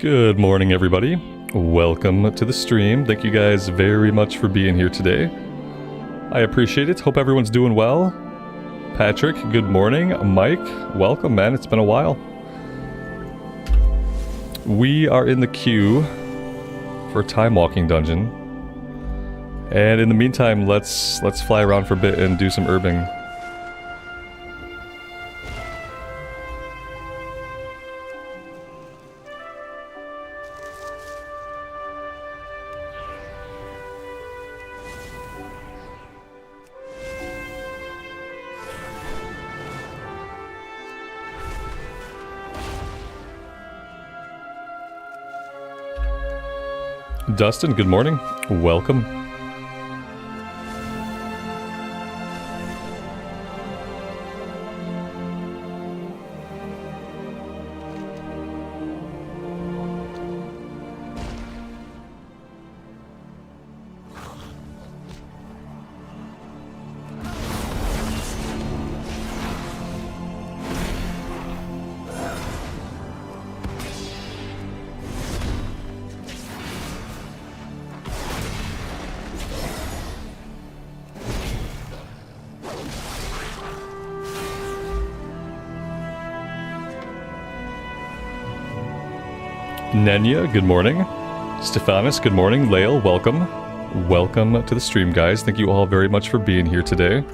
Good morning, everybody. Welcome to the stream. Thank you guys very much for being here today. I appreciate it. Hope everyone's doing well. Patrick, good morning. Mike, welcome, man. It's been a while. We are in the queue for a Timewalking Dungeon. And in the meantime, let's fly around for a bit and do some herbing. Dustin, good morning. Welcome. Nenya, good morning. Stephanus, good morning. Lael, welcome. Welcome to the stream, guys. Thank you all very much for being here today.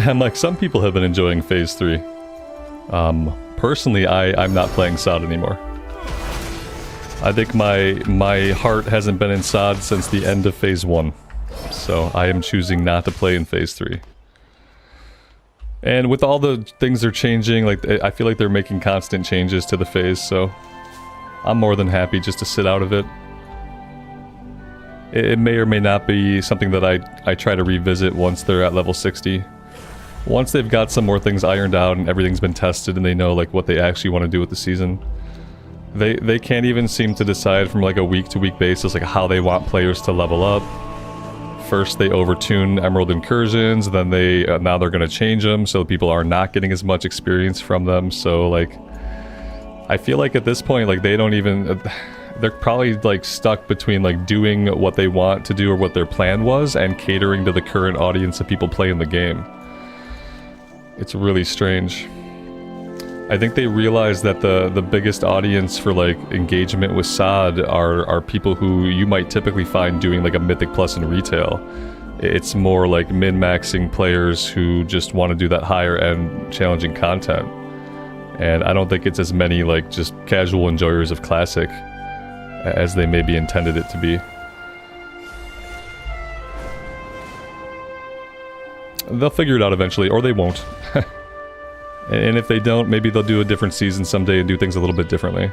And like some people have been enjoying Phase 3. Personally, I'm not playing SOD anymore. I think my heart hasn't been in SOD since the end of Phase 1. So I am choosing not to play in Phase 3. And with all the things they're changing, like I feel like they're making constant changes to the phase, so I'm more than happy just to sit out of it. It may or may not be something that I try to revisit once they're at level 60. Once they've got some more things ironed out and everything's been tested and they know like what they actually want to do with the season. They can't even seem to decide from like a week-to-week basis like how they want players to level up. First they overtune Emerald Incursions, then now they're going to change them so people are not getting as much experience from them. So like I feel like at this point like they don't even... They're probably like stuck between like doing what they want to do or what their plan was and catering to the current audience of people playing the game. It's really strange. I think they realize that the biggest audience for like engagement with SOD are people who you might typically find doing like a Mythic Plus in retail. It's more like min-maxing players who just want to do that higher end challenging content. And I don't think it's as many like just casual enjoyers of Classic as they maybe intended it to be. They'll figure it out eventually, or they won't. And if they don't, maybe they'll do a different season someday and do things a little bit differently.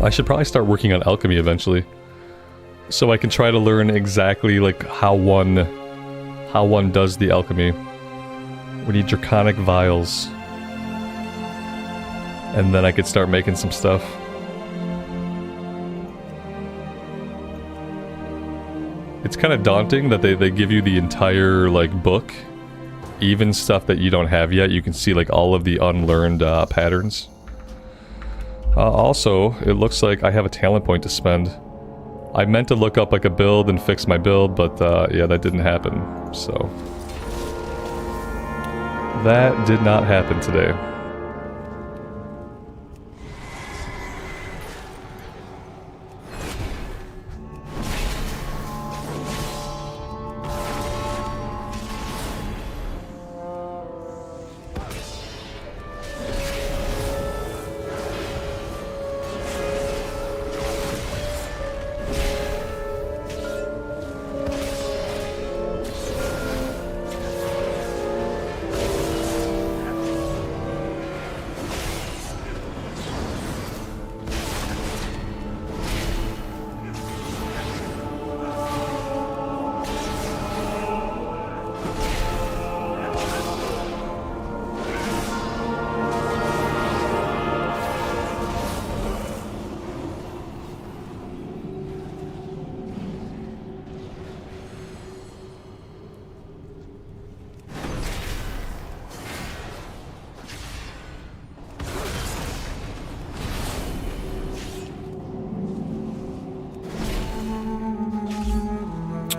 I should probably start working on alchemy eventually, so I can try to learn exactly like how one does the alchemy. We need draconic vials, and then I could start making some stuff. It's kind of daunting that they give you the entire like book, even stuff that you don't have yet. You can see like all of the unlearned patterns. Also, it looks like I have a talent point to spend. I meant to look up like a build and fix my build, but yeah, that didn't happen. So that did not happen today.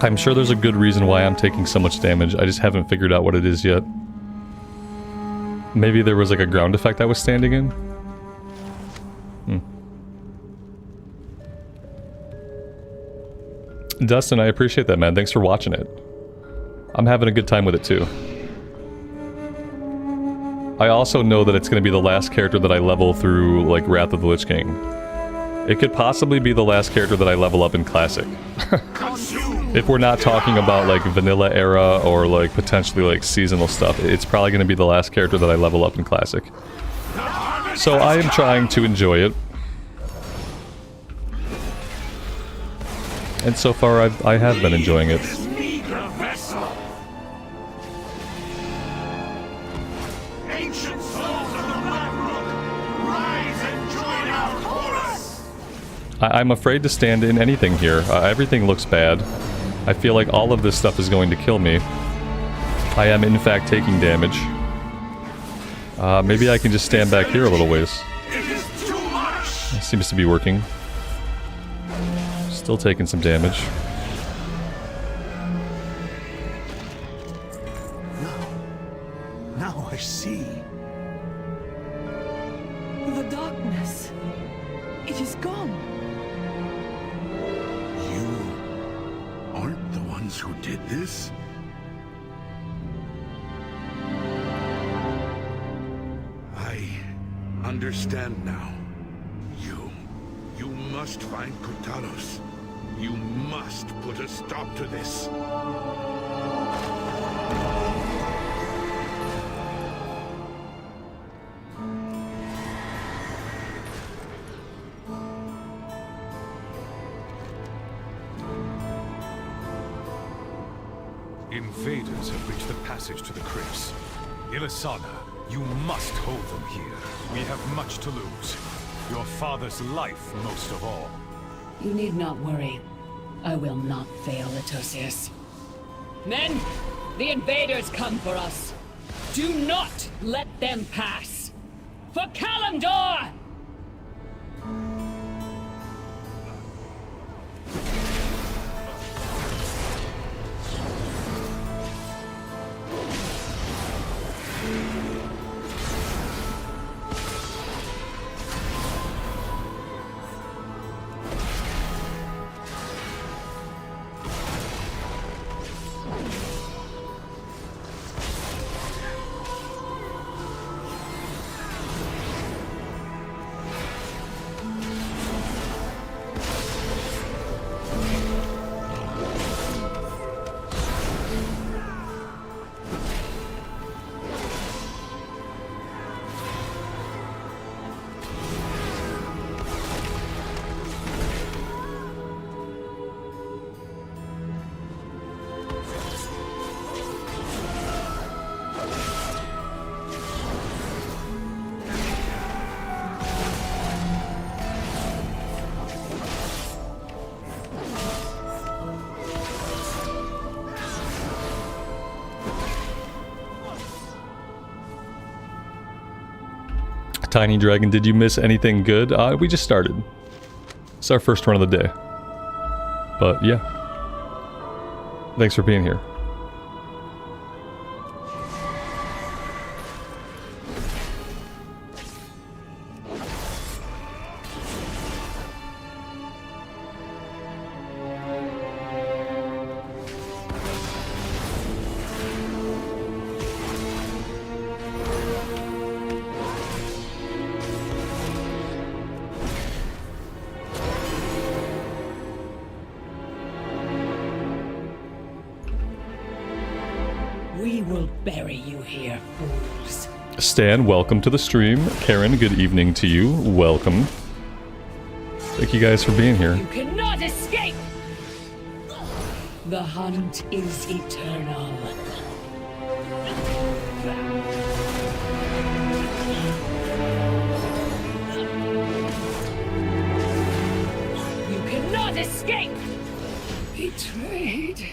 I'm sure there's a good reason why I'm taking so much damage. I just haven't figured out what it is yet. Maybe there was like a ground effect I was standing in? Dustin, I appreciate that, man. Thanks for watching it. I'm having a good time with it too. I also know that it's going to be the last character that I level through like Wrath of the Lich King. It could possibly be the last character that I level up in Classic. If we're not talking about like vanilla era or like potentially like seasonal stuff, it's probably going to be the last character that I level up in Classic. So I am trying to enjoy it. And so far I have been enjoying it. I'm afraid to stand in anything here. Everything looks bad. I feel like all of this stuff is going to kill me. I am in fact taking damage. Maybe I can just stand back here a little ways. It seems to be working. Still taking some damage. Now I see. The darkness. It is gone. Aren't the ones who did this? I understand now. You must find Kutalos. You must put a stop to this. Invaders have reached the passage to the crypts. Ilisana, you must hold them here. We have much to lose. Your father's life most of all. You need not worry. I will not fail, Atosius. Men, the invaders come for us. Do not let them pass. For Kalimdor! Tiny Dragon, did you miss anything good? We just started. It's our first run of the day. But yeah. Thanks for being here. We will bury you here, fools. Stan, welcome to the stream. Karen, good evening to you. Welcome. Thank you guys for being here. You cannot escape! The hunt is eternal. You cannot escape! Betrayed.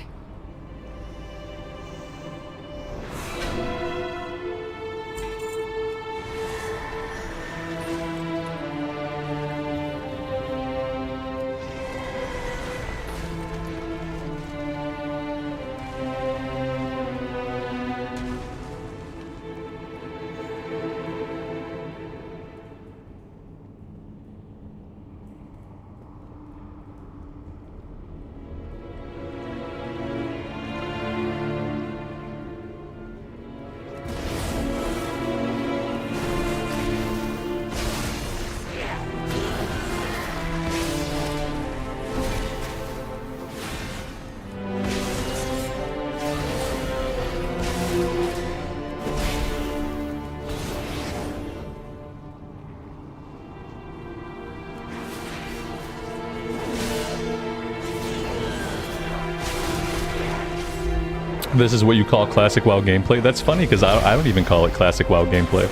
This is what you call classic WoW gameplay? That's funny, because I don't even call it classic WoW gameplay.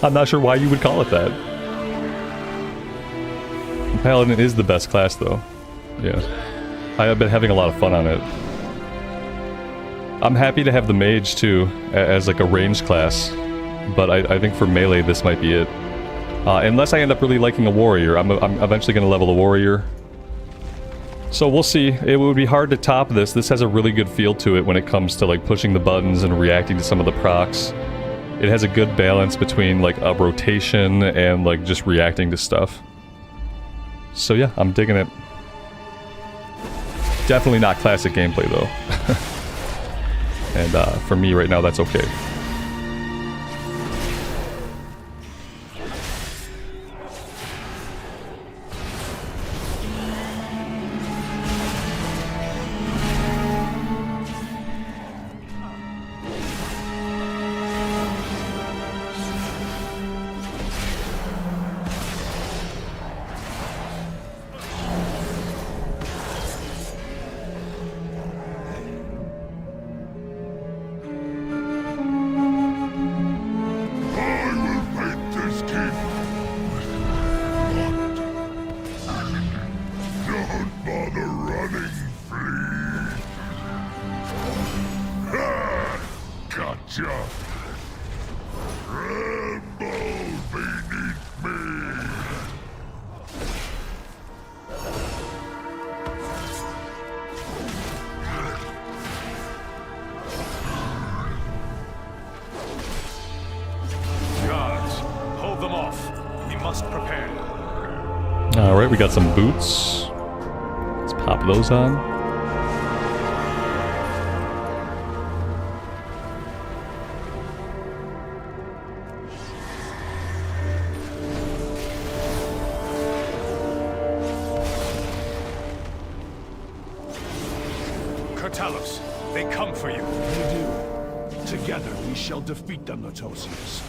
I'm not sure why you would call it that. Paladin is the best class, though. Yeah. I have been having a lot of fun on it. I'm happy to have the mage, too, as like a ranged class. But I think for melee, this might be it. Unless I end up really liking a warrior. I'm eventually going to level a warrior. So we'll see. It would be hard to top this. This has a really good feel to it when it comes to like pushing the buttons and reacting to some of the procs. It has a good balance between like a rotation and like just reacting to stuff. So yeah, I'm digging it. Definitely not classic gameplay though. And for me right now, that's okay. Alright, we got some boots. Let's pop those on. Kurtalos, they come for you. They do. Together we shall defeat them, Latosius.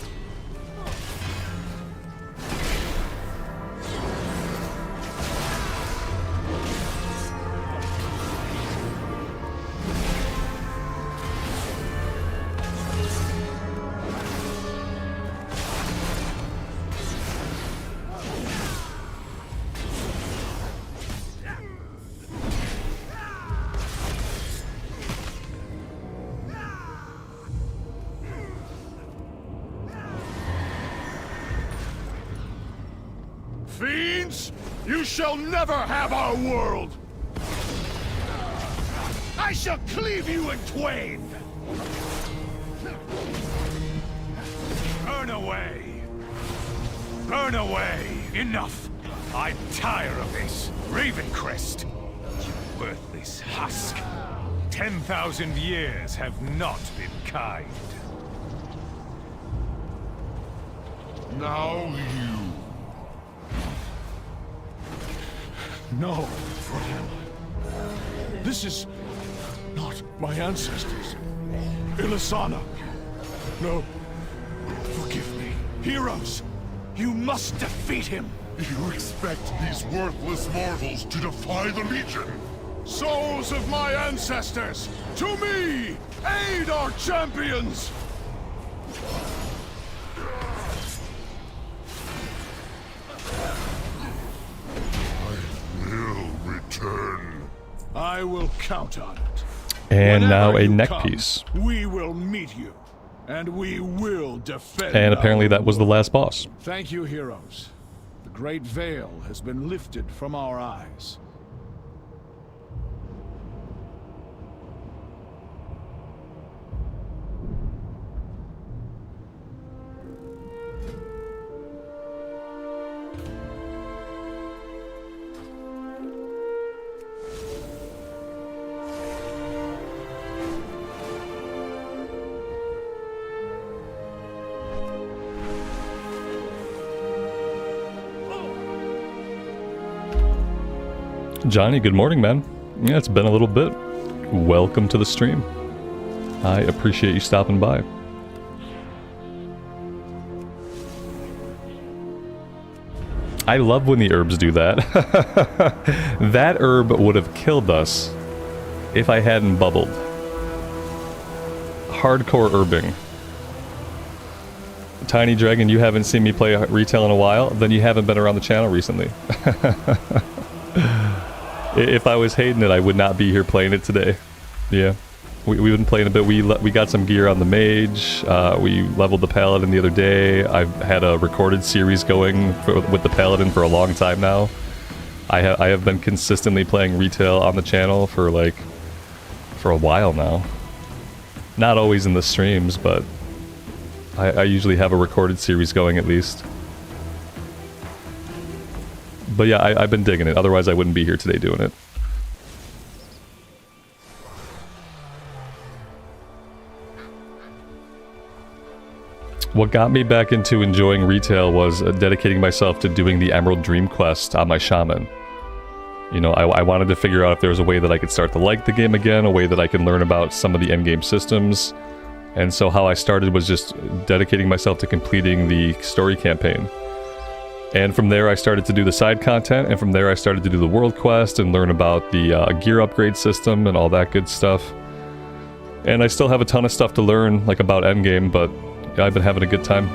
Fiends, you shall never have our world! I shall cleave you in twain! Burn away! Burn away! Enough! I'm tired of this! Ravencrest! You worthless husk! 10,000 years have not been kind. Now you. No, friend. This is not my ancestors. Ilisana. No. Forgive me. Heroes, you must defeat him. You expect these worthless mortals to defy the Legion? Souls of my ancestors, to me! Aid our champions! I will return. I will count on it. And now Whenever a you neck come, piece. We will meet you, and we will defend. And apparently our that was the world. last boss. Thank you, heroes. The great veil has been lifted from our eyes. Johnny, good morning, man. Yeah, it's been a little bit. Welcome to the stream. I appreciate you stopping by. I love when the herbs do that. That herb would have killed us if I hadn't bubbled. Hardcore herbing. Tiny Dragon, you haven't seen me play retail in a while, then you haven't been around the channel recently. If I was hating it, I would not be here playing it today. Yeah. We've been playing a bit. We got some gear on the mage. We leveled the Paladin the other day. I've had a recorded series going with the Paladin for a long time now. I have been consistently playing retail on the channel for a while now. Not always in the streams, but I usually have a recorded series going at least. But yeah, I've been digging it. Otherwise, I wouldn't be here today doing it. What got me back into enjoying retail was dedicating myself to doing the Emerald Dream Quest on my Shaman. You know, I wanted to figure out if there was a way that I could start to like the game again, a way that I can learn about some of the endgame systems. And so how I started was just dedicating myself to completing the story campaign. And from there I started to do the side content, and from there I started to do the world quest and learn about the gear upgrade system and all that good stuff. And I still have a ton of stuff to learn, like about endgame, but yeah, I've been having a good time.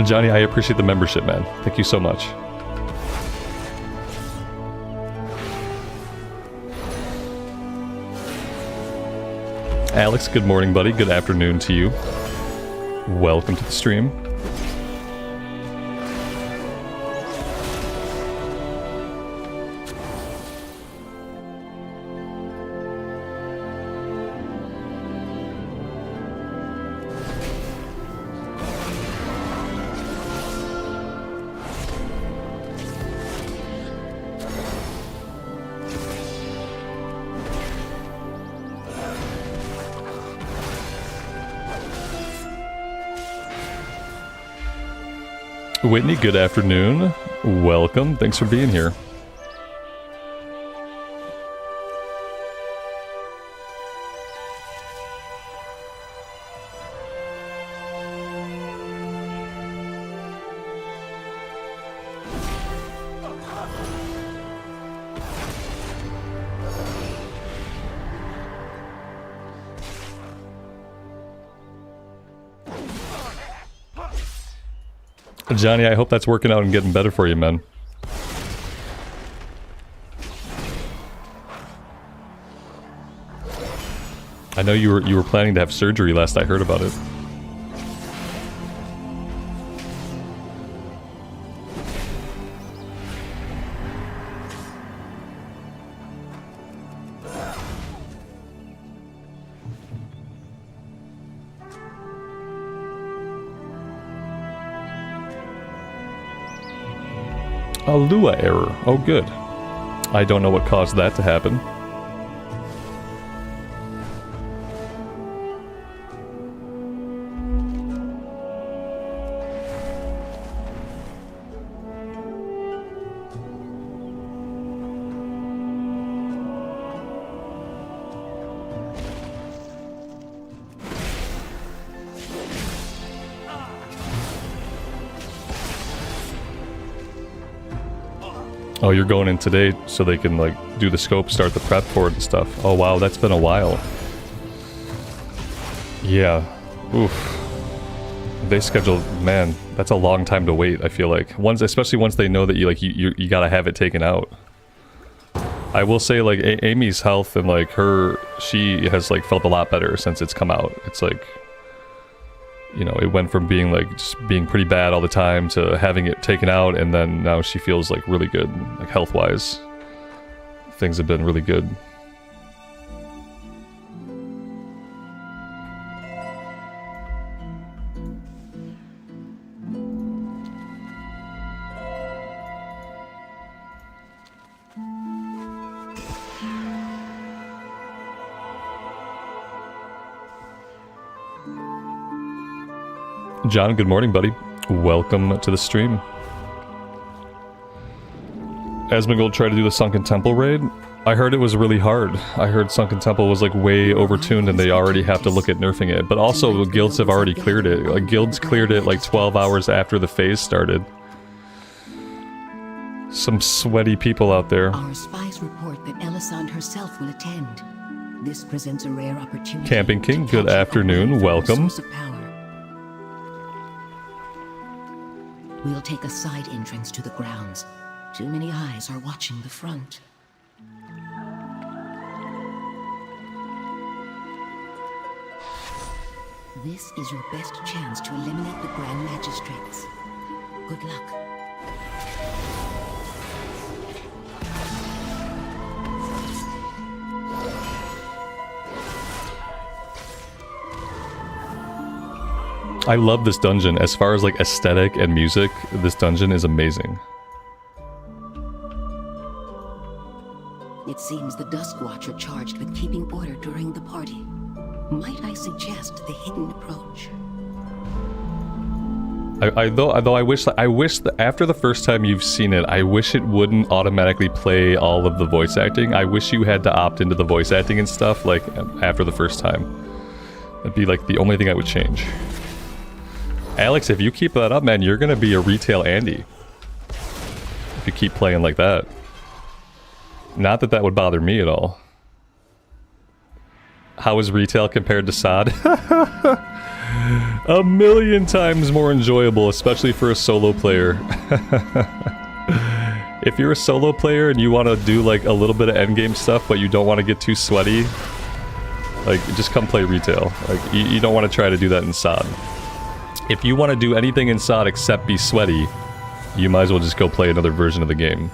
Johnny, I appreciate the membership, man. Thank you so much. Alex, good morning, buddy. Good afternoon to you. Welcome to the stream. Whitney, good afternoon. Welcome. Thanks for being here. Johnny, I hope that's working out and getting better for you, man. I know you were planning to have surgery last I heard about it. A Lua error. Oh, good. I don't know what caused that to happen. Oh, you're going in today so they can, like, do the scope, start the prep for it and stuff. Oh, wow, that's been a while. Yeah. Oof. They scheduled, man, that's a long time to wait, I feel like. Especially once they know that you gotta have it taken out. I will say, like, Amy's health and, like, she has, like, felt a lot better since it's come out. It's like, you know, it went from being like just being pretty bad all the time to having it taken out, and then now she feels like really good, like health-wise. Things have been really good. John, good morning, buddy. Welcome to the stream. Asmongold tried to do the Sunken Temple raid. I heard it was really hard. I heard Sunken Temple was like way overtuned and they already have to look at nerfing it. But also, guilds have already cleared it. Like, guilds cleared it like 12 hours after the phase started. Some sweaty people out there. Our spies report that Elisande herself will attend. This presents a rare opportunity. Camping King, good afternoon. Welcome. We'll take a side entrance to the grounds. Too many eyes are watching the front. This is your best chance to eliminate the Grand Magistrates. Good luck. I love this dungeon. As far as like aesthetic and music, this dungeon is amazing. It seems the Dusk Watcher charged with keeping order during the party. Might I suggest the hidden approach? Although I wish that after the first time you've seen it, I wish it wouldn't automatically play all of the voice acting. I wish you had to opt into the voice acting and stuff like after the first time. That'd be like the only thing I would change. Alex, if you keep that up, man, you're gonna be a retail Andy. If you keep playing like that. Not that that would bother me at all. How is retail compared to SOD? A million times more enjoyable, especially for a solo player. If you're a solo player and you want to do like a little bit of endgame stuff, but you don't want to get too sweaty, like just come play retail. Like you don't want to try to do that in SOD. If you want to do anything in SOD except be sweaty, you might as well just go play another version of the game.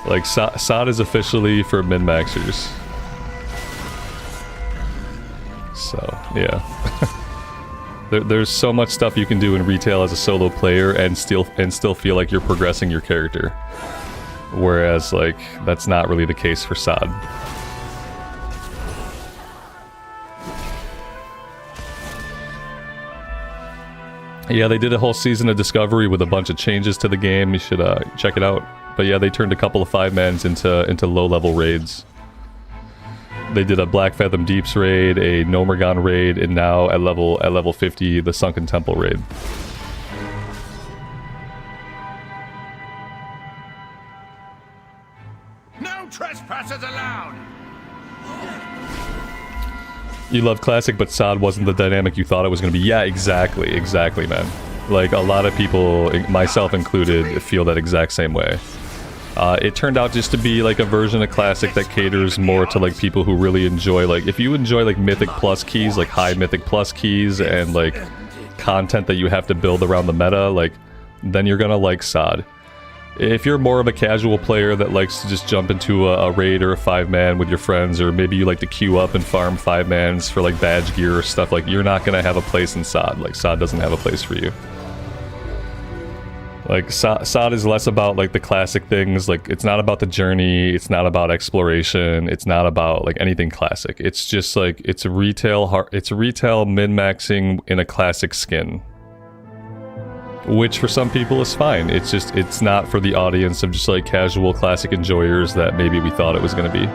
Like, SOD is officially for min-maxers. So, yeah. There's so much stuff you can do in retail as a solo player and still feel like you're progressing your character. Whereas, like, that's not really the case for SOD. Yeah, they did a whole season of Discovery with a bunch of changes to the game. You should check it out. But yeah, they turned a couple of 5-mans into low-level raids. They did a Black Fathom Deeps raid, a Nomergon raid, and now at level 50, the Sunken Temple raid. No trespassers allowed! You love Classic, but SOD wasn't the dynamic you thought it was going to be. Yeah, exactly, man. Like, a lot of people, myself included, feel that exact same way. It turned out just to be like a version of Classic that caters more to like people who really enjoy, like, if you enjoy like Mythic Plus keys, like high Mythic Plus keys, and like content that you have to build around the meta, like, then you're gonna like SOD. If you're more of a casual player that likes to just jump into a raid or a 5-man with your friends, or maybe you like to queue up and farm 5-mans for like badge gear or stuff, like, you're not gonna have a place in SOD. Like, SOD doesn't have a place for you. Like, SOD is less about like the classic things. Like, it's not about the journey, it's not about exploration, it's not about like anything classic. It's just like, it's retail min-maxing in a classic skin. Which for some people is fine. It's just, it's not for the audience of just like casual classic enjoyers that maybe we thought it was gonna be.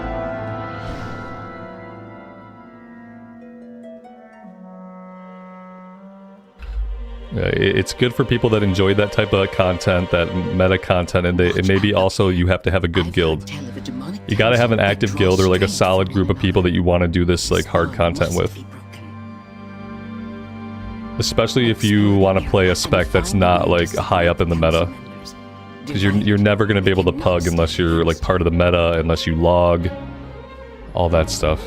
Yeah, it's good for people that enjoy that type of content, that meta content, and maybe also you have to have a good guild. You gotta have an active guild or like a solid group of people that you want to do this like hard content with. Especially if you want to play a spec that's not like high up in the meta. Because you're never going to be able to pug unless you're like part of the meta, unless you log, all that stuff.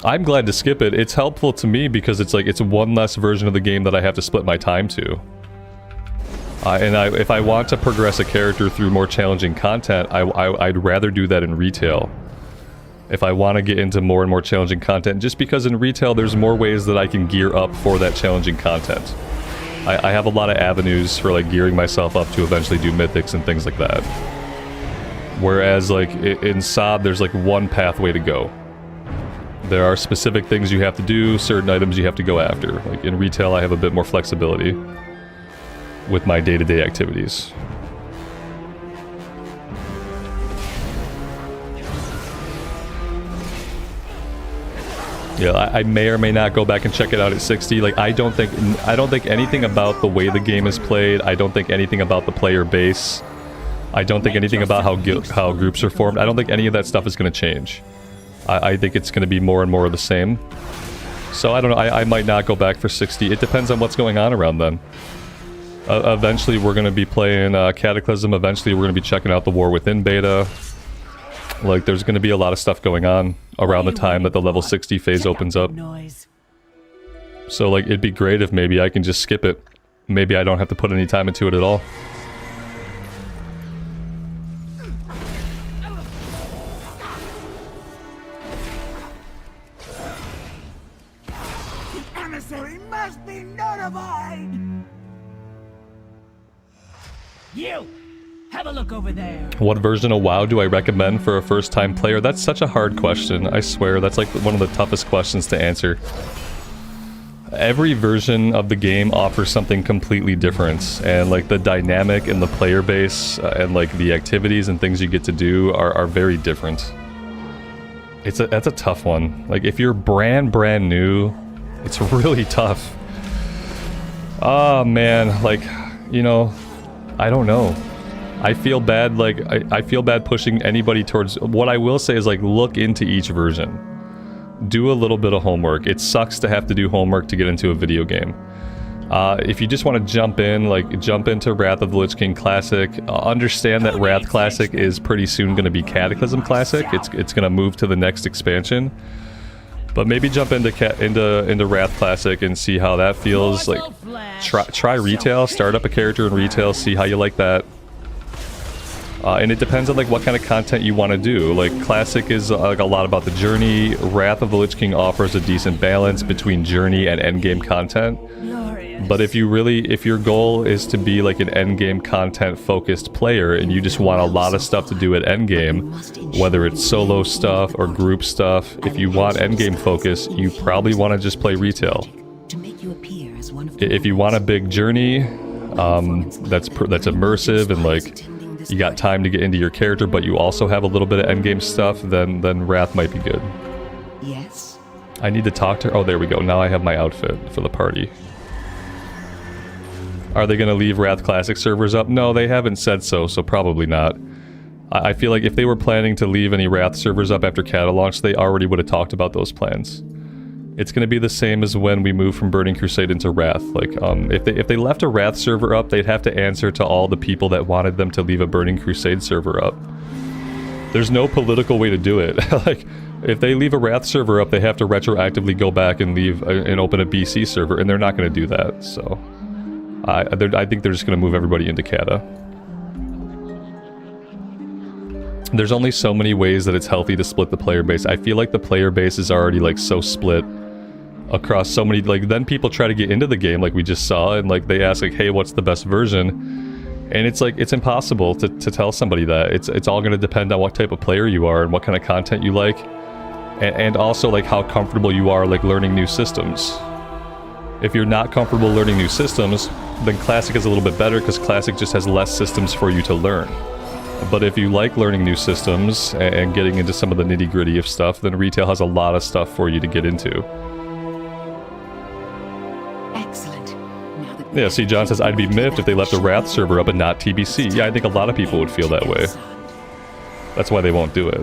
I'm glad to skip it. It's helpful to me because it's like, it's one less version of the game that I have to split my time to. If I want to progress a character through more challenging content, I'd rather do that in retail. If I want to get into more and more challenging content, just because in retail there's more ways that I can gear up for that challenging content. I have a lot of avenues for like gearing myself up to eventually do mythics and things like that. Whereas like in SOD there's like one pathway to go. There are specific things you have to do, certain items you have to go after. Like in retail I have a bit more flexibility with my day-to-day activities. Yeah, I may or may not go back and check it out at 60. Like, I don't think anything about the way the game is played. I don't think anything about the player base. I don't think anything about how groups are formed. I don't think any of that stuff is going to change. I think it's going to be more and more of the same. So I don't know. I might not go back for 60. It depends on what's going on around then. Eventually, we're going to be playing Cataclysm. Eventually, we're going to be checking out the War Within beta. Like, there's going to be a lot of stuff going on around the time that the level 60 phase opens up. So, like, it'd be great if maybe I can just skip it. Maybe I don't have to put any time into it at all. The emissary must be notified! You! Have a look over there. What version of WoW do I recommend for a first-time player? That's such a hard question. I swear, that's like one of the toughest questions to answer. Every version of the game offers something completely different, and like the dynamic and the player base and like the activities and things you get to do are very different. That's a tough one. Like if you're brand new, it's really tough. Oh man, like, you know, I don't know. I feel bad, like, I feel bad pushing anybody towards... What I will say is, like, look into each version. Do a little bit of homework. It sucks to have to do homework to get into a video game. If you just want to jump in, like, jump into Wrath of the Lich King Classic, understand that Wrath Classic is pretty soon going to be Cataclysm Classic. It's going to move to the next expansion. But maybe jump into Wrath Classic and see how that feels. Like, try retail, start up a character in retail, see how you like that. And it depends on like what kind of content you want to do. Like Classic is like a lot about the journey. Wrath of the Lich King offers a decent balance between journey and endgame content. But if your goal is to be like an endgame content focused player and you just want a lot of stuff to do at endgame, whether it's solo stuff or group stuff, if you want endgame focus, you probably want to just play retail. If you want a big journey that's immersive and like you got time to get into your character, but you also have a little bit of endgame stuff, then Wrath might be good. Yes? I need to talk to her. Oh, there we go. Now I have my outfit for the party. Are they going to leave Wrath Classic servers up? No, they haven't said so probably not. I feel like if they were planning to leave any Wrath servers up after Cata launch, they already would have talked about those plans. It's going to be the same as when we move from Burning Crusade into Wrath. Like, if they left a Wrath server up, they'd have to answer to all the people that wanted them to leave a Burning Crusade server up. There's no political way to do it. Like, if they leave a Wrath server up, they have to retroactively go back and leave and open a BC server, and they're not going to do that. So, I think they're just going to move everybody into Kata. There's only so many ways that it's healthy to split the player base. I feel like the player base is already like so split across so many, like, then people try to get into the game like we just saw, and like they ask like, hey, what's the best version? And it's like, it's impossible to tell somebody that. It's all going to depend on what type of player you are and what kind of content you like, and also like how comfortable you are like learning new systems. If you're not comfortable learning new systems, then Classic is a little bit better because Classic just has less systems for you to learn. But if you like learning new systems and getting into some of the nitty-gritty of stuff, then Retail has a lot of stuff for you to get into. Excellent. Now that Yeah, see, John says, I'd be miffed if they left a Wrath server up and not TBC. Yeah, I think a lot of people would feel that way. That's why they won't do it.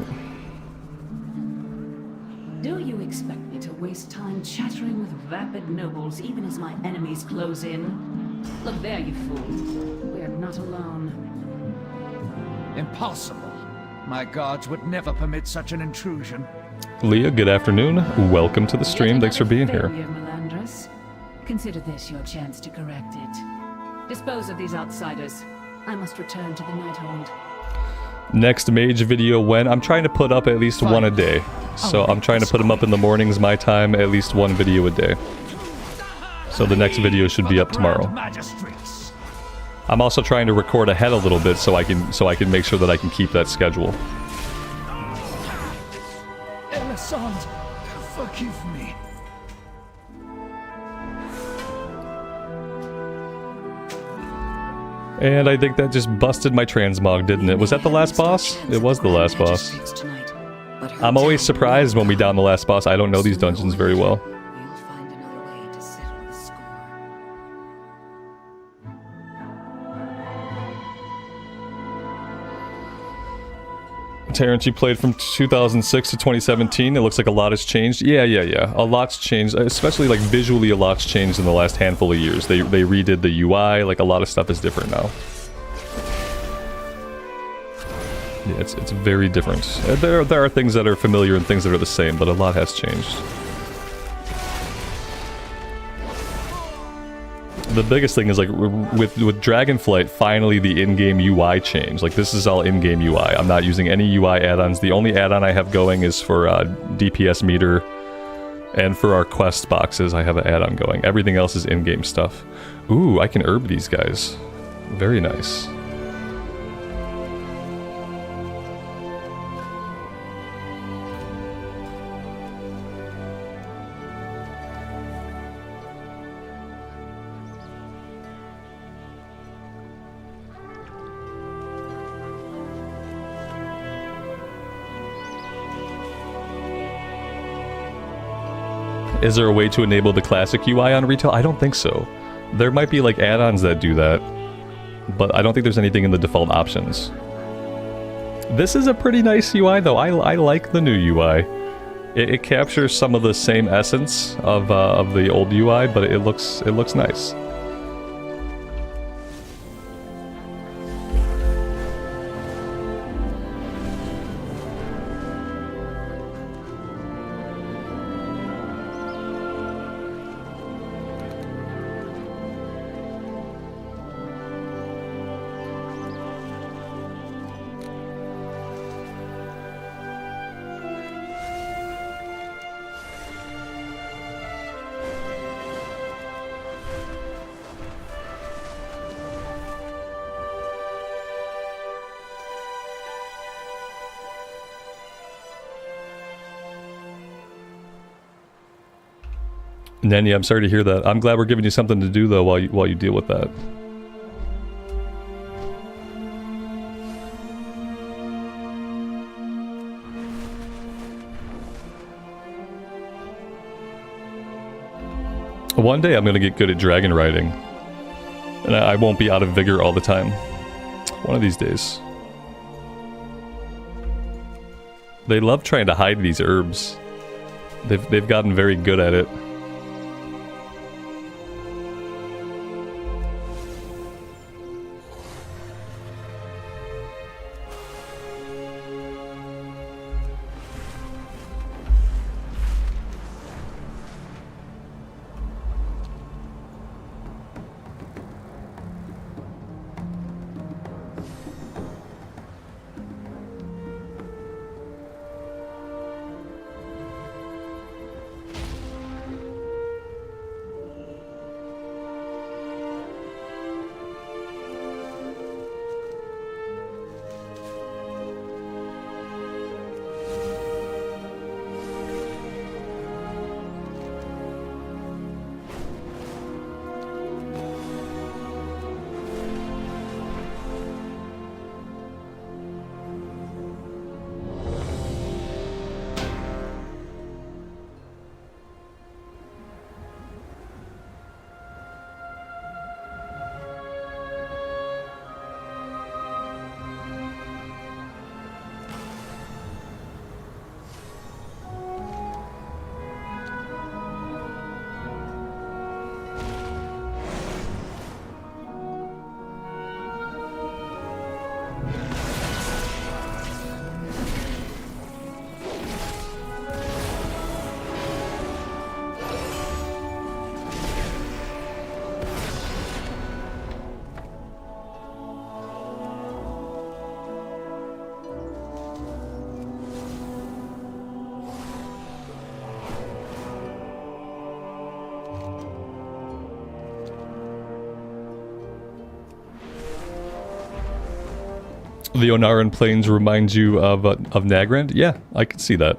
Do you expect me to waste time chattering with vapid nobles even as my enemies close in? Look there, you fool. We're not alone. Impossible. My gods would never permit such an intrusion. Leah, good afternoon. Welcome to the stream. Thanks for being here. Melandrus. Consider this your chance to correct it. Dispose of these outsiders. I must return to the Nighthold. Next mage video when? I'm trying to put up at least one a day. So I'm trying to put them up in the mornings, my time, at least one video a day. So the next video should be up tomorrow. I'm also trying to record ahead a little bit so I can make sure that I can keep that schedule. Elisande, forgive me. And I think that just busted my transmog, didn't it? Was that the last boss? It was the last boss. I'm always surprised when we down the last boss. I don't know these dungeons very well. We'll find another way to settle the score. Terrence, you played from 2006 to 2017. It looks like a lot has changed. Yeah. A lot's changed, especially like visually a lot's changed in the last handful of years. They redid the UI, like a lot of stuff is different now. Yeah, it's very different. There are things that are familiar and things that are the same, but a lot has changed. The biggest thing is like with Dragonflight, finally the in-game UI changed. Like this is all in-game UI. I'm not using any UI add-ons. The only add-on I have going is for DPS meter, and for our quest boxes I have an add-on going. Everything else is in-game stuff. Ooh, I can herb these guys. Very nice. Is there a way to enable the classic UI on retail? I don't think so. There might be like add-ons that do that, but I don't think there's anything in the default options. This is a pretty nice UI though. I like the new UI. It captures some of the same essence of the old UI, but it looks nice. Nenny, I'm sorry to hear that. I'm glad we're giving you something to do though while you deal with that. One day I'm gonna get good at dragon riding, and I won't be out of vigor all the time. One of these days. They love trying to hide these herbs. They've gotten very good at it. The Onaran Plains reminds you of Nagrand? Yeah, I can see that.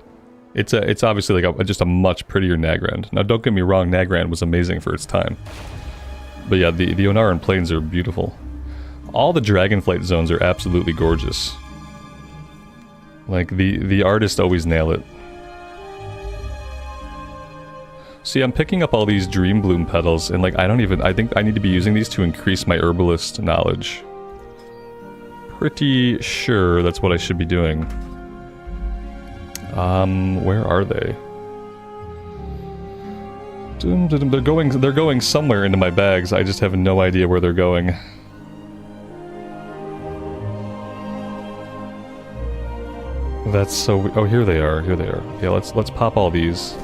It's obviously like just a much prettier Nagrand. Now, don't get me wrong, Nagrand was amazing for its time. But yeah, the Onaran Plains are beautiful. All the Dragonflight zones are absolutely gorgeous. Like, the artists always nail it. See, I'm picking up all these Dream Bloom petals, and like, I think I need to be using these to increase my herbalist knowledge. Pretty sure that's what I should be doing. Where are they? They're going somewhere into my bags. I just have no idea where they're going. That's so... Oh, here they are. Here they are. Yeah, let's pop all these.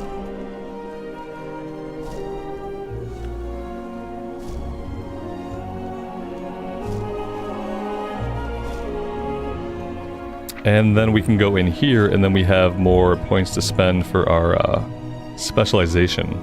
And then we can go in here, and then we have more points to spend for our specialization.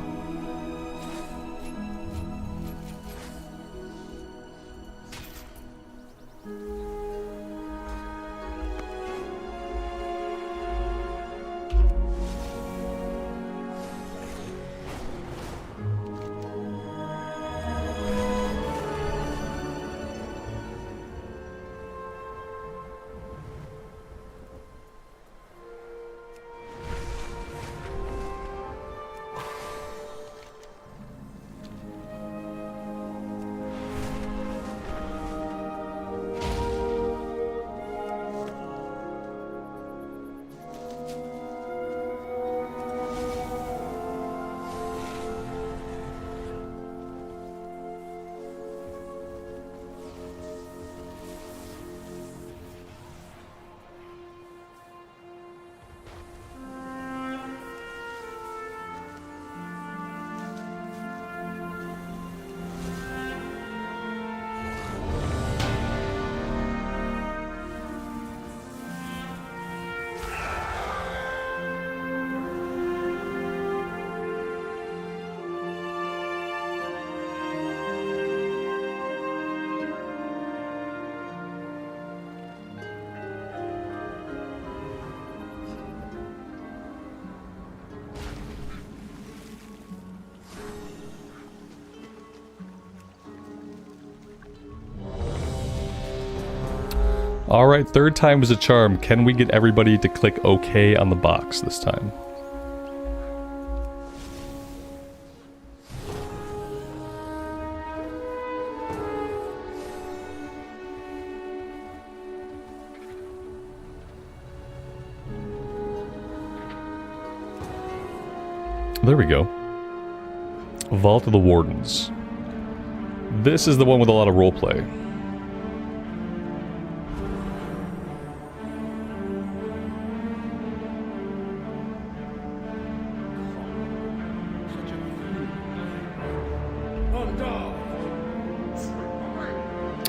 Alright, third time was a charm. Can we get everybody to click OK on the box this time? There we go. Vault of the Wardens. This is the one with a lot of roleplay.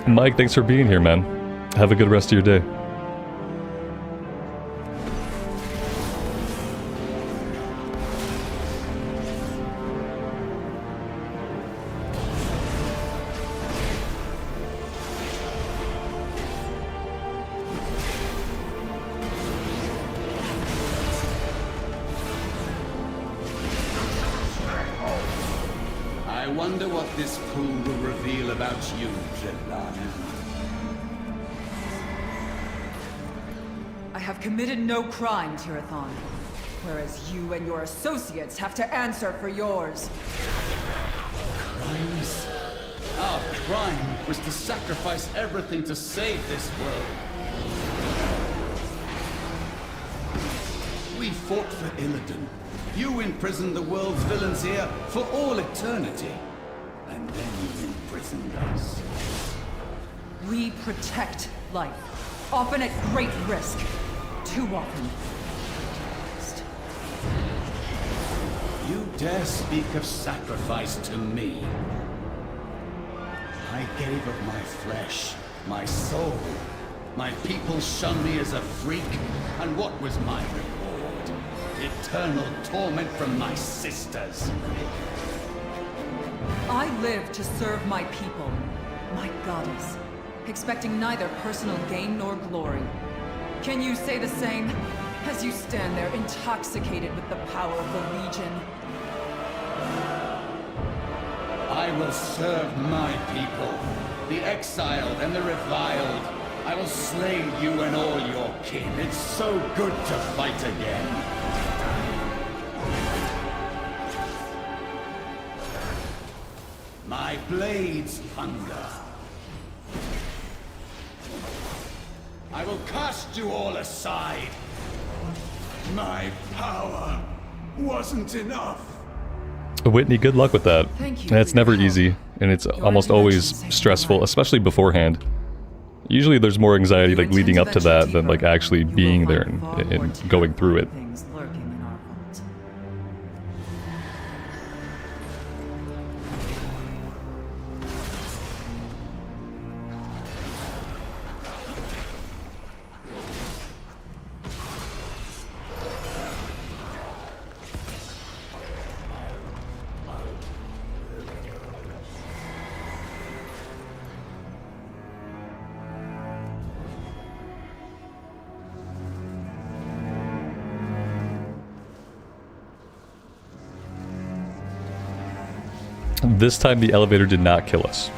Mike, thanks for being here, man. Have a good rest of your day. I wonder what this pool will reveal about you, Jedlah. I have committed no crime, Tirathon. Whereas you and your associates have to answer for yours. Crimes? Our crime was to sacrifice everything to save this world. We fought for Illidan. You imprisoned the world's villains here for all eternity. And then you imprisoned us. We protect life, often at great risk. Too often. You dare speak of sacrifice to me? I gave of my flesh, my soul. My people shunned me as a freak, and what was my reward? Eternal torment from my sisters. I live to serve my people, my goddess, expecting neither personal gain nor glory. Can you say the same, as you stand there intoxicated with the power of the Legion? I will serve my people, the exiled and the reviled. I will slay you and all your kin. It's so good to fight again. My blades thunder. I will cast you all aside. My power wasn't enough. Whitney, good luck with that. Thank you And it's for your never help. easy, and it's Your almost intervention always saved my stressful, life. especially beforehand. Usually there's more anxiety like leading up to that than like actually You will being there find far more and going through it. terrifying things lurking in our vault. This time the elevator did not kill us.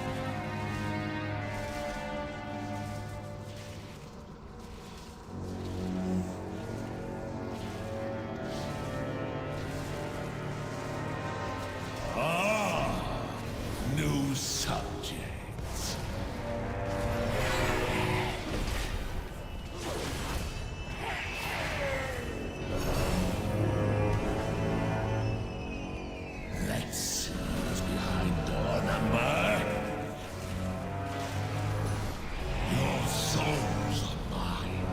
New subjects. Let's see what's behind door number. Your souls are mine.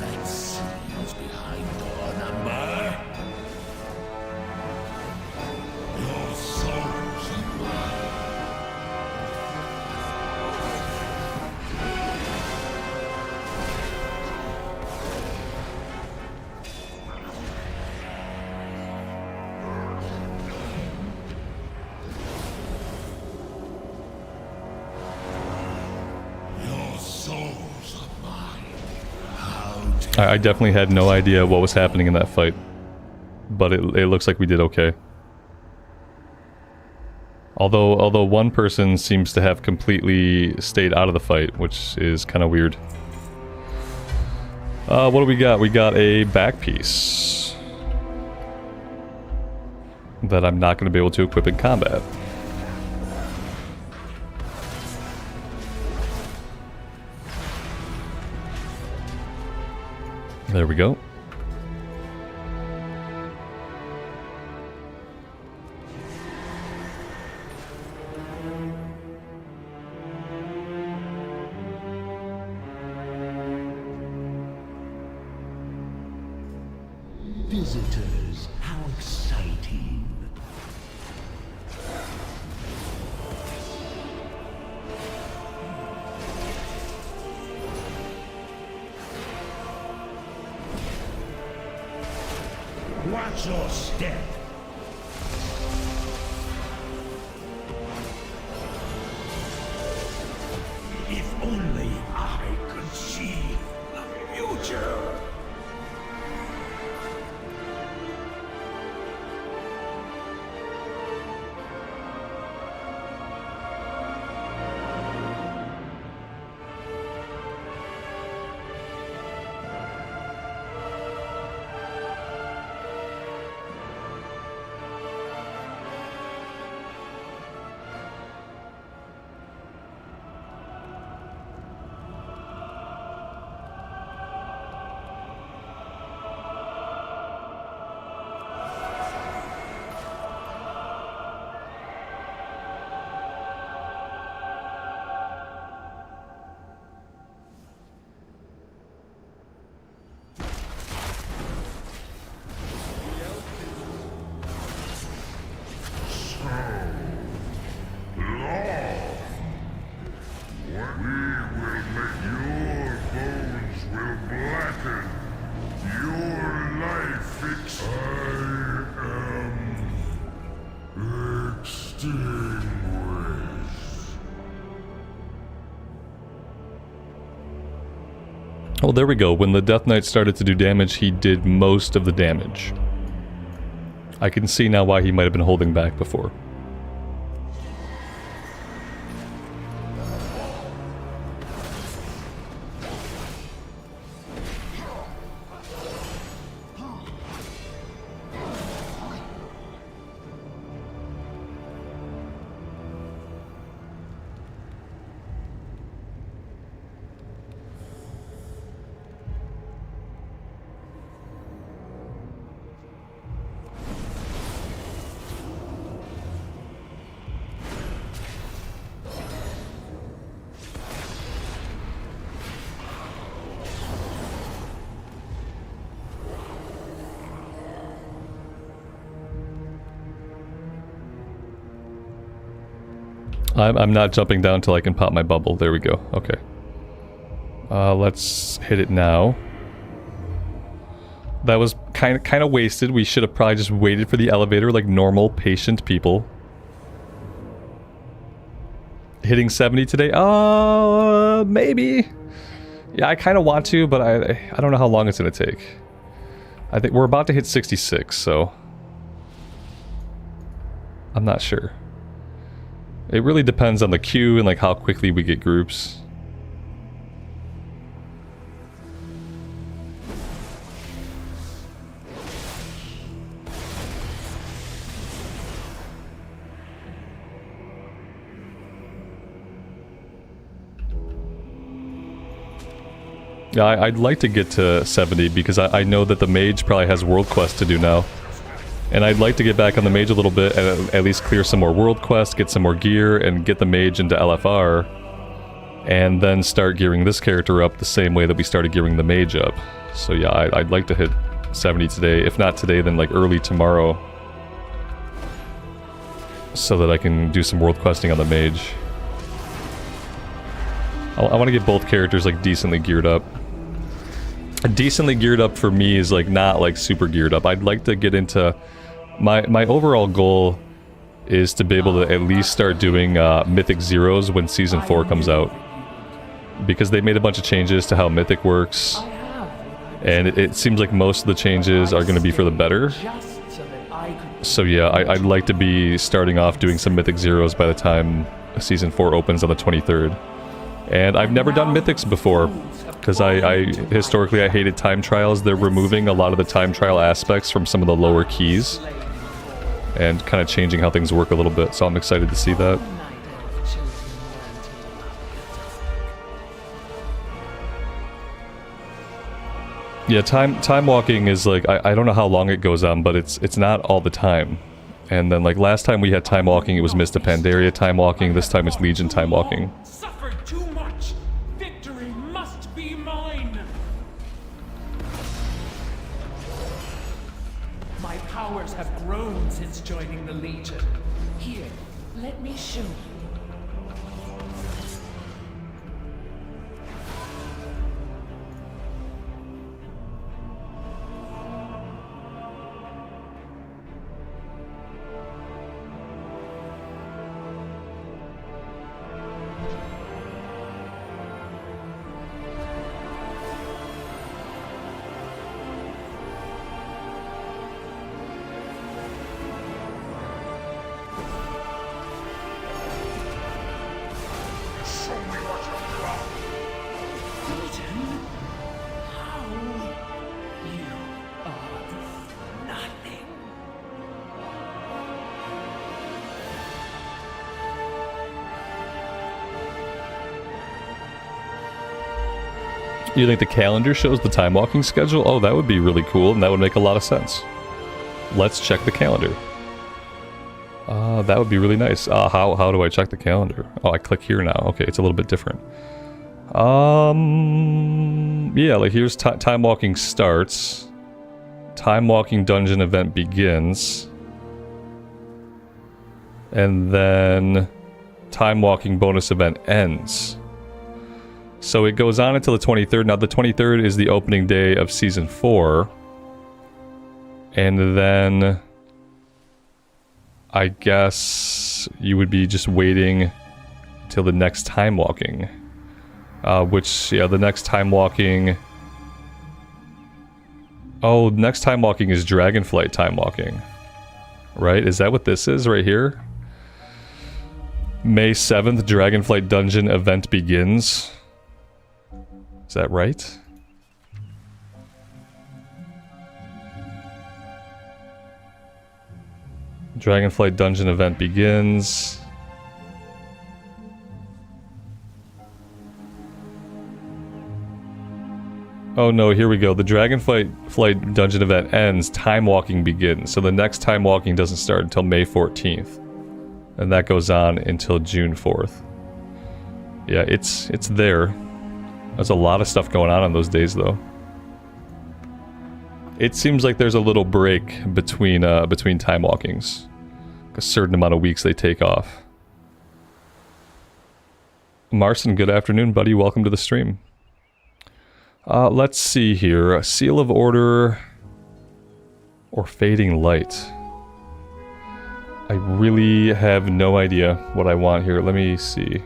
Let's see what's behind door number. Your souls are mine. Your souls are mine. How dare I definitely had no idea what was happening in that fight, but it looks like we did okay. Although one person seems to have completely stayed out of the fight, which is kind of weird. What do we got? We got a back piece that I'm not going to be able to equip in combat. There we go. Visitors, how exciting. Watch your step. If only I could see the future. Oh, there we go. When the Death Knight started to do damage, he did most of the damage. I can see now why he might have been holding back before. I'm not jumping down till I can pop my bubble. There we go. Okay. Let's hit it now. That was kind of wasted. We should have probably just waited for the elevator like normal, patient people. Hitting 70 today? Maybe. Yeah, I kind of want to, but I don't know how long it's going to take. I think we're about to hit 66, so I'm not sure. It really depends on the queue and like how quickly we get groups. Yeah, I'd like to get to 70 because I know that the mage probably has world quest to do now. And I'd like to get back on the mage a little bit and at least clear some more world quests, get some more gear, and get the mage into LFR. And then start gearing this character up the same way that we started gearing the mage up. So yeah, I'd like to hit 70 today. If not today, then like early tomorrow. So that I can do some world questing on the mage. I want to get both characters like decently geared up. Decently geared up for me is like not like super geared up. I'd like to get into... My overall goal is to be able to at least start doing Mythic Zeros when Season 4 comes out. Because they made a bunch of changes to how Mythic works. And it seems like most of the changes are going to be for the better. So yeah, I'd like to be starting off doing some Mythic Zeros by the time Season 4 opens on the 23rd. And I've never done Mythics before, because I historically I hated time trials. They're removing a lot of the time trial aspects from some of the lower keys, and kind of changing how things work a little bit, so I'm excited to see that. Yeah, time walking is like, I don't know how long it goes on, but it's not all the time. And then like last time we had time walking, it was Mist of Pandaria time walking. This time it's Legion time walking. Suffered too much. Victory must be mine. My powers have grown since joining the Legion. Here, let me show you. You think the calendar shows the time walking schedule? Oh, that would be really cool, and that would make a lot of sense. Let's check the calendar. That would be really nice. How do I check the calendar? Oh, I click here now. Okay, it's a little bit different. Yeah, like here's time walking starts. Time walking dungeon event begins. And then time walking bonus event ends. So it goes on until the 23rd. Now the 23rd is the opening day of Season 4. And then I guess you would be just waiting till the next time walking. Which, yeah, the next time walking... Oh, next time walking is Dragonflight time walking. Right? Is that what this is right here? May 7th, Dragonflight dungeon event begins. Is that right? Dragonflight dungeon event begins. Oh no, here we go. The Dragonflight dungeon event ends, time walking begins. So the next time walking doesn't start until May 14th. And that goes on until June 4th. Yeah, it's there. There's a lot of stuff going on those days, though. It seems like there's a little break between time walkings. A certain amount of weeks they take off. Marson, good afternoon, buddy. Welcome to the stream. Let's see here. Seal of Order or Fading Light. I really have no idea what I want here. Let me see.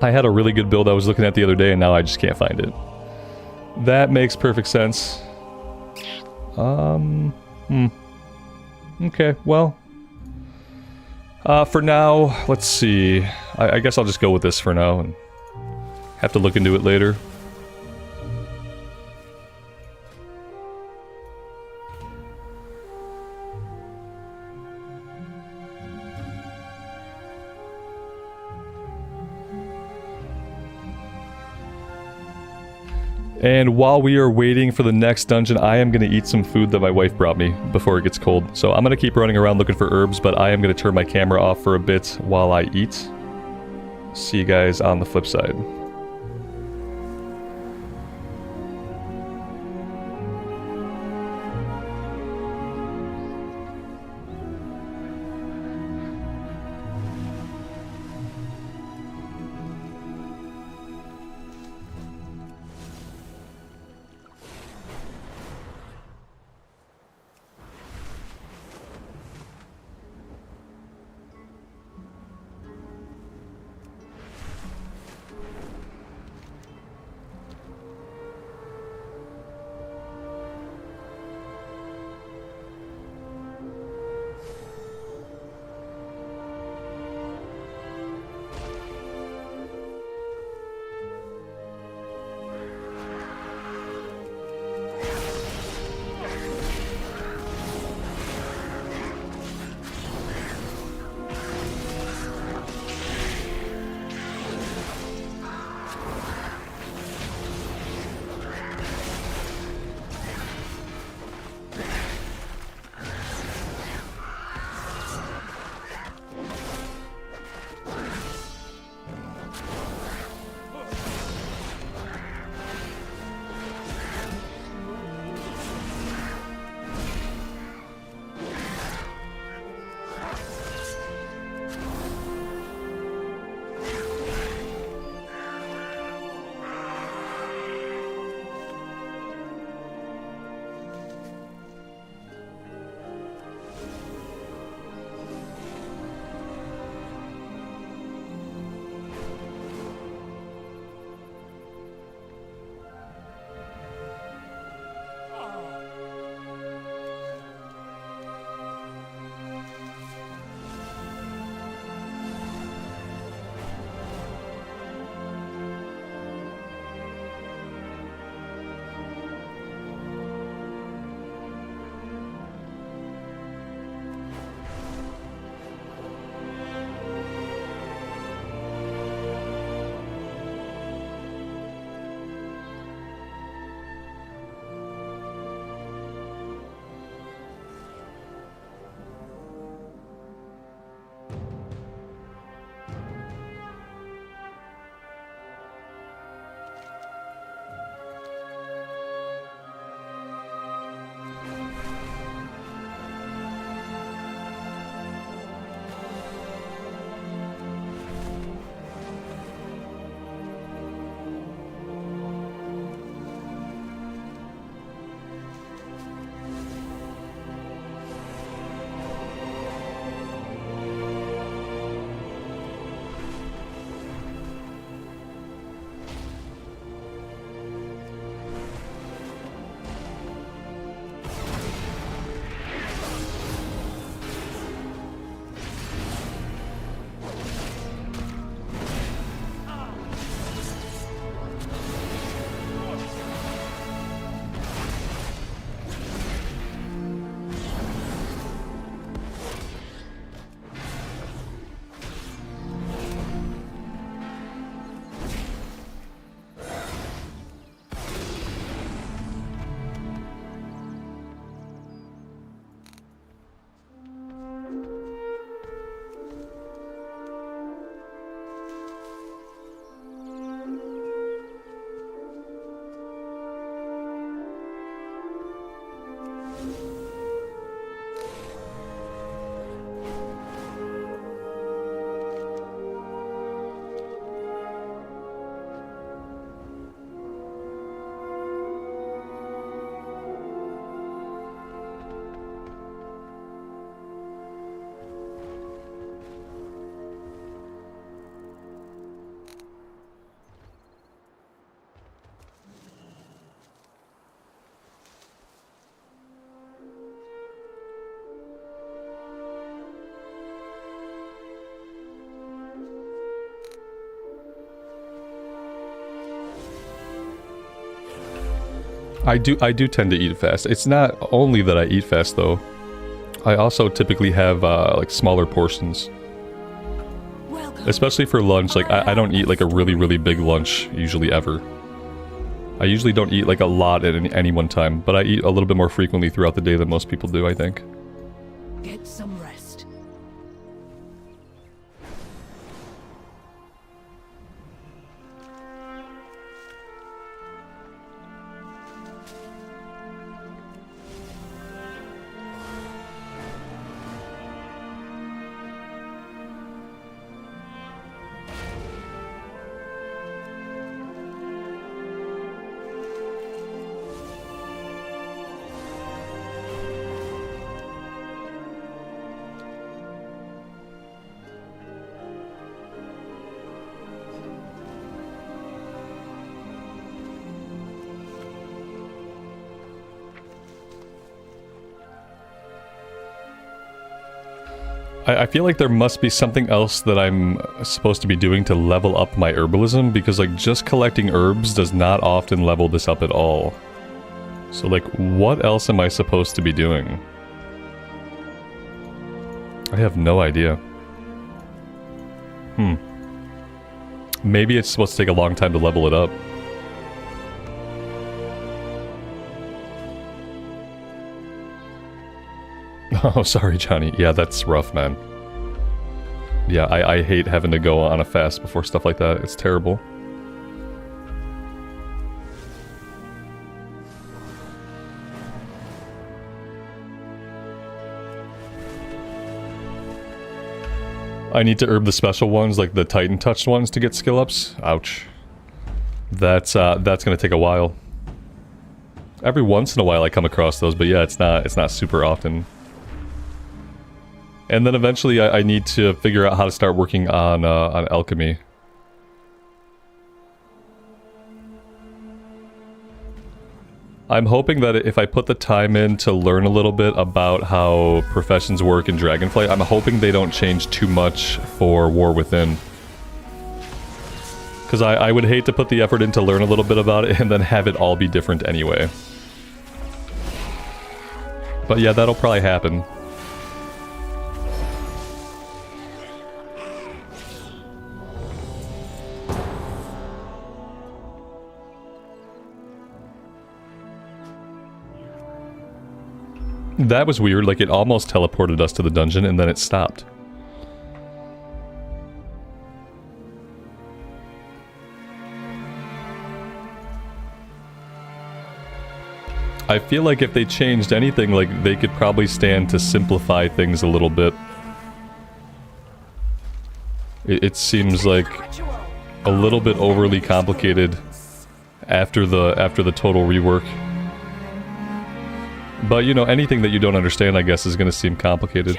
I had a really good build I was looking at the other day, and now I just can't find it. That makes perfect sense. Okay, well. For now, let's see. I guess I'll just go with this for now, and have to look into it later. And while we are waiting for the next dungeon, I am going to eat some food that my wife brought me before it gets cold. So I'm going to keep running around looking for herbs, but I am going to turn my camera off for a bit while I eat. See you guys on the flip side. I do tend to eat fast. It's not only that I eat fast though. I also typically have like smaller portions. Especially for lunch, like I don't eat like a really big lunch usually ever. I usually don't eat like a lot at any one time, but I eat a little bit more frequently throughout the day than most people do, I think. Get some rest. I feel like there must be something else that I'm supposed to be doing to level up my herbalism, because like just collecting herbs does not often level this up at all. So like, what else am I supposed to be doing? I have no idea. Maybe it's supposed to take a long time to level it up. Oh, sorry, Johnny. Yeah, that's rough, man. Yeah, I hate having to go on a fast before stuff like that. It's terrible. I need to herb the special ones, like the Titan touched ones, to get skill ups. Ouch. That's gonna take a while. Every once in a while I come across those, but yeah, it's not super often. And then eventually I need to figure out how to start working on alchemy. I'm hoping that if I put the time in to learn a little bit about how professions work in Dragonflight, I'm hoping they don't change too much for War Within. Because I would hate to put the effort in to learn a little bit about it and then have it all be different anyway. But yeah, that'll probably happen. That was weird, like it almost teleported us to the dungeon and then it stopped. I feel like if they changed anything, like they could probably stand to simplify things a little bit. It seems like a little bit overly complicated after the total rework. But, you know, anything that you don't understand, I guess, is going to seem complicated.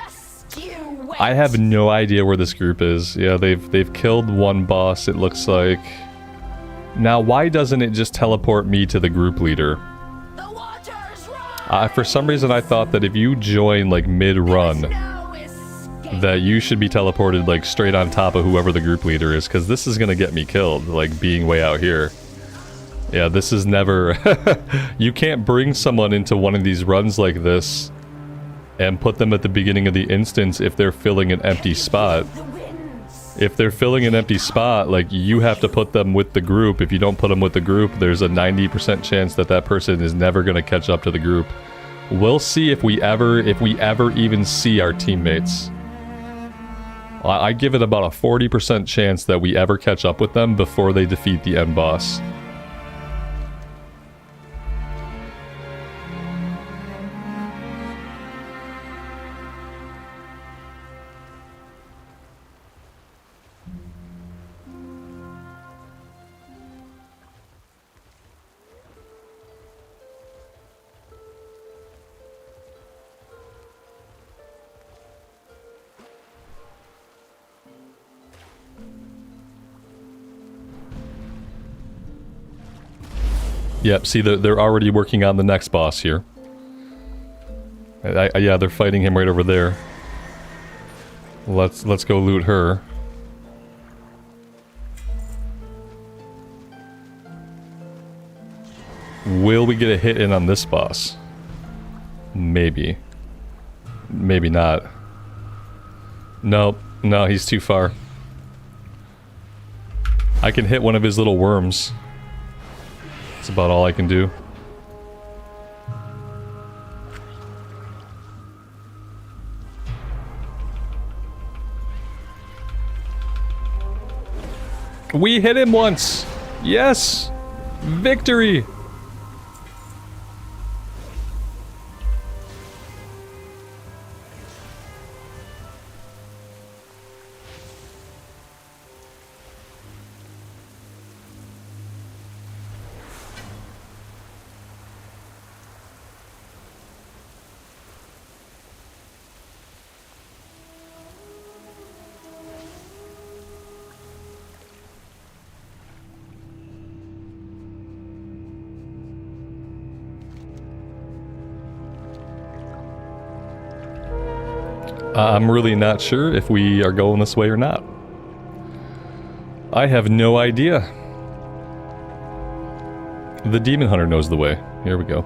I have no idea where this group is. Yeah, they've killed one boss, it looks like. Now, why doesn't it just teleport me to the group leader? For some reason, I thought that if you join, like, mid-run, that you should be teleported, like, straight on top of whoever the group leader is, because this is going to get me killed, like, being way out here. Yeah, this is never... You can't bring someone into one of these runs like this and put them at the beginning of the instance if they're filling an empty spot. If they're filling an empty spot, like, you have to put them with the group. If you don't put them with the group, there's a 90% chance that that person is never going to catch up to the group. We'll see if we ever even see our teammates. I give it about a 40% chance that we ever catch up with them before they defeat the end boss. Yep, see, they're already working on the next boss here. Yeah, they're fighting him right over there. Let's go loot her. Will we get a hit in on this boss? Maybe. Maybe not. Nope. No, he's too far. I can hit one of his little worms. That's about all I can do. We hit him once! Yes! Victory! I'm really not sure if we are going this way or not. I have no idea. The Demon Hunter knows the way. Here we go.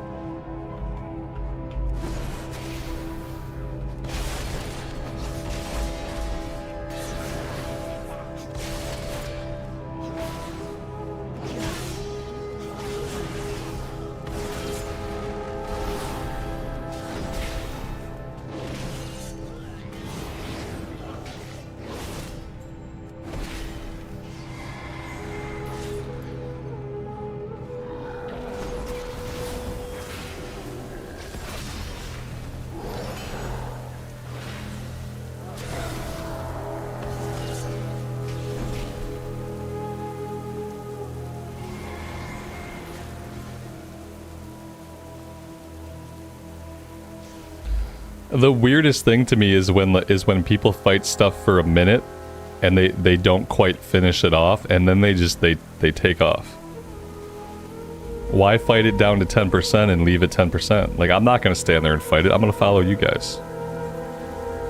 The weirdest thing to me is when people fight stuff for a minute and they don't quite finish it off and then they take off. Why fight it down to 10% and leave it 10%? Like, I'm not gonna stand there and fight it. I'm gonna follow you guys.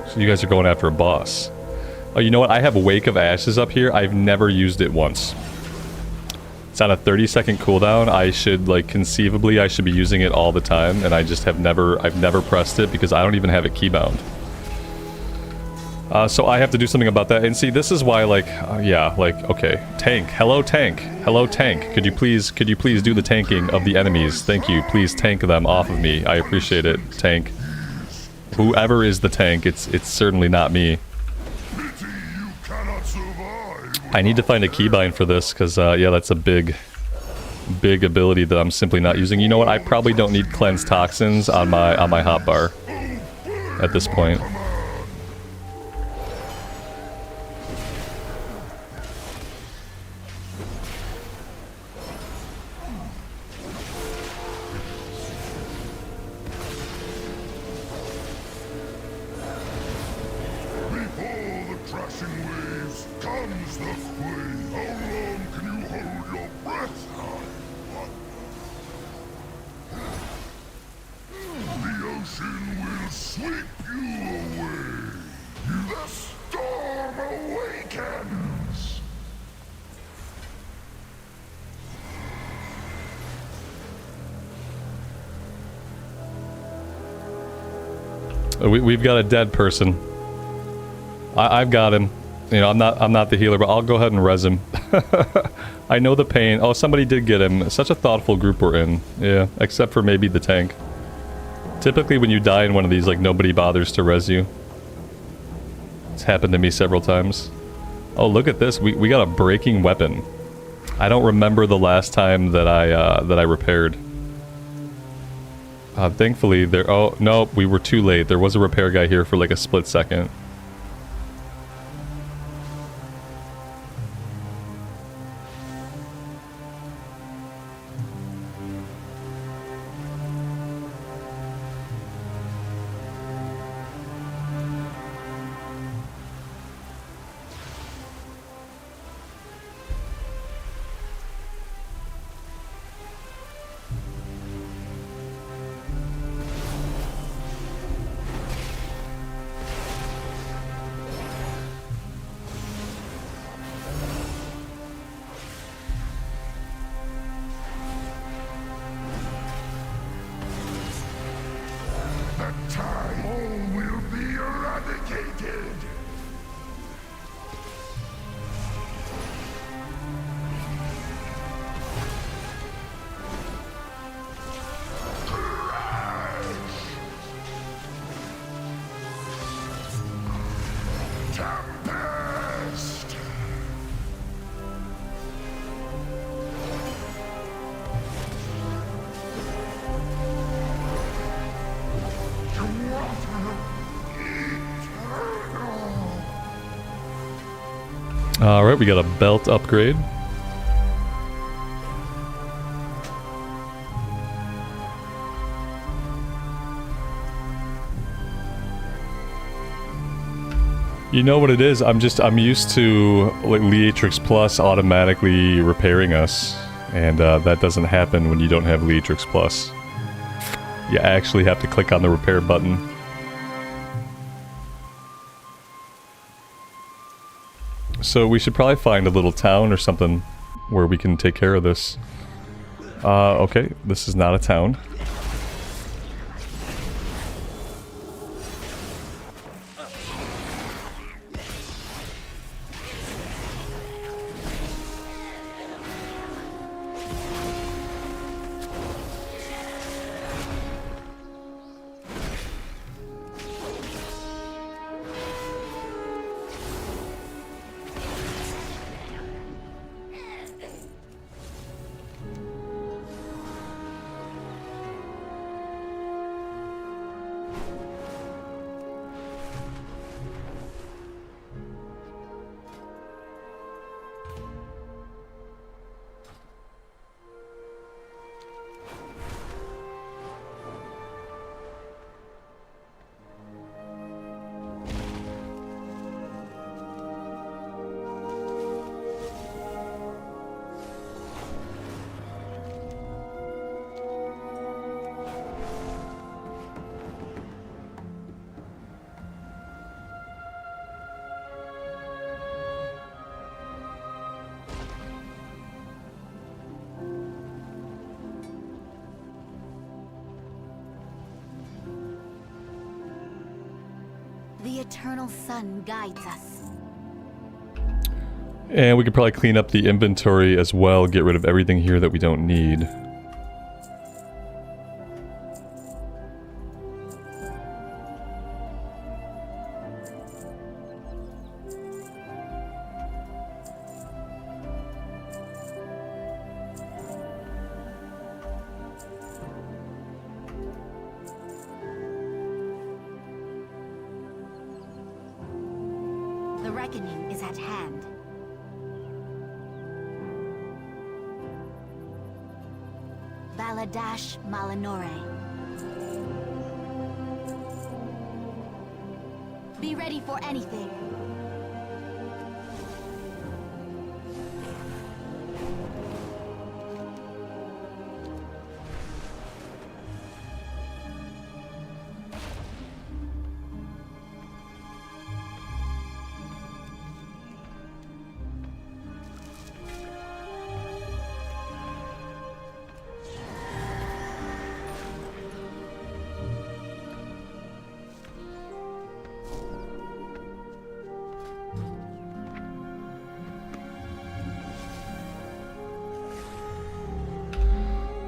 So you guys are going after a boss. Oh, you know what? I have Wake of Ashes up here. I've never used it once. It's on a 30-second cooldown. I should, like, conceivably, I should be using it all the time, and I just have I've never pressed it because I don't even have it keybound. So I have to do something about that. And see, this is why, like, yeah, like, okay, tank. Hello, tank. Hello, tank. Could you please do the tanking of the enemies? Thank you. Please tank them off of me. I appreciate it, tank. Whoever is the tank, it's certainly not me. I need to find a keybind for this, because, yeah, that's a big ability that I'm simply not using. You know what? I probably don't need Cleanse Toxins on my hotbar at this point. We've got a dead person. I've got him. You know, I'm not the healer, but I'll go ahead and res him. I know the pain. Oh, somebody did get him. Such a thoughtful group we're in. Yeah, except for maybe the tank. Typically when you die in one of these, like, nobody bothers to res you. It's happened to me several times. Oh, look at this. We got a breaking weapon. I don't remember the last time that I repaired. Thankfully, there... Oh, no, we were too late. There was a repair guy here for like a split second. Alright, we got a belt upgrade. You know what it is? I'm used to like Leatrix Plus automatically repairing us, and that doesn't happen when you don't have Leatrix Plus. You actually have to click on the repair button. So we should probably find a little town or something where we can take care of this. Okay, this is not a town. The eternal sun guides us. And we could probably clean up the inventory as well, get rid of everything here that we don't need. The reckoning is at hand. Baladash Malinore. Be ready for anything.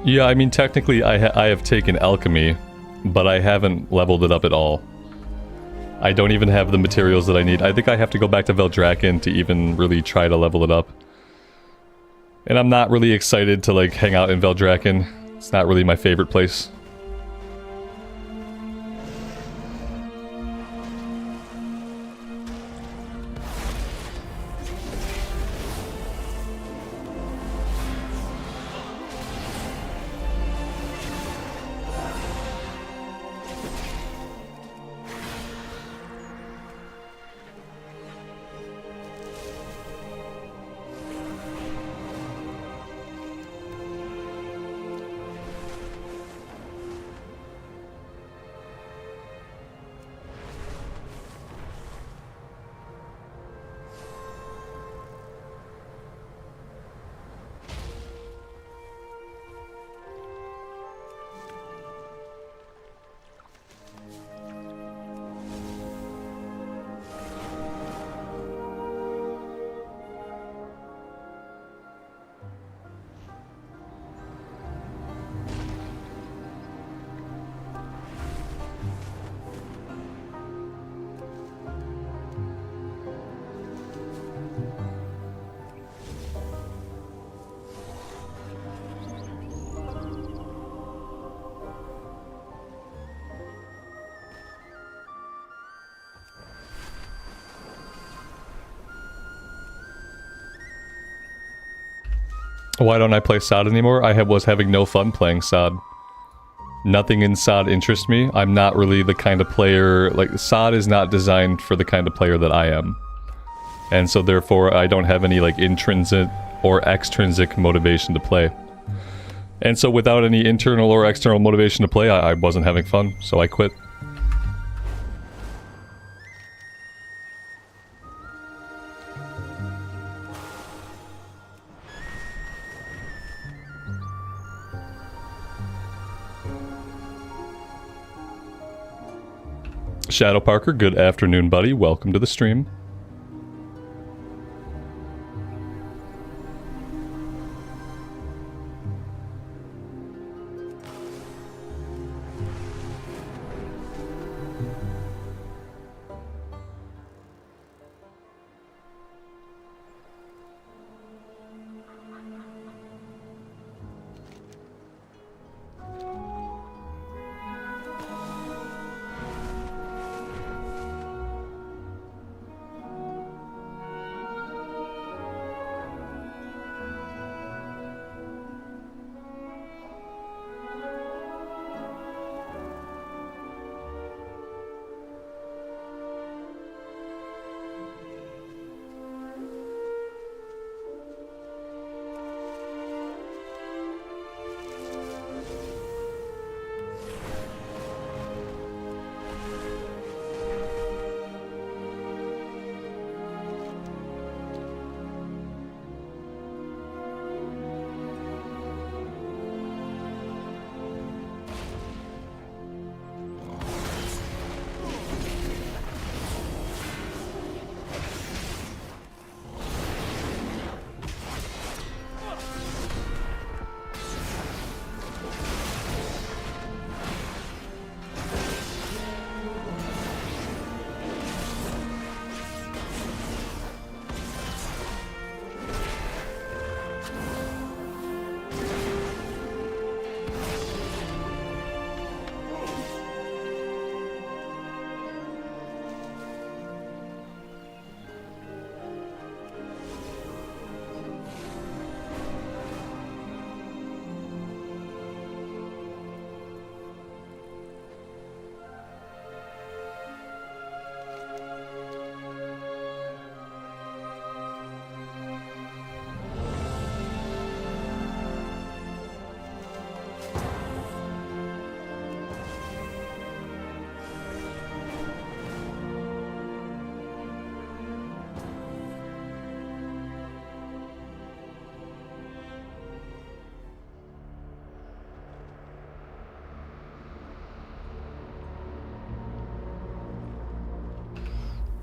Yeah, I mean, technically I have taken alchemy, but I haven't leveled it up at all. I don't even have the materials that I need. I think I have to go back to Veldraken to even really try to level it up. And I'm not really excited to, like, hang out in Veldraken. It's not really my favorite place. Why don't I play SOD anymore? I was having no fun playing SOD. Nothing in SOD interests me. I'm not really the kind of player... Like, SOD is not designed for the kind of player that I am. And so therefore, I don't have any, like, intrinsic or extrinsic motivation to play. And so without any internal or external motivation to play, I wasn't having fun, so I quit. Shadow Parker, good afternoon, buddy. Welcome to the stream.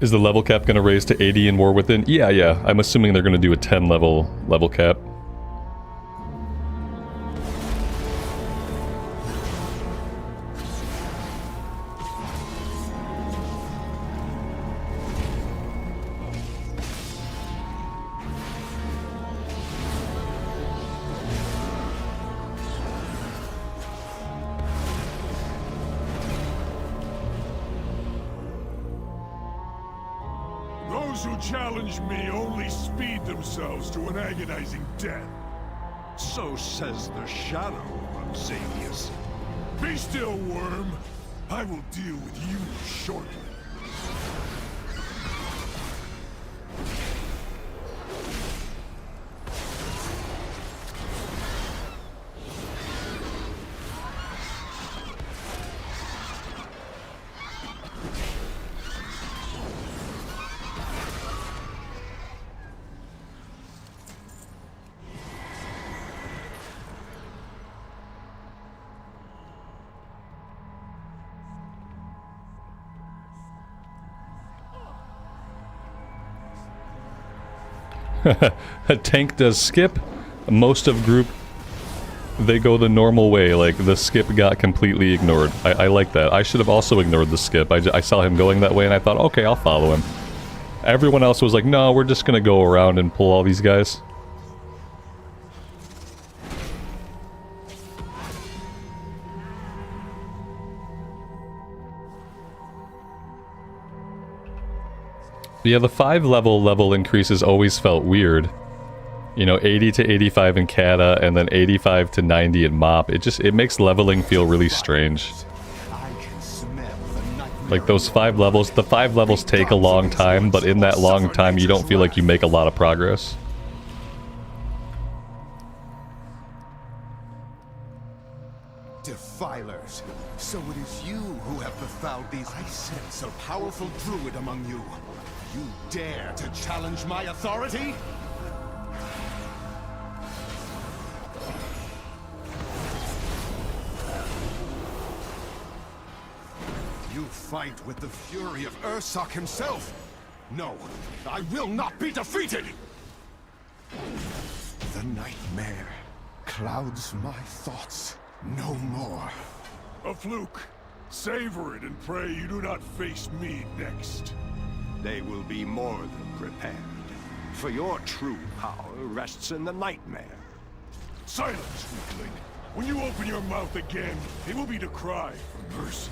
Is the level cap going to raise to 80 in War Within? Yeah. I'm assuming they're going to do a 10 level cap. Those who challenge me only speed themselves to an agonizing death. So says the shadow of Xavius. Be still, worm. I will deal with you shortly. A tank does skip. Most of group, they go the normal way. Like, the skip got completely ignored. I like that. I should have also ignored the skip. I saw him going that way and I thought, okay, I'll follow him. Everyone else was like, no, we're just gonna go around and pull all these guys. Yeah, the 5 level increases always felt weird. You know, 80 to 85 in Kata, and then 85 to 90 in Mop. It makes leveling feel really strange. Like those 5 levels, the 5 levels take a long time, but in that long time you don't feel like you make a lot of progress. Defilers, so it is you who have befouled these. I sense a powerful druid among you. You dare to challenge my authority? You fight with the fury of Ursoc himself. No, I will not be defeated! The nightmare clouds my thoughts no more. A fluke. Savor it and pray you do not face me next. They will be more than prepared. For your true power rests in the nightmare. Silence, weakling. When you open your mouth again, it will be to cry for mercy.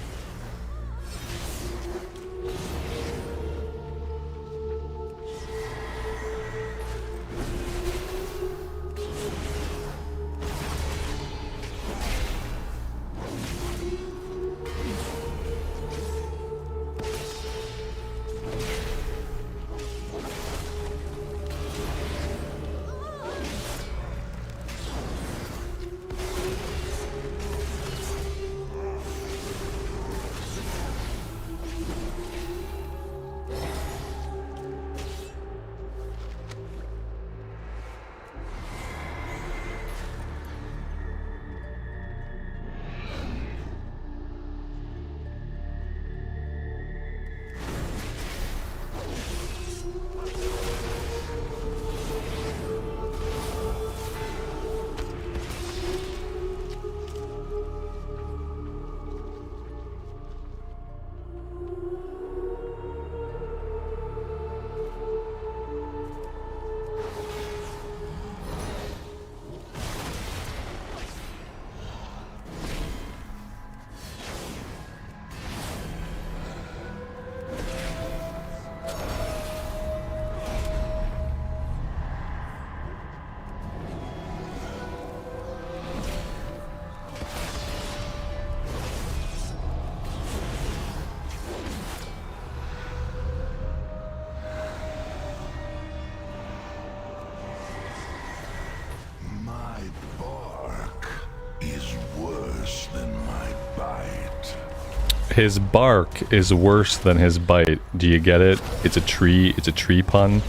His bark is worse than his bite. Do you get it? It's a tree pun.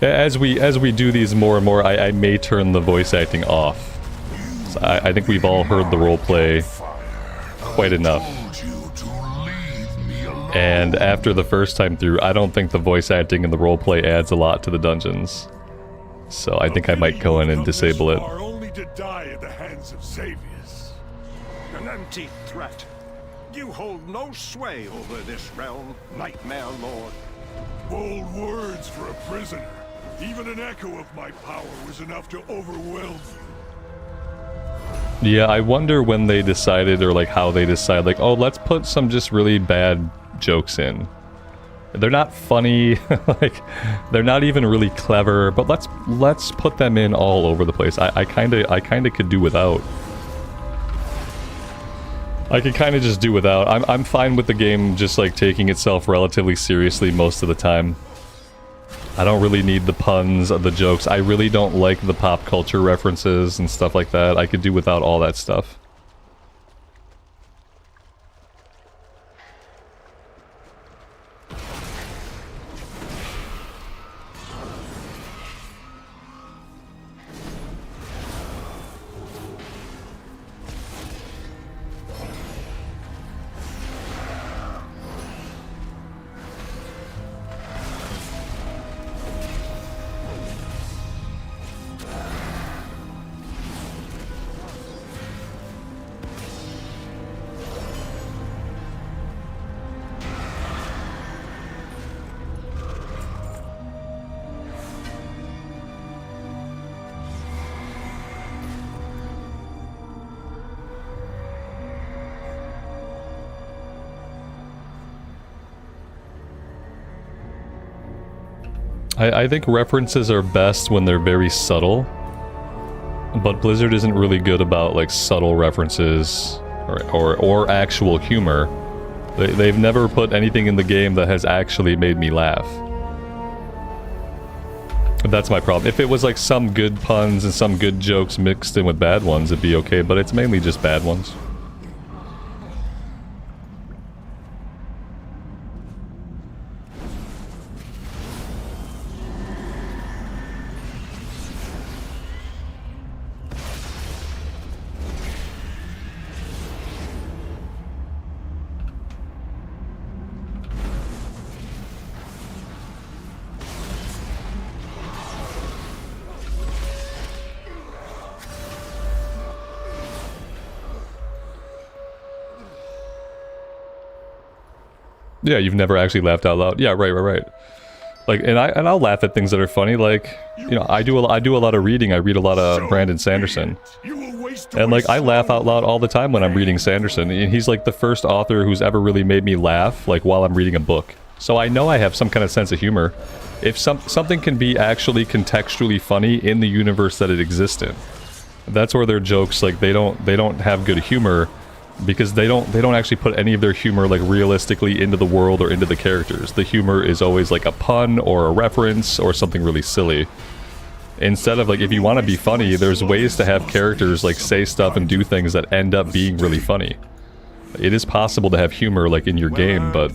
As we do these more and more, I may turn the voice acting off. So I think we've all heard the roleplay quite enough. And after the first time through, I don't think the voice acting and the roleplay adds a lot to the dungeons. So I think I might go in and disable it. To die at the hands of Xavius. An empty threat. You hold no sway over this realm, Nightmare Lord. Bold words for a prisoner. Even an echo of my power was enough to overwhelm you. Yeah, I wonder when they decided, or like how they decide, like, oh, let's put some just really bad jokes in. They're not funny, like, they're not even really clever, but let's put them in all over the place. I kinda could do without. I could kinda just do without. I'm fine with the game just like taking itself relatively seriously most of the time. I don't really need the puns, the jokes. I really don't like the pop culture references and stuff like that. I could do without all that stuff. I think references are best when they're very subtle, but Blizzard isn't really good about like subtle references or actual humor. They've never put anything in the game that has actually made me laugh. That's my problem. If it was like some good puns and some good jokes mixed in with bad ones, it'd be okay, but it's mainly just bad ones. Yeah, you've never actually laughed out loud. Yeah, right. Like, and I'll laugh at things that are funny. Like, you know, I do a lot of reading. I read a lot of Brandon Sanderson, and like I laugh out loud all the time when I'm reading Sanderson. And he's like the first author who's ever really made me laugh, like while I'm reading a book. So I know I have some kind of sense of humor. If something can be actually contextually funny in the universe that it exists in, that's where their jokes, like they don't have good humor. Because they don't actually put any of their humor like realistically into the world or into the characters. The humor is always like a pun or a reference or something really silly. Instead of like, if you want to be funny, there's ways to have characters like say stuff and do things that end up being really funny. It is possible to have humor like in your game, but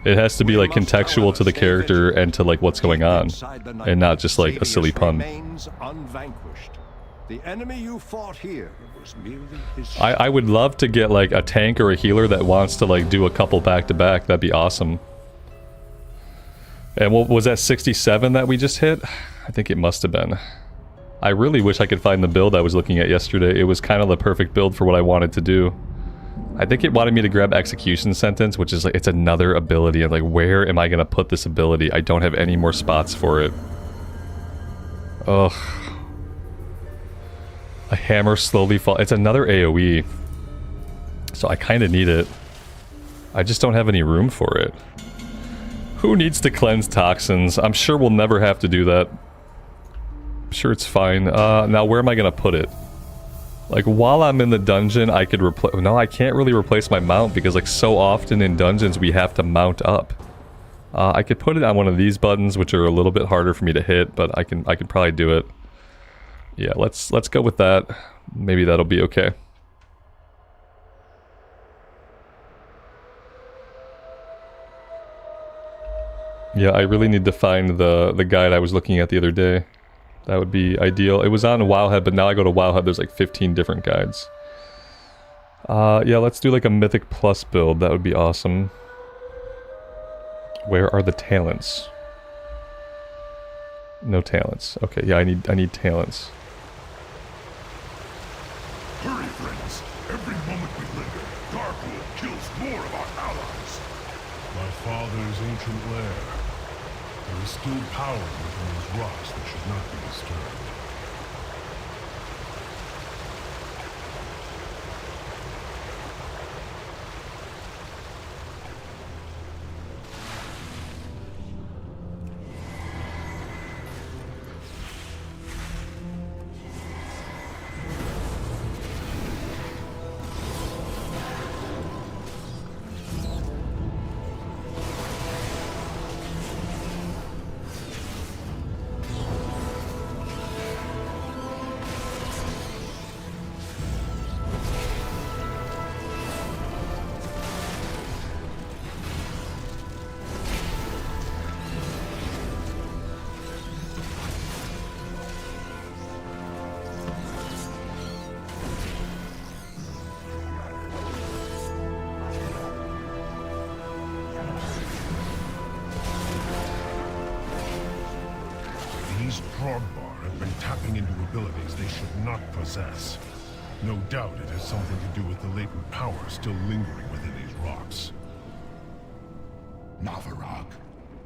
it has to be like contextual to the character and to like what's going on, and not just like a silly pun. The enemy you fought here was merely his I would love to get like a tank or a healer that wants to like do a couple back to back. That'd be awesome. And what was that 67 that we just hit? I think it must have been. I really wish I could find the build I was looking at yesterday. It was kind of the perfect build for what I wanted to do. I think it wanted me to grab Execution Sentence, which is like, it's another ability. And like, where am I going to put this ability? I don't have any more spots for it. Ugh. A hammer slowly fall. It's another AoE. So I kind of need it. I just don't have any room for it. Who needs to cleanse toxins? I'm sure we'll never have to do that. I'm sure it's fine. Now where am I going to put it? Like while I'm in the dungeon, I could replace... No, I can't really replace my mount because like so often in dungeons we have to mount up. I could put it on one of these buttons, which are a little bit harder for me to hit, but I can probably do it. Yeah, let's go with that. Maybe that'll be okay. Yeah, I really need to find the guide I was looking at the other day. That would be ideal. It was on Wowhead, but now I go to Wowhead, there's like 15 different guides. Yeah, let's do like a Mythic Plus build. That would be awesome. Where are the talents? No talents. Okay, yeah, I need talents. Hurry, friends. Every moment we linger, Darkwood kills more of our allies. My father's ancient lair. There is still power within these rocks that should not be disturbed. Possess. No doubt it has something to do with the latent power still lingering within these rocks. Navarok,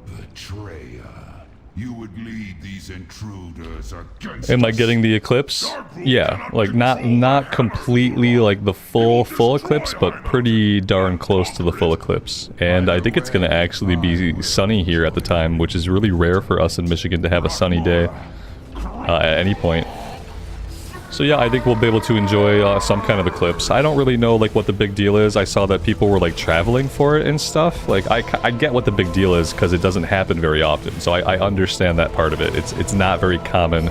betrayer. You would lead these intruders against Am I us. getting the eclipse? Yeah, like not completely like the full eclipse, but pretty darn close to the full eclipse. And I think it's gonna actually be sunny here at the time, which is really rare for us in Michigan to have a sunny day at any point. So yeah, I think we'll be able to enjoy some kind of eclipse. I don't really know like what the big deal is. I saw that people were like traveling for it and stuff. Like I get what the big deal is because it doesn't happen very often. So I understand that part of it. It's not very common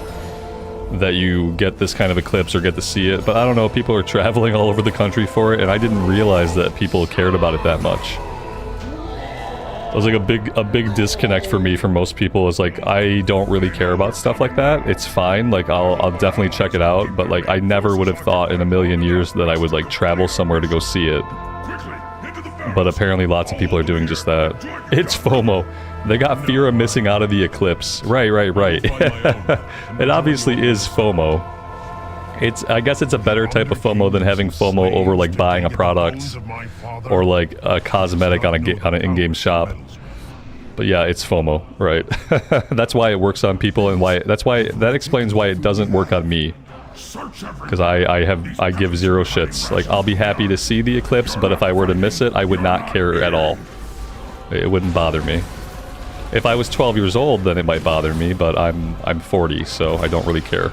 that you get this kind of eclipse or get to see it. But I don't know, people are traveling all over the country for it, and I didn't realize that people cared about it that much. It was like a big disconnect for me from most people. Is like, I don't really care about stuff like that. It's fine, like I'll definitely check it out, but like I never would have thought in a million years that I would like travel somewhere to go see it. But apparently lots of people are doing just that. It's FOMO. They got fear of missing out of the eclipse. Right. It obviously is FOMO. I guess it's a better type of FOMO than having FOMO over like buying a product or like a cosmetic on an in-game shop. But yeah, it's FOMO, right? That's why it works on people, and that explains why it doesn't work on me. Because I give zero shits. Like, I'll be happy to see the eclipse, but if I were to miss it, I would not care at all. It wouldn't bother me. If I was 12 years old, then it might bother me, but I'm 40, so I don't really care.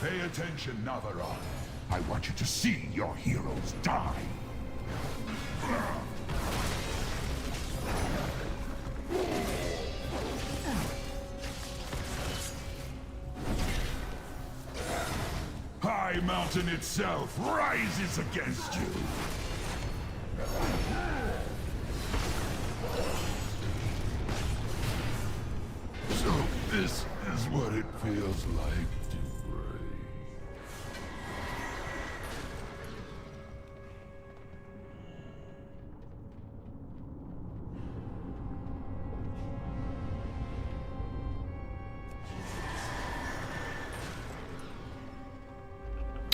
Pay attention, Navarone. I want you to see your heroes die. High Mountain itself rises against you. So this is what it feels like to pray.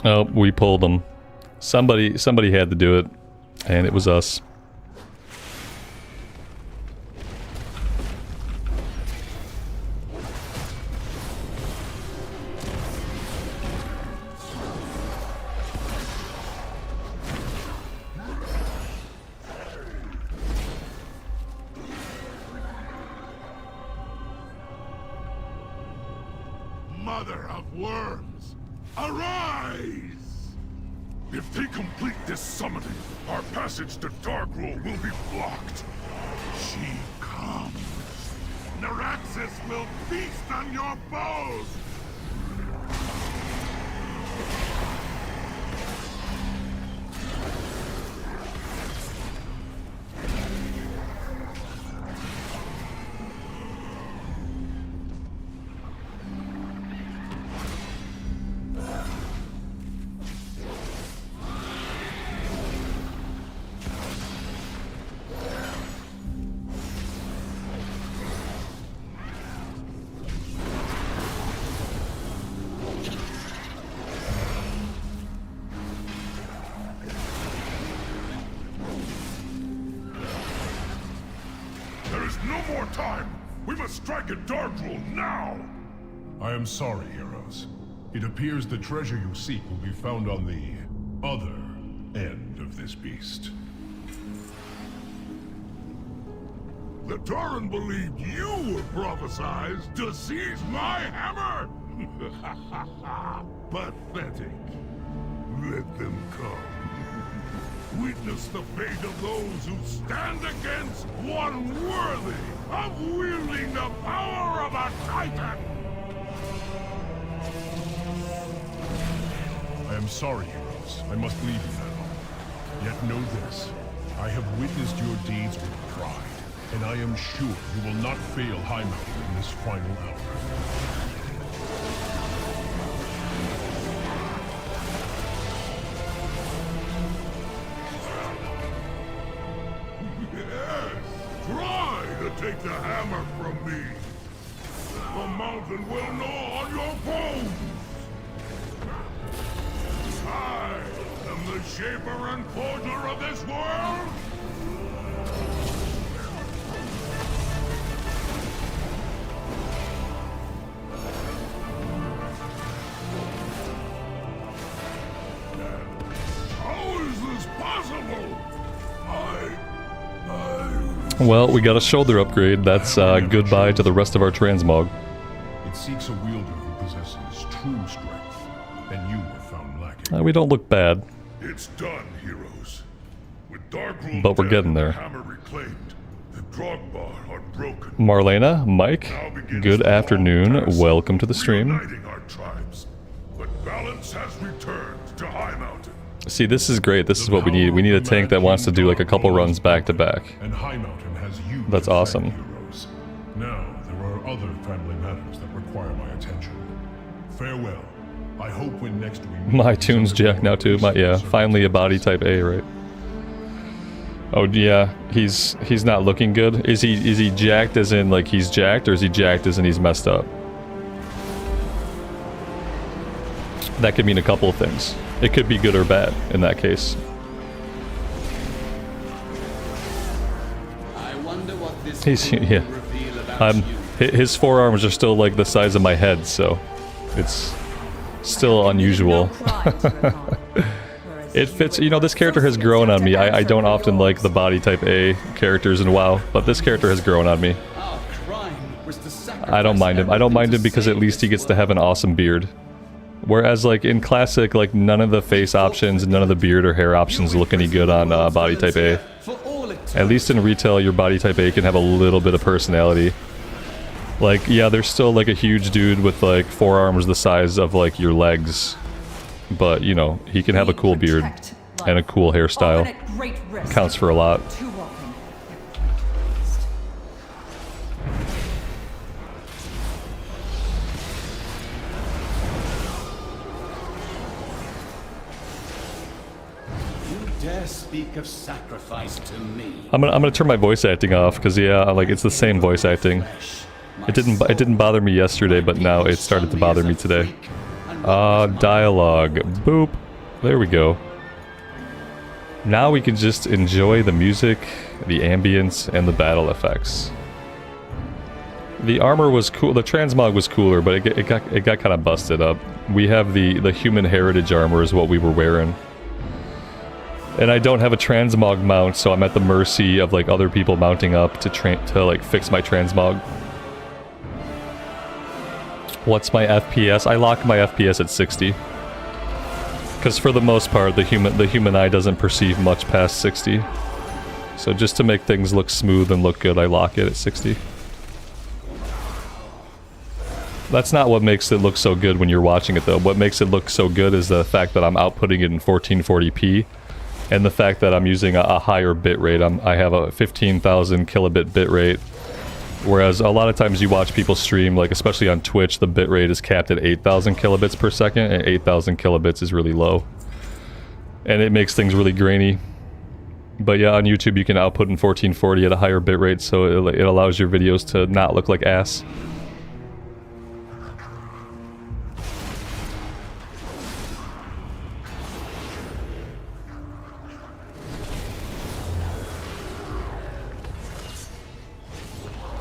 Oh, we pulled them. Somebody had to do it, and it was us. Mother of worms, arise! If they complete this summoning, our passage to Darkroll will be blocked. She comes. Naraxis will feast on your foes! There is no more time! We must strike at Dark Rule now! I am sorry, heroes. It appears the treasure you seek will be found on the other end of this beast. The Tauren believed you were prophesized to seize my hammer! Pathetic. Let them come. Witness the fate of those who stand against one worthy of wielding the power of a Titan! I am sorry, heroes. I must leave you now. Yet know this. I have witnessed your deeds with pride, and I am sure you will not fail High Mountain in this final hour. Try to take the hammer from me. The mountain will gnaw on your bones. I am the shaper and forger of this world. How is this possible? Well, we got a shoulder upgrade. That's goodbye to the rest of our transmog. It seeks a wielder who possesses true strength, and you were found lacking. We don't look bad, It's done, heroes. With Dark Rule but we're dead getting and the there. hammer reclaimed, the Drogbar are broken. Marlena, Mike, good afternoon. Welcome to the stream. Uniting our tribes, but balance has returned to High Mountain. See, this is great. This is what we need. We need a tank that wants to do like a couple runs back to back. And High Mountain has you. That's awesome. Heroes. Now there are other family matters that require my attention. Farewell. I hope when next we meet. My tune's Jack now too. Yeah, finally a body type A, right? Oh yeah, he's not looking good. Is he jacked as in like he's jacked, or is he jacked as in he's messed up? That could mean a couple of things. It could be good or bad in that case. I wonder what this Yeah. His forearms are still like the size of my head, so it's still unusual. It fits, you know, this character has grown on me. I don't often like the body type A characters in WoW, but this character has grown on me. I don't mind him. I don't mind him because at least he gets to have an awesome beard. Whereas, like, in Classic, like, none of the face options, none of the beard or hair options look any good on body type A. At least in retail, your body type A can have a little bit of personality. Like, yeah, there's still, like, a huge dude with, like, forearms the size of, like, your legs. But, you know, he can have a cool beard and a cool hairstyle. Counts for a lot. Speak of sacrifice to me. I'm gonna turn my voice acting off because yeah, like it's the same voice acting. It didn't bother me yesterday, but now it started to bother me today. Dialogue. Boop. There we go. Now we can just enjoy the music, the ambience, and the battle effects. The armor was cool. The transmog was cooler, but it got kind of busted up. We have the human heritage armor is what we were wearing. And I don't have a transmog mount, so I'm at the mercy of like other people mounting up to like fix my transmog. What's my FPS? I lock my FPS at 60. Because for the most part, the human eye doesn't perceive much past 60. So just to make things look smooth and look good, I lock it at 60. That's not what makes it look so good when you're watching it though. What makes it look so good is the fact that I'm outputting it in 1440p. And the fact that I'm using a higher bitrate. I have a 15,000 kilobit bitrate, whereas a lot of times you watch people stream, like especially on Twitch, the bitrate is capped at 8,000 kilobits per second, and 8,000 kilobits is really low. And it makes things really grainy. But yeah, on YouTube you can output in 1440 at a higher bitrate, so it allows your videos to not look like ass.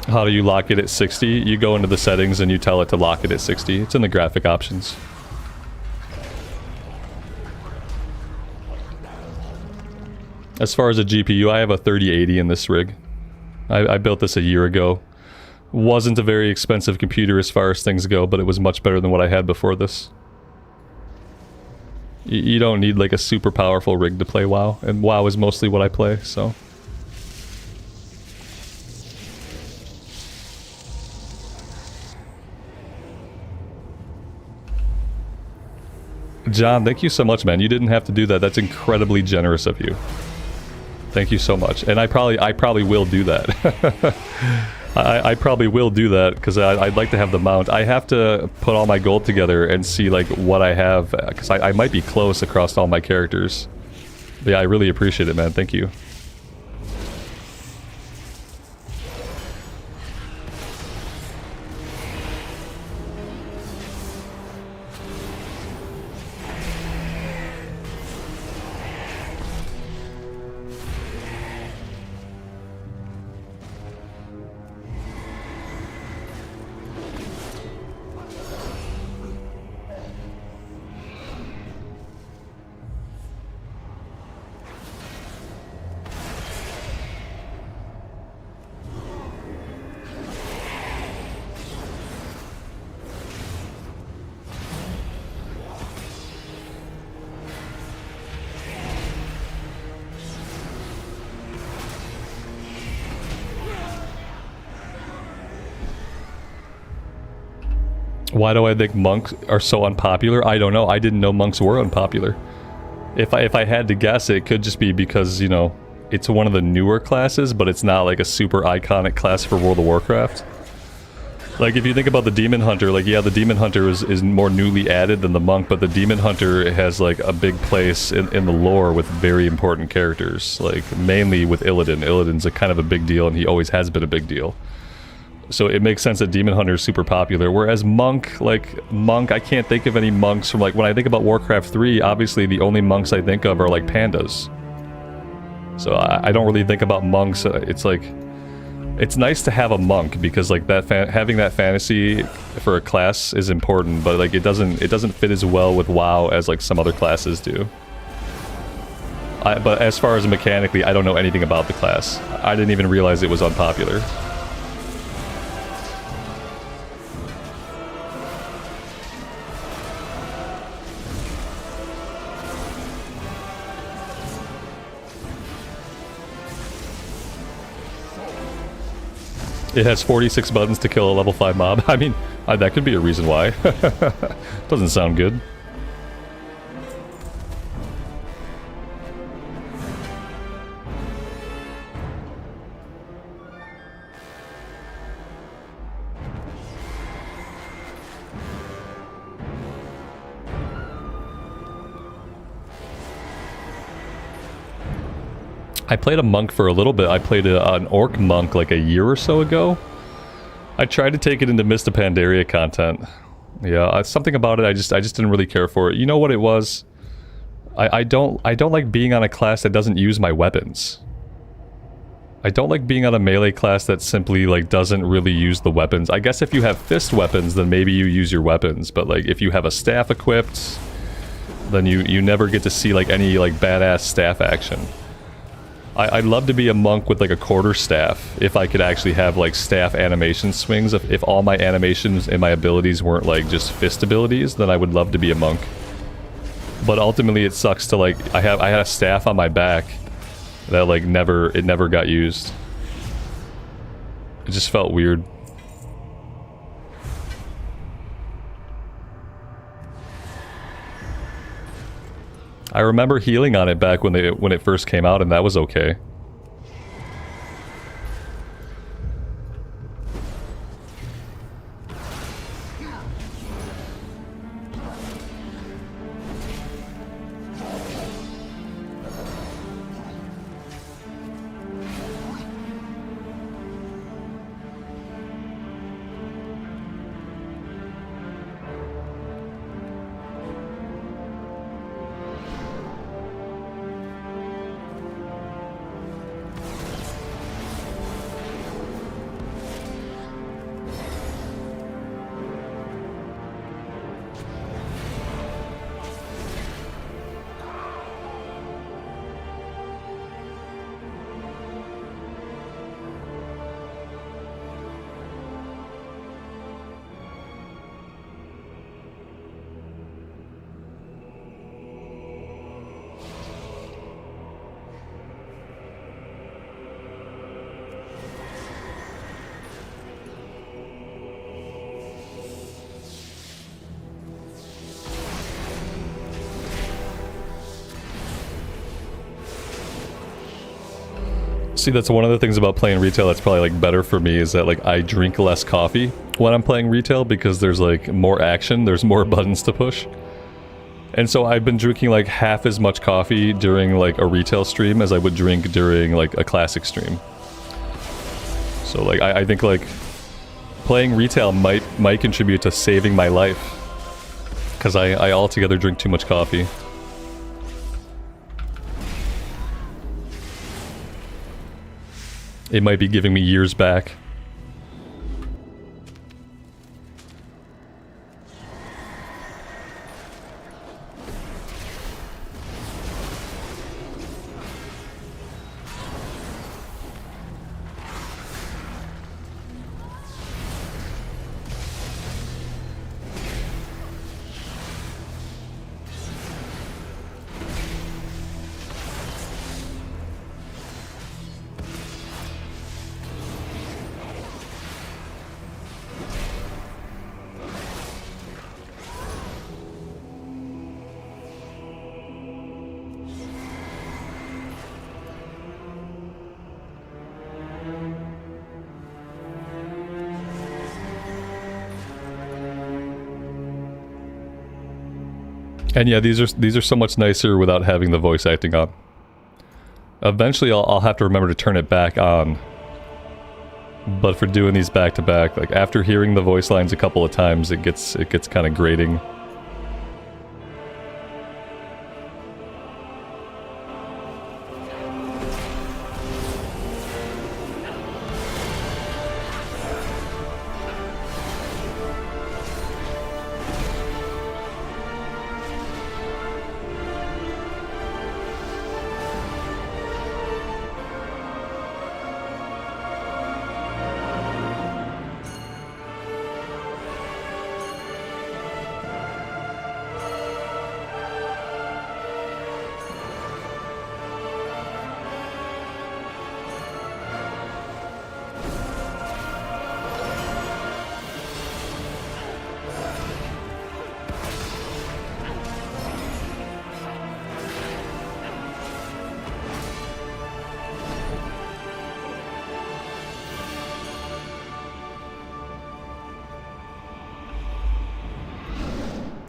How do you lock it at 60? You go into the settings and you tell it to lock it at 60. It's in the graphic options. As far as a GPU, I have a 3080 in this rig. I built this a year ago. Wasn't a very expensive computer as far as things go, but it was much better than what I had before this. You don't need like a super powerful rig to play WoW, and WoW is mostly what I play, so... John, thank you so much, man. You didn't have to do that. That's incredibly generous of you. Thank you so much. And I probably will do that. I probably will do that because I'd like to have the mount. I have to put all my gold together and see like what I have, because I might be close across all my characters. But yeah, I really appreciate it, man. Thank you. Why do I think monks are so unpopular? I don't know. I didn't know monks were unpopular. If I had to guess, it could just be because, you know, it's one of the newer classes, but it's not like a super iconic class for World of Warcraft. Like, if you think about the Demon Hunter, like, yeah, the Demon Hunter is more newly added than the Monk, but the Demon Hunter has, like, a big place in the lore with very important characters. Like, mainly with Illidan. Illidan's a kind of a big deal, and he always has been a big deal. So it makes sense that Demon Hunter is super popular, whereas Monk, I can't think of any monks from, like, when I think about Warcraft 3, obviously the only monks I think of are, like, pandas. So I don't really think about monks. It's like, it's nice to have a monk, because, like, that having that fantasy for a class is important, but, like, it doesn't fit as well with WoW as, like, some other classes do. But as far as mechanically, I don't know anything about the class. I didn't even realize it was unpopular. It has 46 buttons to kill a level 5 mob. I mean, that could be a reason why. Doesn't sound good. I played a monk for a little bit. I played an orc monk like a year or so ago. I tried to take it into Mist of Pandaria content. Yeah, something about it I just didn't really care for it. You know what it was? I don't like being on a class that doesn't use my weapons. I don't like being on a melee class that simply like doesn't really use the weapons. I guess if you have fist weapons, then maybe you use your weapons, but like if you have a staff equipped, then you never get to see like any like badass staff action. I'd love to be a monk with like a quarter staff if I could actually have like staff animation swings. If all my animations and my abilities weren't like just fist abilities, then I would love to be a monk. But ultimately it sucks to like, I had a staff on my back that like never got used. It just felt weird. I remember healing on it back when it first came out, and that was okay. See, that's one of the things about playing retail that's probably like better for me is that like I drink less coffee when I'm playing retail because there's like more action, there's more buttons to push. And so I've been drinking like half as much coffee during like a retail stream as I would drink during like a classic stream. So like I think like playing retail might contribute to saving my life because I altogether drink too much coffee. It might be giving me years back. And yeah, these are so much nicer without having the voice acting on. Eventually I'll have to remember to turn it back on. But for doing these back to back, like after hearing the voice lines a couple of times, it gets kind of grating.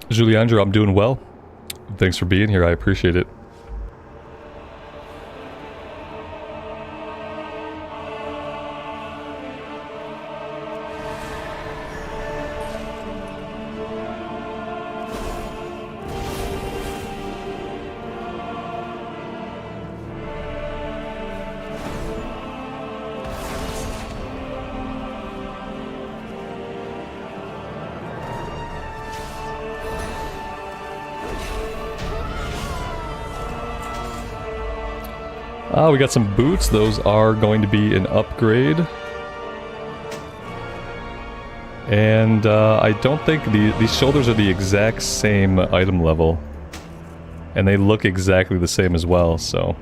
Juliandro, I'm doing well. Thanks for being here, I appreciate it. We got some boots. Those are going to be an upgrade. And I don't think these shoulders are the exact same item level. And they look exactly the same as well, so...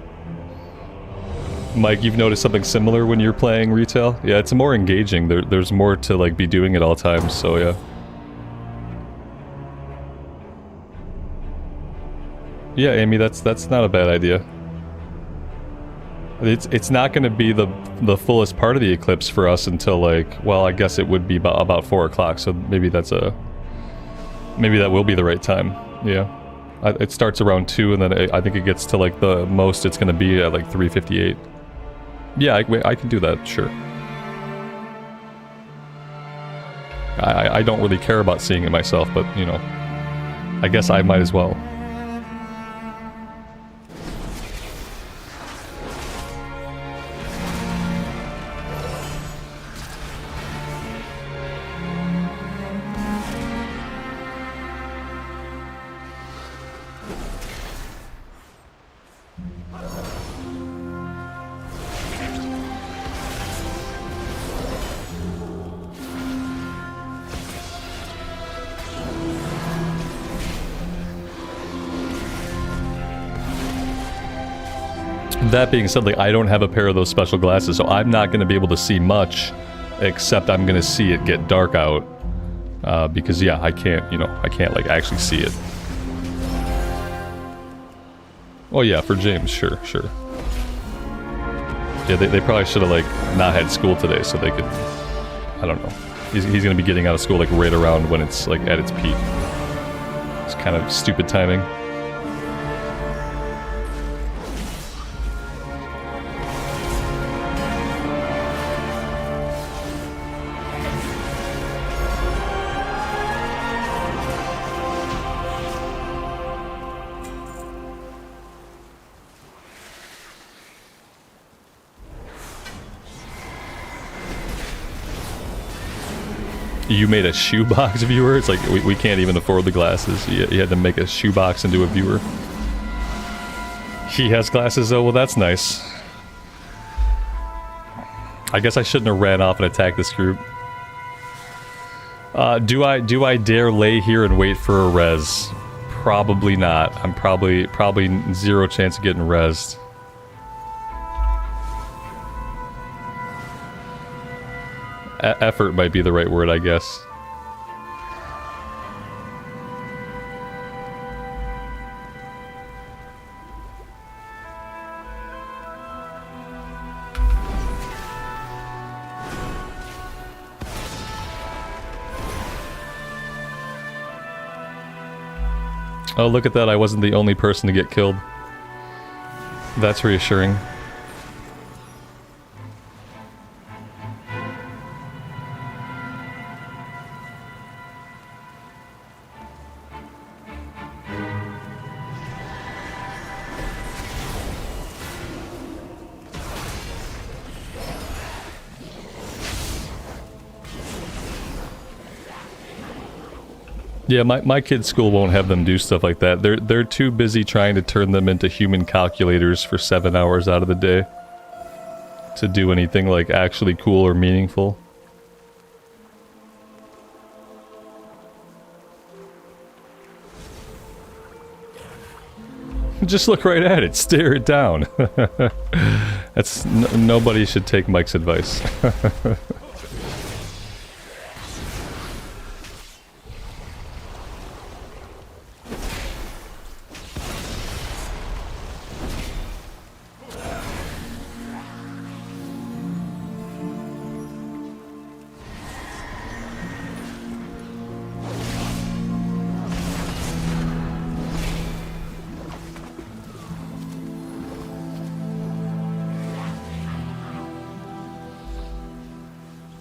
Mike, you've noticed something similar when you're playing retail? Yeah, it's more engaging. There's more to like be doing at all times, so yeah. Yeah, Amy, that's not a bad idea. It's not going to be the fullest part of the eclipse for us until like, well, I guess it would be about 4 o'clock, so maybe that will be the right time. Yeah, it starts around 2, and then I think it gets to like the most it's going to be at like 3:58. Yeah, I can do that, sure. I don't really care about seeing it myself, but you know, I guess I might as well. That being said, like, I don't have a pair of those special glasses, so I'm not going to be able to see much, except I'm going to see it get dark out, because yeah, I can't like actually see it. Oh yeah, for James, sure. Yeah, they probably should have like not had school today so they could, I don't know. He's gonna be getting out of school like right around when it's like at its peak. It's kind of stupid timing. You made a shoebox viewer? It's like, we can't even afford the glasses. You had to make a shoebox into a viewer. He has glasses though? Well, that's nice. I guess I shouldn't have ran off and attacked this group. Do I dare lay here and wait for a res? Probably not. I'm probably zero chance of getting rezzed. Effort might be the right word, I guess. Oh, look at that. I wasn't the only person to get killed. That's reassuring. Yeah, my kids' school won't have them do stuff like that. They're too busy trying to turn them into human calculators for 7 hours out of the day to do anything like actually cool or meaningful. Just look right at it, stare it down. That's nobody should take Mike's advice.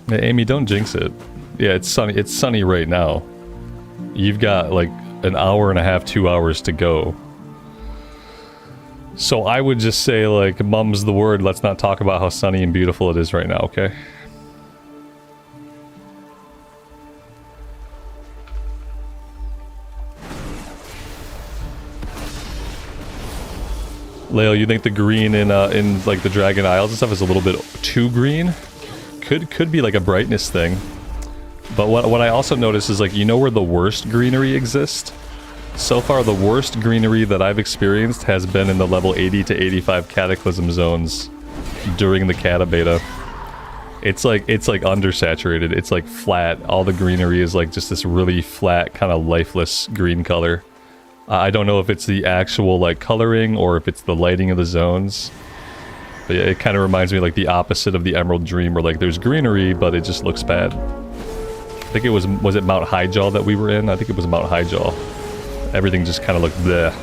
Hey, Amy, don't jinx it. Yeah, it's sunny. It's sunny right now. You've got like an hour and a half, 2 hours to go. So I would just say, like, mum's the word. Let's not talk about how sunny and beautiful it is right now, okay? Leo, you think the green in like the Dragon Isles and stuff is a little bit too green? Could be like a brightness thing. But what I also noticed is, like, you know where the worst greenery exists? So far, the worst greenery that I've experienced has been in the level 80 to 85 Cataclysm zones during the Cata beta. It's like undersaturated. It's like flat. All the greenery is like just this really flat, kind of lifeless green color. I don't know if it's the actual like coloring or if it's the lighting of the zones. But yeah, it kind of reminds me like the opposite of the Emerald Dream, where like there's greenery, but it just looks bad. I think it was it Mount Highjaw that we were in? I think it was Mount Highjaw. Everything just kind of looked bleh.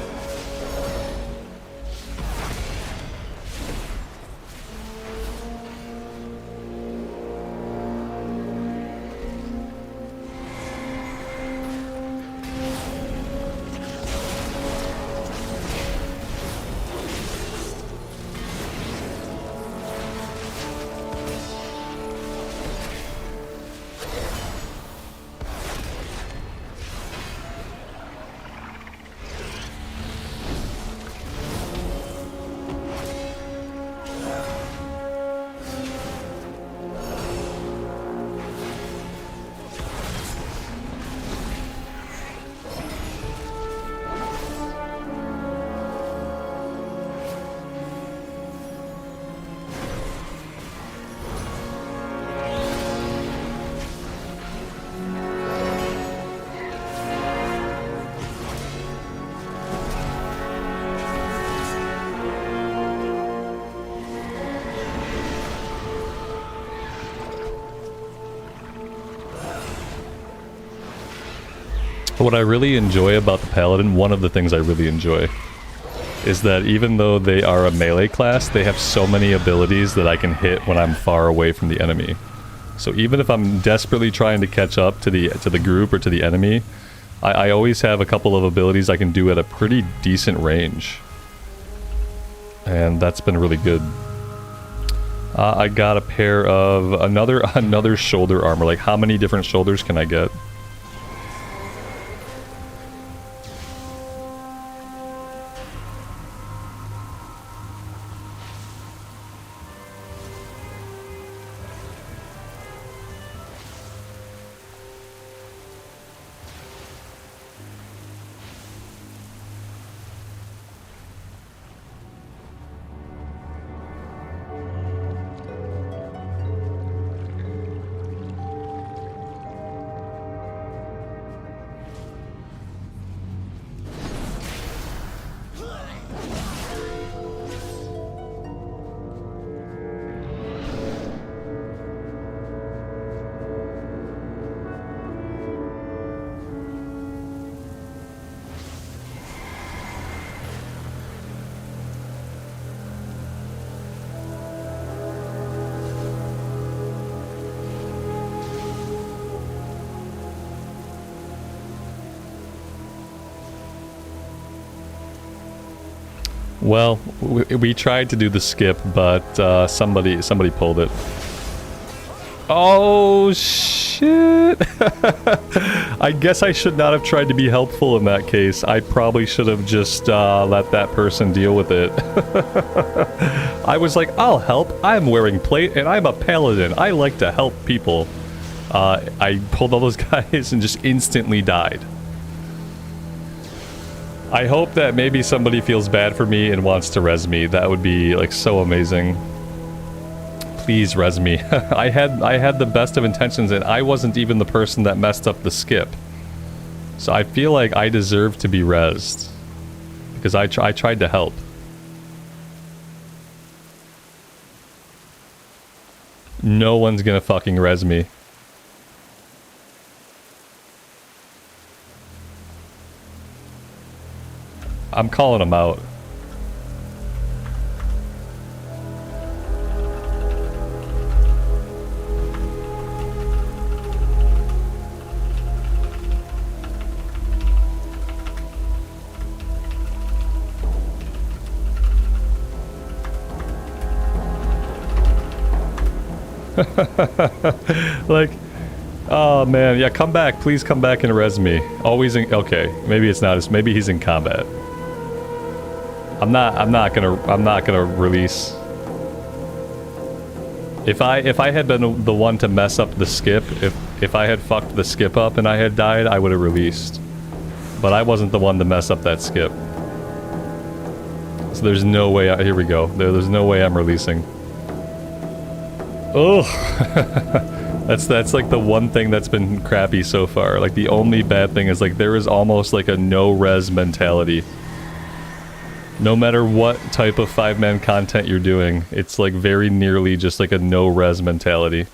What I really enjoy about the Paladin, one of the things I really enjoy, is that even though they are a melee class, they have so many abilities that I can hit when I'm far away from the enemy. So even if I'm desperately trying to catch up to the group or to the enemy, I always have a couple of abilities I can do at a pretty decent range. And that's been really good. I got a pair of another shoulder armor. Like, how many different shoulders can I get? Well, we tried to do the skip, but somebody pulled it. Oh shit! I guess I should not have tried to be helpful in that case. I probably should have just let that person deal with it. I was like, I'll help. I'm wearing plate and I'm a paladin. I like to help people. I pulled all those guys and just instantly died. I hope that maybe somebody feels bad for me and wants to res me. That would be like so amazing. Please res me. I had the best of intentions and I wasn't even the person that messed up the skip. So I feel like I deserve to be resed. Because I tried to help. No one's gonna fucking res me. I'm calling him out. Like, oh man, yeah, come back, please come back and res me. Always in, okay, maybe it's not as, maybe he's in combat. I'm not gonna release. If I had been the one to mess up the skip, if I had fucked the skip up and I had died, I would have released. But I wasn't the one to mess up that skip. So there's no way, here we go. There's no way I'm releasing. Ugh. That's like the one thing that's been crappy so far. Like the only bad thing is like there is almost like a no res mentality. No matter what type of 5-man content you're doing, it's like very nearly just like a no-res mentality.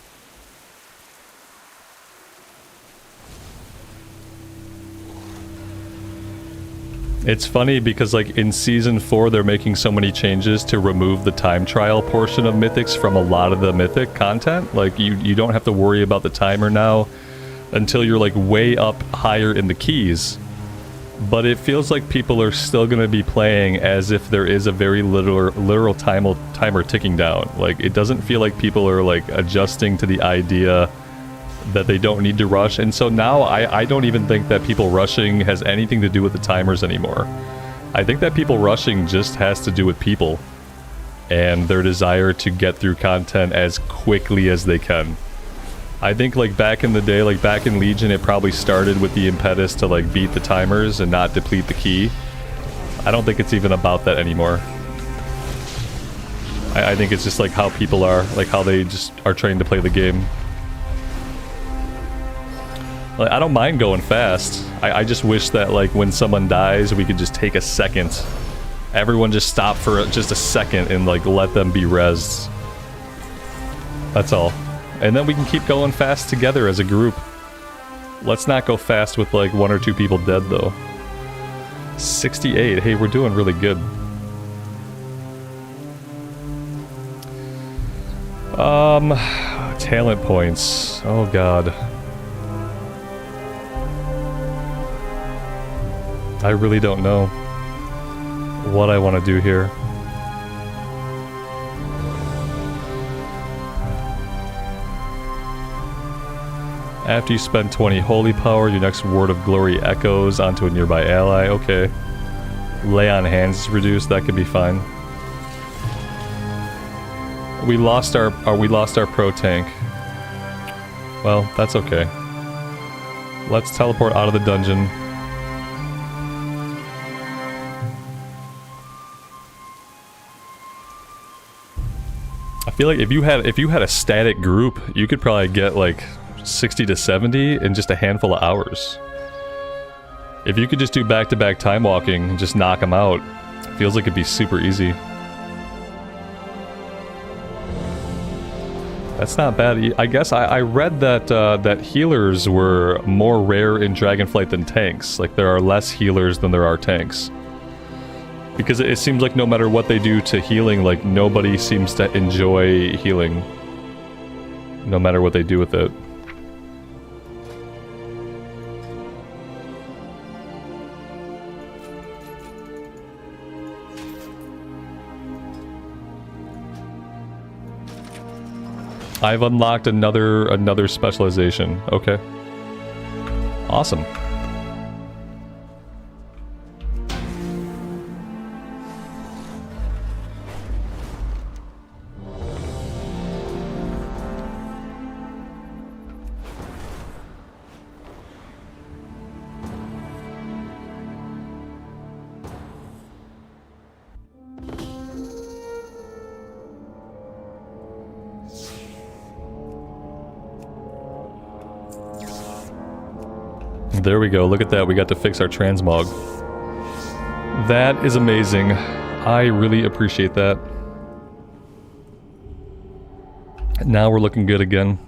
It's funny because like in Season 4 they're making so many changes to remove the time trial portion of Mythics from a lot of the Mythic content. Like you don't have to worry about the timer now until you're like way up higher in the keys. But it feels like people are still going to be playing as if there is a very literal timer ticking down. Like, it doesn't feel like people are, like, adjusting to the idea that they don't need to rush. And so now I don't even think that people rushing has anything to do with the timers anymore. I think that people rushing just has to do with people and their desire to get through content as quickly as they can. I think like back in the day, like back in Legion, it probably started with the impetus to like beat the timers and not deplete the key. I don't think it's even about that anymore. I think it's just like how people are, like how they just are trained to play the game. Like, I don't mind going fast. I just wish that like when someone dies, we could just take a second. Everyone just stop for just a second and like let them be rezzed. That's all. And then we can keep going fast together as a group. Let's not go fast with like 1 or 2 people dead though. 68. Hey, we're doing really good. Talent points. Oh god. I really don't know what I want to do here. After you spend 20 holy power, your next word of glory echoes onto a nearby ally. Okay. Lay on hands is reduced. That could be fine. We lost our pro tank. Well, that's okay. Let's teleport out of the dungeon. I feel like if you had a static group, you could probably get like 60 to 70 in just a handful of hours. If you could just do back-to-back time walking and just knock them out, it feels like it'd be super easy. That's not bad. I guess I read that that healers were more rare in Dragonflight than tanks. Like there are less healers than there are tanks. Because it seems like no matter what they do to healing, like nobody seems to enjoy healing. No matter what they do with it. I've unlocked another specialization. Okay. Awesome. There we go, look at that, we got to fix our transmog. That is amazing. I really appreciate that. Now we're looking good again.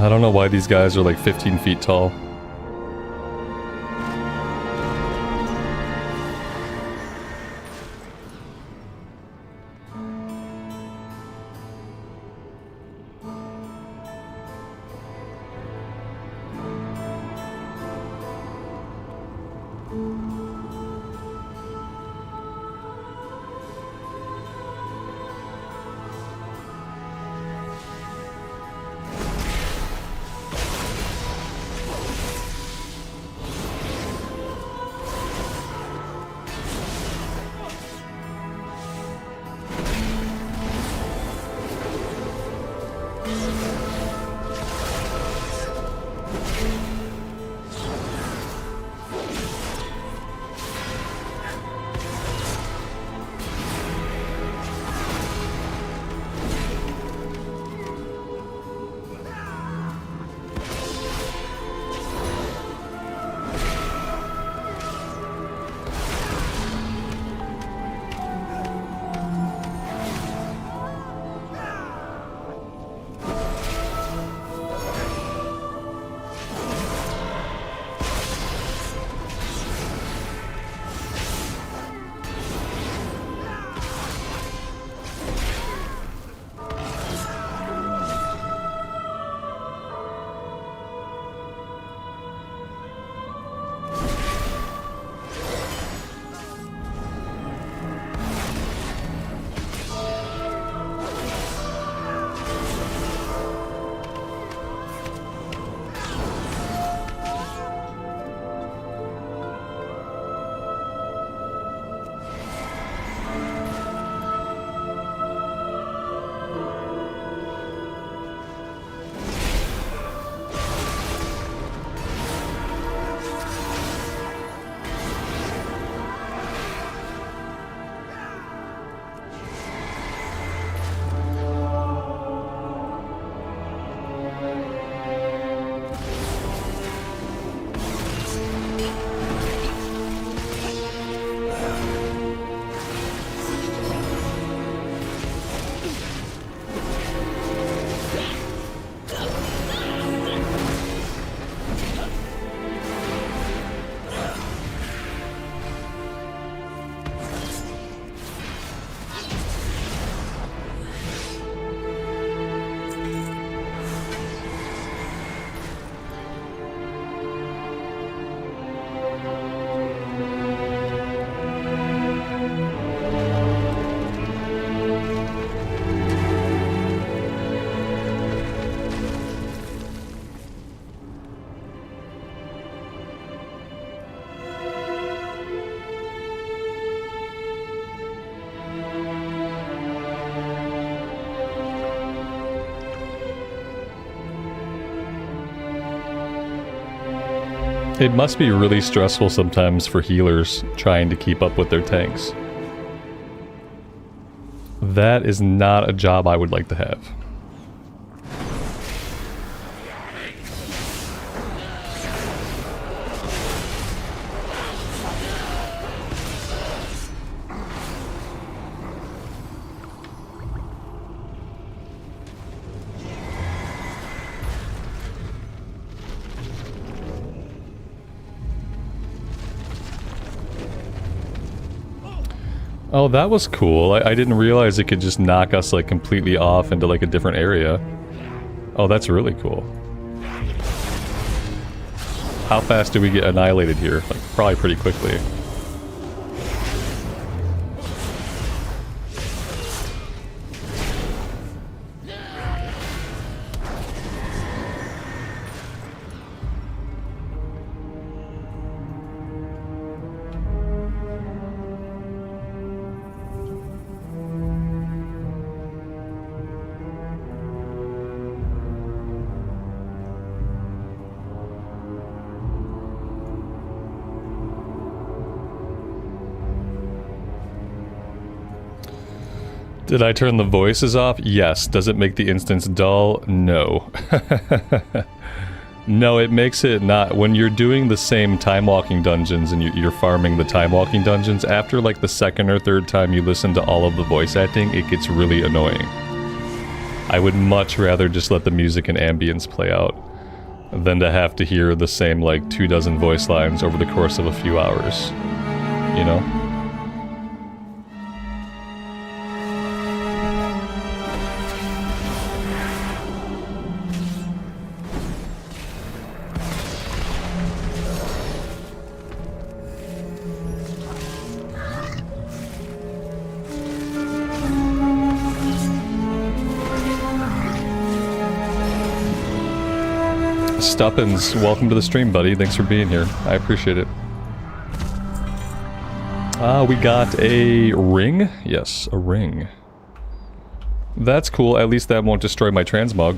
I don't know why these guys are like 15 feet tall. It must be really stressful sometimes for healers trying to keep up with their tanks. That is not a job I would like to have. Oh, that was cool. I didn't realize it could just knock us like completely off into like a different area. Oh, that's really cool. How fast do we get annihilated here? Like, probably pretty quickly. Did I turn the voices off? Yes. Does it make the instance dull? No. No, it makes it not... When you're doing the same Timewalking Dungeons and you're farming the Timewalking Dungeons, after like the second or third time you listen to all of the voice acting, it gets really annoying. I would much rather just let the music and ambience play out than to have to hear the same like 24 voice lines over the course of a few hours. You know? Stuppins, welcome to the stream, buddy. Thanks for being here. I appreciate it. We got a ring? Yes, a ring. That's cool. At least that won't destroy my transmog.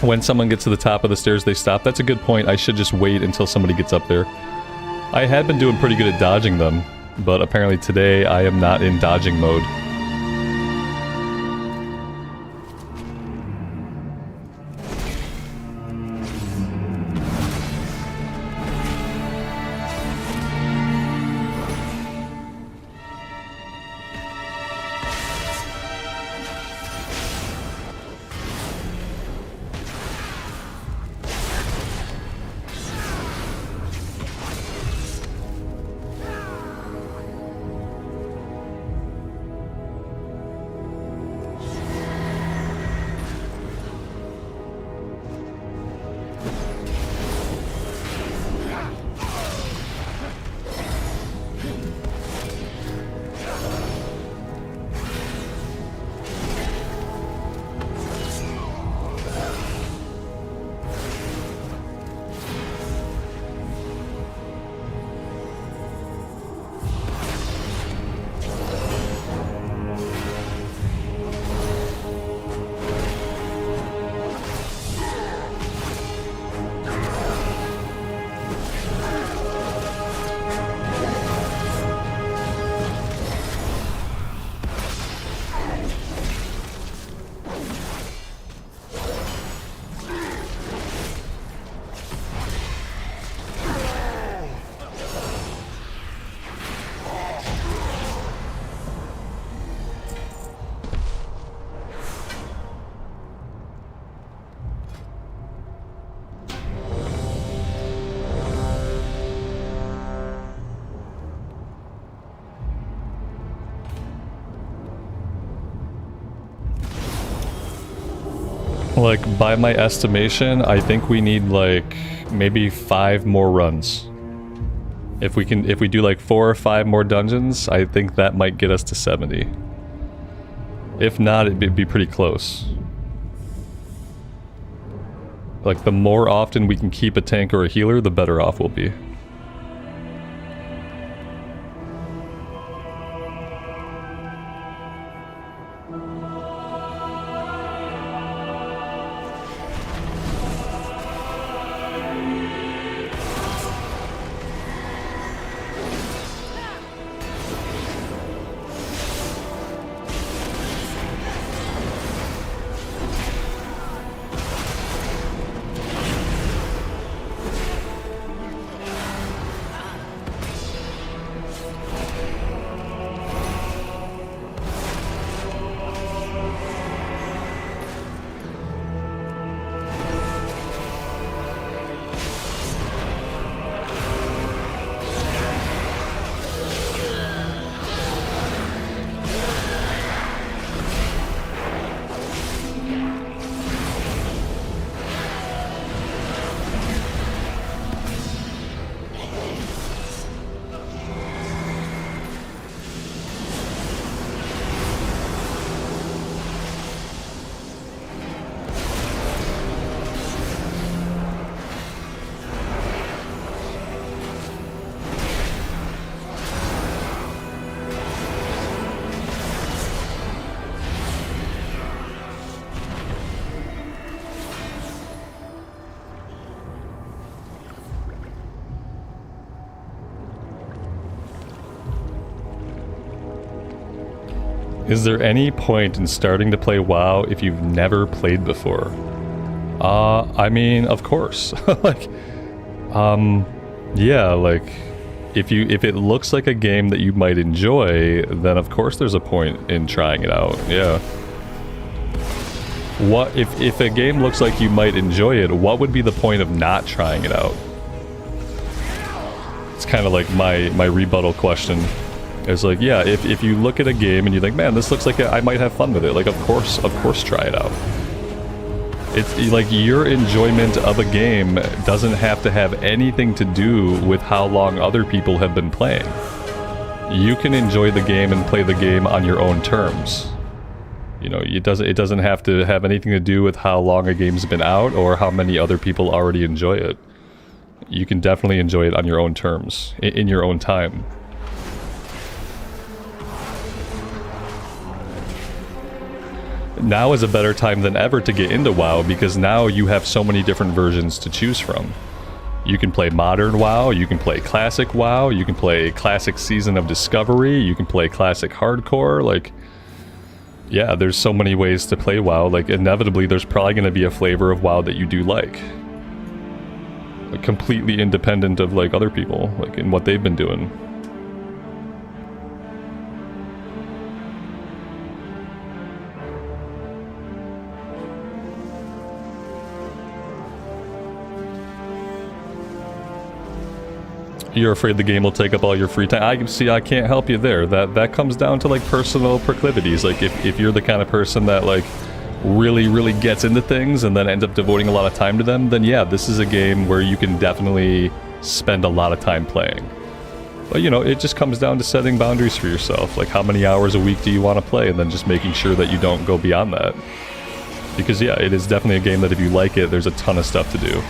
When someone gets to the top of the stairs, they stop. That's a good point. I should just wait until somebody gets up there. I had been doing pretty good at dodging them, but apparently today I am not in dodging mode. Like, by my estimation, I think we need, like, maybe 5 more runs. If we do, like, 4 or 5 more dungeons, I think that might get us to 70. If not, it'd be pretty close. Like, the more often we can keep a tank or a healer, the better off we'll be. Is there any point in starting to play WoW if you've never played before? I mean, of course. Like, yeah, like, if it looks like a game that you might enjoy, then of course there's a point in trying it out, yeah. What if a game looks like you might enjoy it, what would be the point of not trying it out? It's kind of like my rebuttal question. It's like, yeah, if you look at a game and you think, man, this looks like I might have fun with it, like, of course try it out. It's like your enjoyment of a game doesn't have to have anything to do with how long other people have been playing. You can enjoy the game and play the game on your own terms. You know, it doesn't have to have anything to do with how long a game's been out or how many other people already enjoy it. You can definitely enjoy it on your own terms, in your own time. Now is a better time than ever to get into WoW because now you have so many different versions to choose from. You can play modern WoW, you can play classic WoW, you can play classic Season of Discovery, you can play classic hardcore, like, yeah, there's so many ways to play WoW. Like, inevitably there's probably going to be a flavor of WoW that you do like, completely independent of like other people, like in what they've been doing. You're afraid the game will take up all your free time. I can't help you there. That comes down to like personal proclivities. Like if you're the kind of person that like really gets into things and then ends up devoting a lot of time to them, then yeah, this is a game where you can definitely spend a lot of time playing. But you know, it just comes down to setting boundaries for yourself. Like how many hours a week do you want to play, and then just making sure that you don't go beyond that. Because yeah, it is definitely a game that if you like it, there's a ton of stuff to do.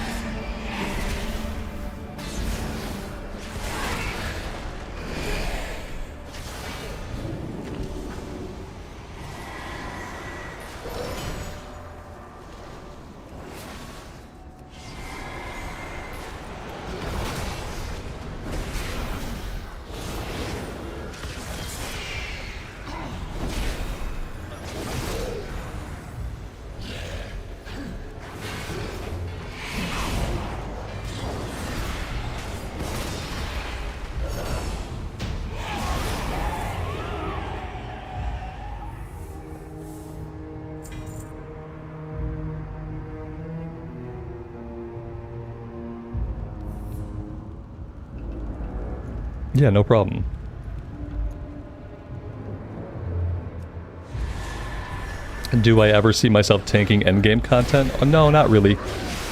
Yeah, no problem. Do I ever see myself tanking endgame content? Oh, no, not really.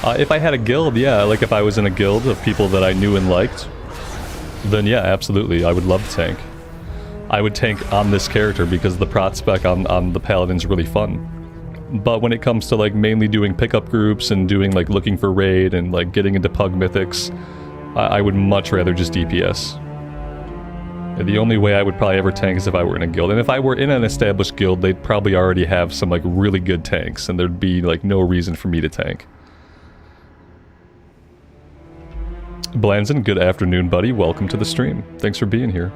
If I had a guild, yeah, like if I was in a guild of people that I knew and liked, then yeah, absolutely, I would love to tank. I would tank on this character because the prot spec on the Paladin's really fun. But when it comes to like mainly doing pickup groups and doing like looking for raid and like getting into pug mythics, I would much rather just DPS. The only way I would probably ever tank is if I were in a guild. And if I were in an established guild, they'd probably already have some like really good tanks, and there'd be like no reason for me to tank. Blanzen, good afternoon, buddy. Welcome to the stream. Thanks for being here.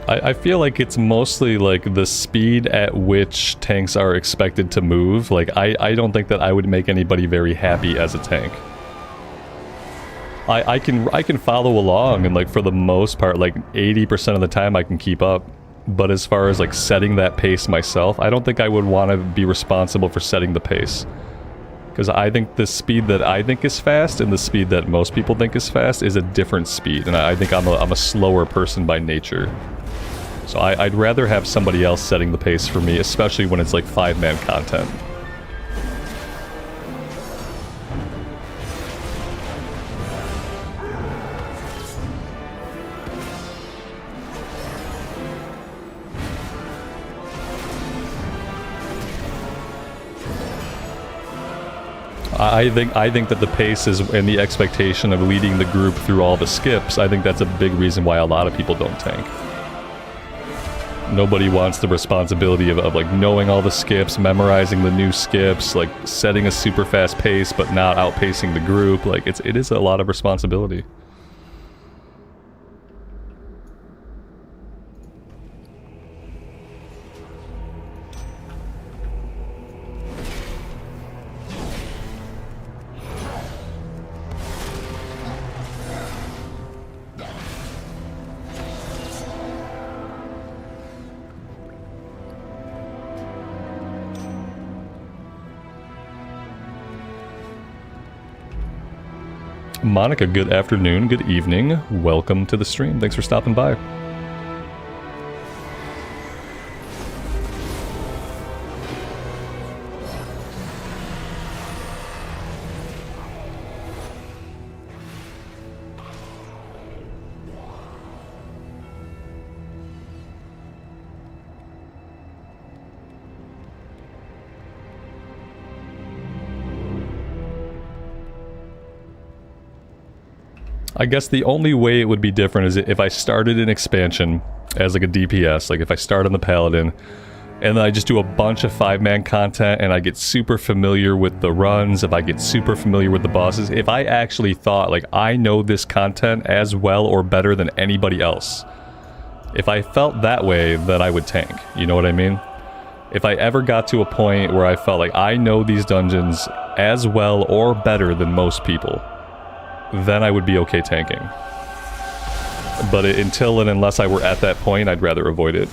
I feel like it's mostly like the speed at which tanks are expected to move. Like I don't think that I would make anybody very happy as a tank. I can follow along, and like for the most part, like 80% of the time I can keep up. But as far as like setting that pace myself, I don't think I would want to be responsible for setting the pace. Because I think the speed that I think is fast and the speed that most people think is fast is a different speed. And I think I'm a slower person by nature. So I'd rather have somebody else setting the pace for me, especially when it's like 5-man content. I think that the pace is and the expectation of leading the group through all the skips, I think that's a big reason why a lot of people don't tank. Nobody wants the responsibility of like knowing all the skips, memorizing the new skips, like setting a super fast pace but not outpacing the group. Like it is a lot of responsibility. Monica, good afternoon, good evening. Welcome to the stream. Thanks for stopping by. I guess the only way it would be different is if I started an expansion as like a DPS, like if I start on the Paladin, and then I just do a bunch of 5-man content and I get super familiar with the runs, if I get super familiar with the bosses, if I actually thought like I know this content as well or better than anybody else, if I felt that way, then I would tank, you know what I mean? If I ever got to a point where I felt like I know these dungeons as well or better than most people, then I would be okay tanking. But until and unless I were at that point, I'd rather avoid it.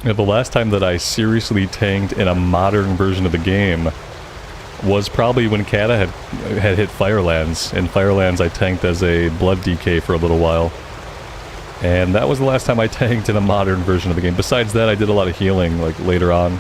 Yeah, the last time that I seriously tanked in a modern version of the game was probably when Kata had hit Firelands. In Firelands I tanked as a Blood DK for a little while. And that was the last time I tanked in a modern version of the game. Besides that, I did a lot of healing, like, later on.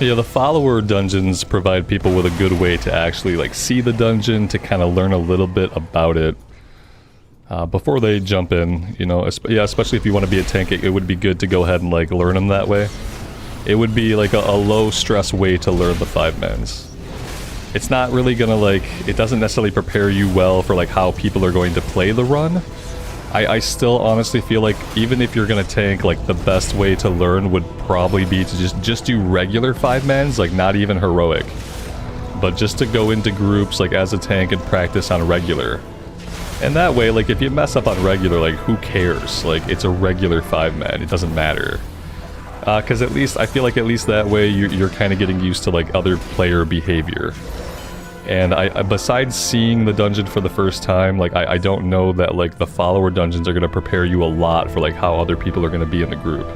Yeah, the follower dungeons provide people with a good way to actually, like, see the dungeon, to kind of learn a little bit about it before they jump in, you know. Yeah, especially if you want to be a tank, it would be good to go ahead and, like, learn them that way. It would be, like, a low-stress way to learn the 5-mans. It's not really gonna, like, it doesn't necessarily prepare you well for, like, how people are going to play the run. I still honestly feel like even if you're gonna tank, like, the best way to learn would probably be to just do regular 5-mans, like, not even heroic. But just to go into groups, like, as a tank and practice on regular. And that way, like, if you mess up on regular, like, who cares? Like, it's a regular 5-man, it doesn't matter. Because at least, I feel like at least that way you're kind of getting used to, like, other player behavior. And besides seeing the dungeon for the first time, like, I don't know that, like, the follower dungeons are going to prepare you a lot for, like, how other people are going to be in the group.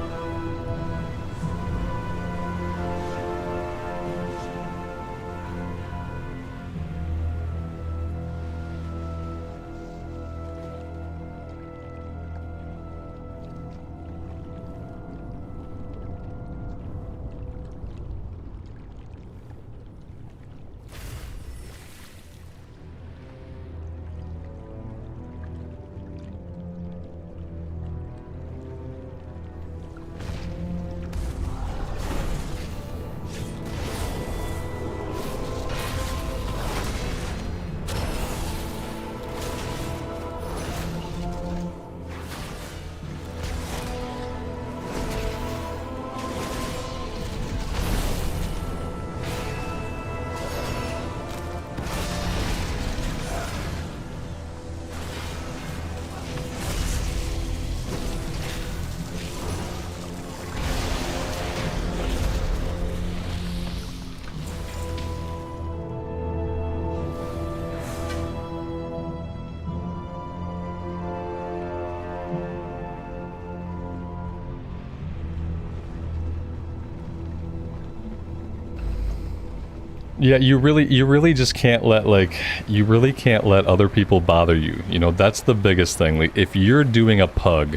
Yeah, you really just can't let, like, you really can't let other people bother you. You know, that's the biggest thing. Like, if you're doing a pug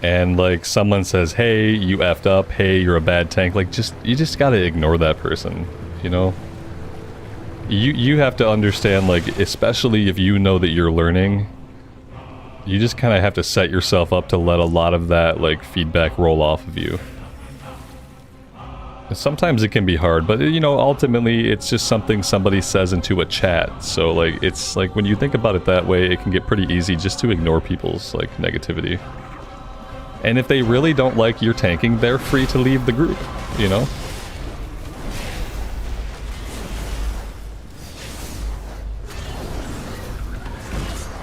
and, like, someone says, hey, you effed up, hey, you're a bad tank, like, you just gotta ignore that person, you know? You have to understand, like, especially if you know that you're learning, you just kind of have to set yourself up to let a lot of that, like, feedback roll off of you. Sometimes it can be hard, but, you know, ultimately it's just something somebody says into a chat. So, like, it's like, when you think about it that way, it can get pretty easy just to ignore people's, like, negativity. And if they really don't like your tanking, they're free to leave the group, you know?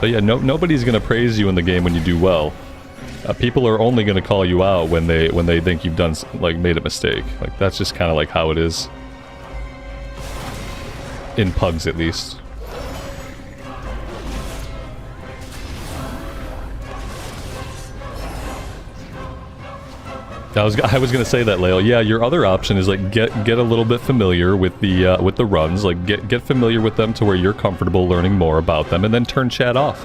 But yeah, nobody's gonna praise you in the game when you do well. People are only going to call you out when they think you've done, like, made a mistake. Like, that's just kind of like how it is. In pugs, at least. I was gonna say that, Lael. Yeah, your other option is, like, get a little bit familiar with the runs. Like, get familiar with them to where you're comfortable learning more about them, and then turn chat off.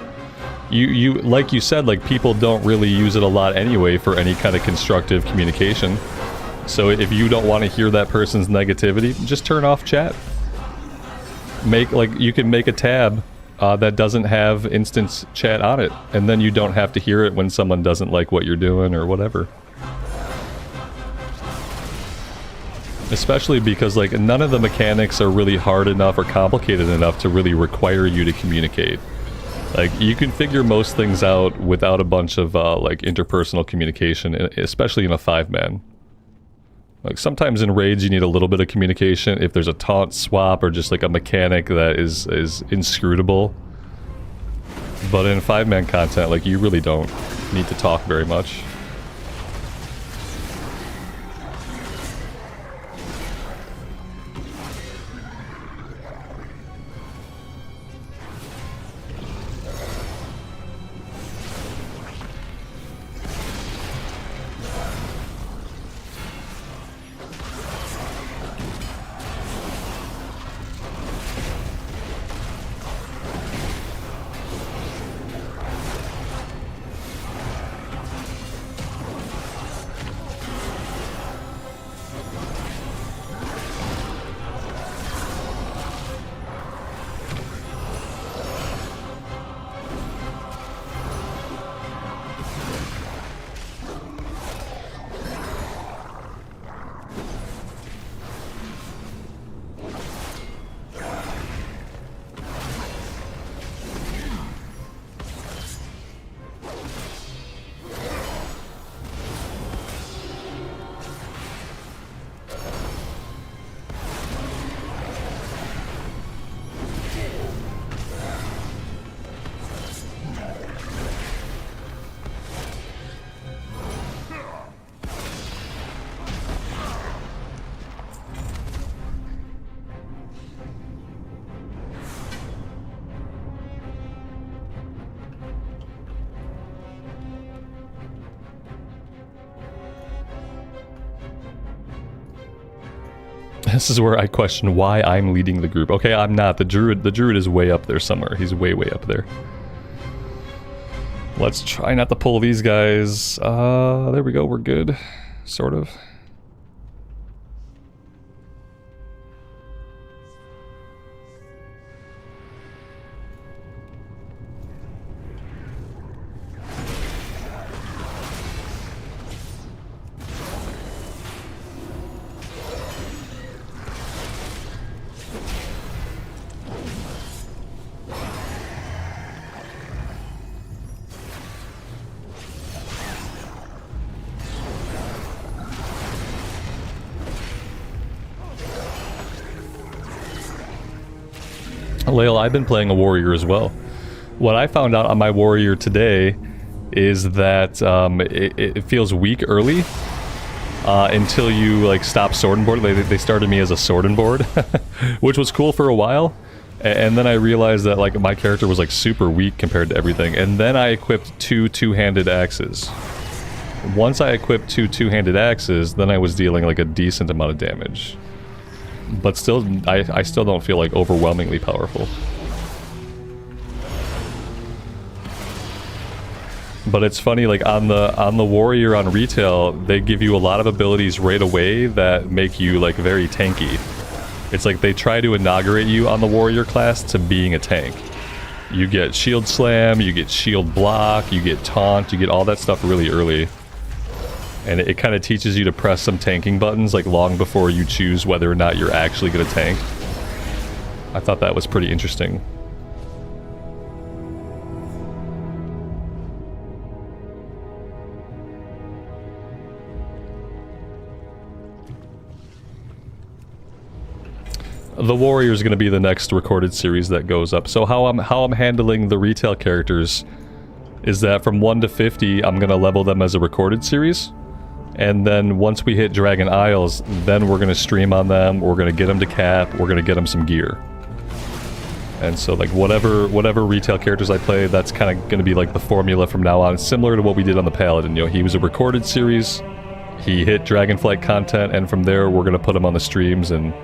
you like you said, like people don't really use it a lot anyway for any kind of constructive communication. So if you don't want to hear that person's negativity, just turn off chat. You can make a tab that doesn't have instant chat on it, and then you don't have to hear it when someone doesn't like what you're doing or whatever. Especially because like none of the mechanics are really hard enough or complicated enough to really require you to communicate. Like you can figure most things out without a bunch of like interpersonal communication, especially in a 5-man. Like sometimes in raids you need a little bit of communication if there's a taunt swap or just like a mechanic that is inscrutable. But in 5-man content, like you really don't need to talk very much. This is where I question why I'm leading the group. Okay, I'm not. The druid is way up there somewhere. He's way up there. Let's try not to pull these guys. There we go. We're good. Sort of. Lael, I've been playing a warrior as well. What I found out on my warrior today is that it feels weak early until you like stop sword and board. They started me as a sword and board, which was cool for a while, and then I realized that like my character was like super weak compared to everything. And then I equipped two-handed axes. Once I equipped two-handed axes, then I was dealing like a decent amount of damage. But still, I still don't feel like overwhelmingly powerful. But it's funny, like on the warrior on retail, they give you a lot of abilities right away that make you like very tanky. It's like they try to inaugurate you on the warrior class to being a tank. You get shield slam, you get shield block, you get taunt, you get all that stuff really early. And it kind of teaches you to press some tanking buttons like long before you choose whether or not you're actually going to tank. I thought that was pretty interesting. The warrior is going to be the next recorded series that goes up. So how I'm handling the retail characters is that from 1 to 50, I'm going to level them as a recorded series. And then once we hit Dragon Isles, then we're going to stream on them, we're going to get them to cap, we're going to get them some gear. And so like whatever retail characters I play, that's kind of going to be like the formula from now on, similar to what we did on the Paladin. You know, he was a recorded series, he hit Dragonflight content, and from there we're going to put him on the streams, and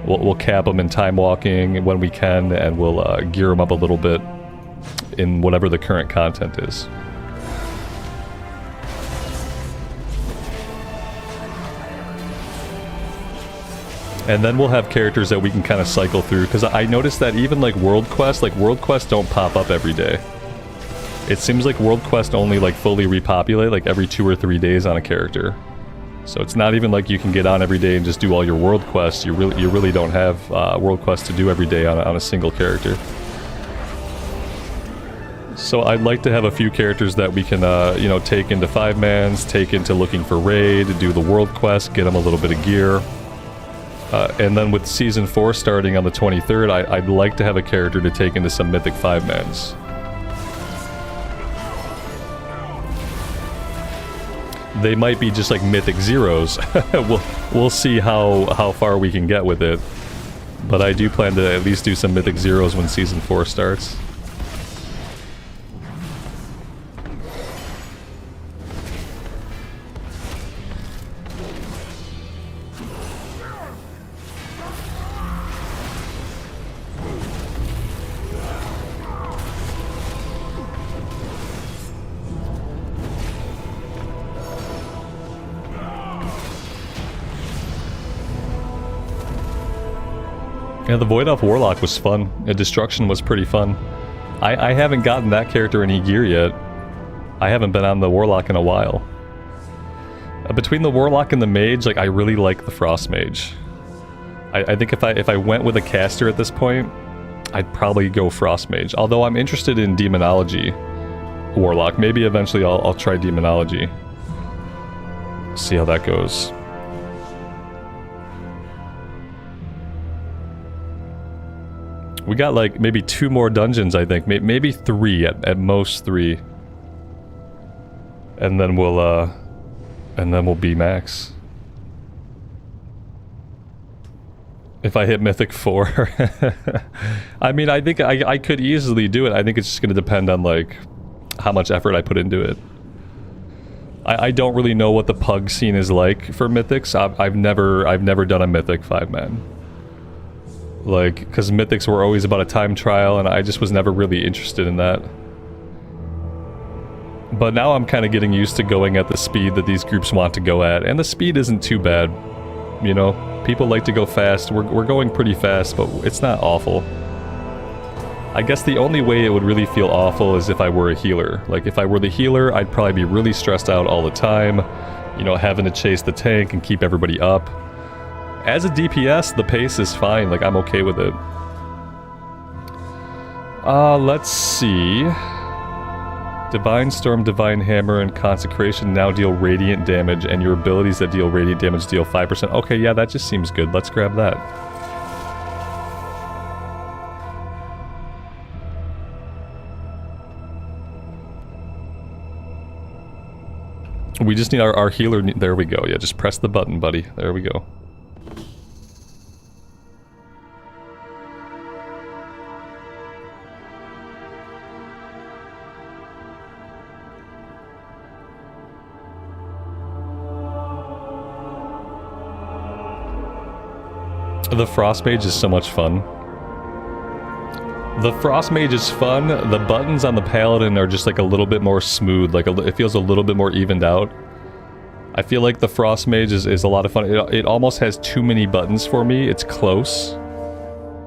we'll cap him in time walking when we can, and we'll gear him up a little bit in whatever the current content is. And then we'll have characters that we can kind of cycle through, because I noticed that even like world quests don't pop up every day. It seems like world quests only like fully repopulate like every 2 or 3 days on a character. So it's not even like you can get on every day and just do all your world quests. You really don't have world quests to do every day on a single character. So I'd like to have a few characters that we can, you know, take into 5-mans, take into looking for raid, do the world quest, get them a little bit of gear. And then with Season 4 starting on the 23rd, I'd like to have a character to take into some Mythic 5-mans. They might be just like Mythic Zeros. we'll see how far we can get with it. But I do plan to at least do some Mythic Zeros when Season 4 starts. Yeah, the Void Elf Warlock was fun. Destruction was pretty fun. I haven't gotten that character any gear yet. I haven't been on the Warlock in a while. Between the Warlock and the Mage, like, I really like the Frost Mage. I think if I went with a caster at this point, I'd probably go Frost Mage. Although I'm interested in Demonology Warlock. Maybe eventually I'll try Demonology. See how that goes. We got like maybe 2 more dungeons, I think. Maybe 3, at most 3. And then we'll be max. If I hit Mythic 4. I mean, I think I could easily do it. I think it's just gonna depend on like how much effort I put into it. I don't really know what the pug scene is like for Mythics. I've never done a Mythic 5-man. Like, because Mythics were always about a time trial, and I just was never really interested in that. But now I'm kind of getting used to going at the speed that these groups want to go at, and the speed isn't too bad. You know, people like to go fast. We're going pretty fast, but it's not awful. I guess the only way it would really feel awful is if I were a healer. Like, if I were the healer, I'd probably be really stressed out all the time. You know, having to chase the tank and keep everybody up. As a DPS, the pace is fine, like I'm okay with it. Let's see. Divine Storm, Divine Hammer, and Consecration now deal radiant damage, and your abilities that deal radiant damage deal 5%. Okay, yeah, that just seems good. Let's grab that. We just need our healer. There we go. Yeah, just press the button, buddy. There we go. The Frost Mage is so much fun. The Frost Mage is fun. The buttons on the Paladin are just like a little bit more smooth. Like it feels a little bit more evened out. I feel like the Frost Mage is a lot of fun. It almost has too many buttons for me. It's close.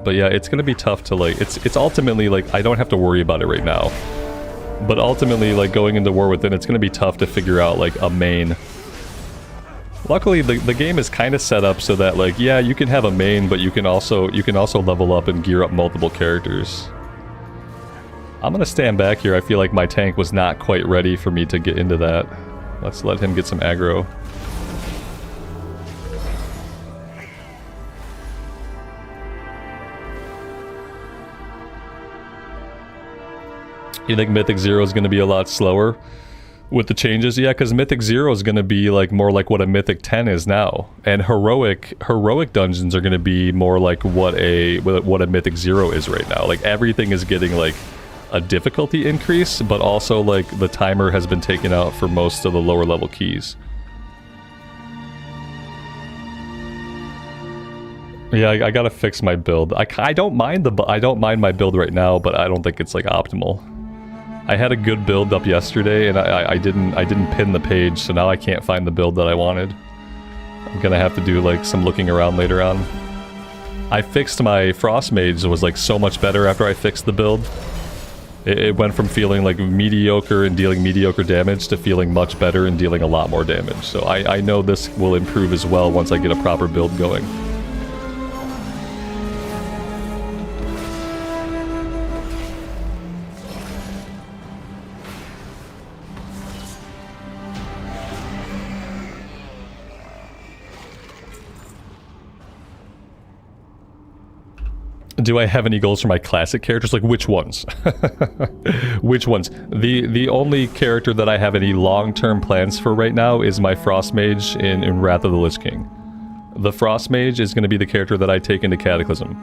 But yeah, it's gonna be tough to like... It's ultimately like, I don't have to worry about it right now. But ultimately, like going into War Within, it's gonna be tough to figure out like a main. Luckily, the game is kind of set up so that, like, yeah, you can have a main, but you can also level up and gear up multiple characters. I'm gonna stand back here. I feel like my tank was not quite ready for me to get into that. Let's let him get some aggro. You think Mythic 0 is gonna be a lot slower? With the changes, yeah, because Mythic 0 is going to be like more like what a Mythic 10 is now, and heroic dungeons are going to be more like what a Mythic 0 is right now. Like everything is getting like a difficulty increase, but also like the timer has been taken out for most of the lower level keys. Yeah, I gotta fix my build. I don't mind my build right now, but I don't think it's like optimal. I had a good build up yesterday, and I didn't pin the page, so now I can't find the build that I wanted. I'm gonna have to do like some looking around later on. I fixed my Frost Mage, was like so much better after I fixed the build. It went from feeling like mediocre and dealing mediocre damage to feeling much better and dealing a lot more damage. So I know this will improve as well once I get a proper build going. Do I have any goals for my classic characters? Like, which ones? Which ones? The only character that I have any long-term plans for right now is my Frost Mage in Wrath of the Lich King. The Frost Mage is going to be the character that I take into Cataclysm.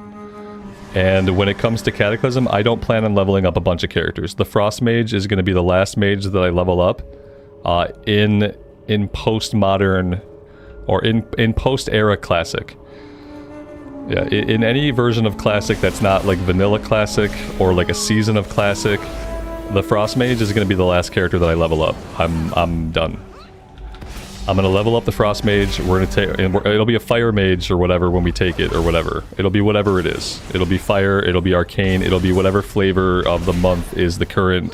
And when it comes to Cataclysm, I don't plan on leveling up a bunch of characters. The Frost Mage is going to be the last mage that I level up in post-modern, or in post-era Classic. Yeah, in any version of Classic that's not like Vanilla Classic or like a season of Classic, the Frost Mage is going to be the last character that I level up. I'm done. I'm going to level up the Frost Mage. We're going to take, and it'll be a Fire Mage or whatever when we take it, or whatever. It'll be whatever it is. It'll be Fire, it'll be Arcane, it'll be whatever flavor of the month is the current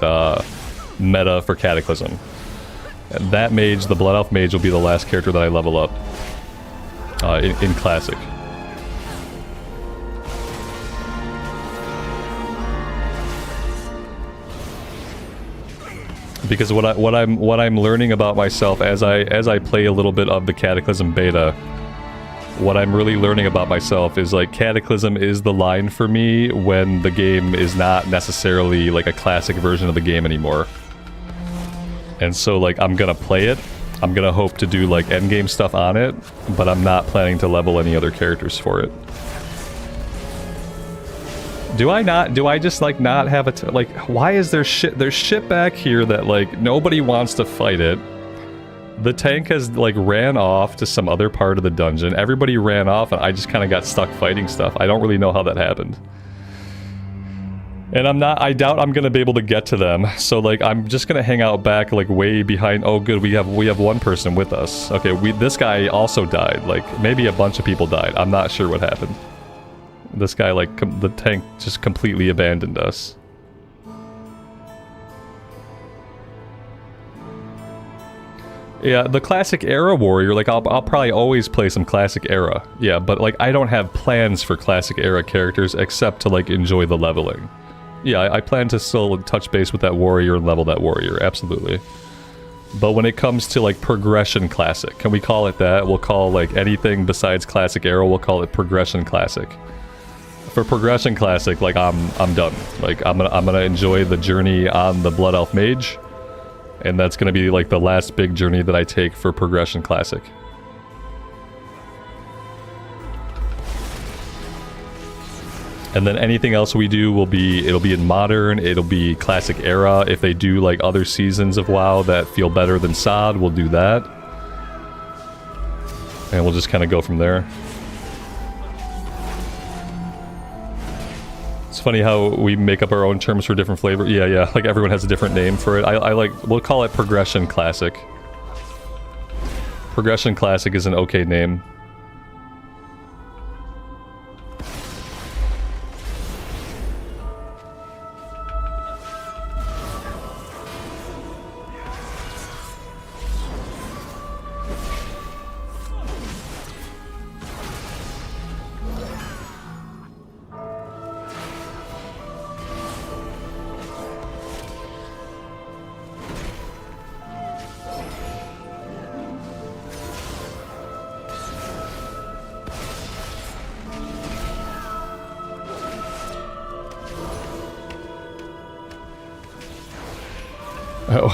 meta for Cataclysm. And that mage, the Blood Elf Mage, will be the last character that I level up in Classic. Because what I'm learning about myself as I play a little bit of the Cataclysm beta, what I'm really learning about myself is like Cataclysm is the line for me when the game is not necessarily like a classic version of the game anymore. And so like I'm gonna play it, I'm gonna hope to do like endgame stuff on it, but I'm not planning to level any other characters for it. Do I just like not have a like, why is there shit, there's shit back here that like nobody wants to fight it. The tank has like ran off to some other part of the dungeon. Everybody ran off and I just kind of got stuck fighting stuff. I don't really know how that happened. And I doubt I'm gonna be able to get to them. So like I'm just gonna hang out back like way behind. Oh good, we have one person with us. Okay, this guy also died. Like maybe a bunch of people died. I'm not sure what happened. This guy, like, the tank just completely abandoned us. Yeah, the Classic Era Warrior, like, I'll probably always play some Classic Era. Yeah, but, like, I don't have plans for Classic Era characters except to, like, enjoy the leveling. Yeah, I plan to still touch base with that warrior and level that warrior, absolutely. But when it comes to, like, Progression Classic, can we call it that? We'll call, like, anything besides Classic Era, we'll call it Progression Classic. For Progression Classic, like, I'm done. Like, I'm gonna enjoy the journey on the Blood Elf Mage, and that's gonna be, like, the last big journey that I take for Progression Classic. And then anything else we do will be, it'll be in Modern, it'll be Classic Era. If they do, like, other seasons of WoW that feel better than SOD, we'll do that. And we'll just kind of go from there. It's funny how we make up our own terms for different flavor. Yeah, like everyone has a different name for it. I like, we'll call it Progression Classic. Progression Classic is an okay name.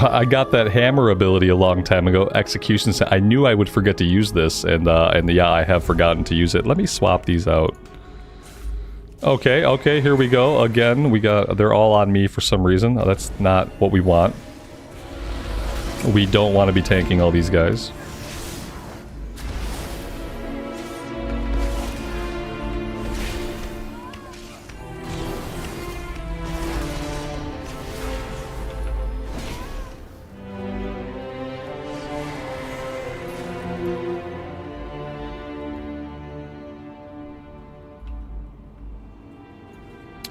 I got that hammer ability a long time ago. Execution. I knew I would forget to use this, and yeah, I have forgotten to use it. Let me swap these out. Okay, here we go. Again, they're all on me for some reason. That's not what we want. We don't want to be tanking all these guys.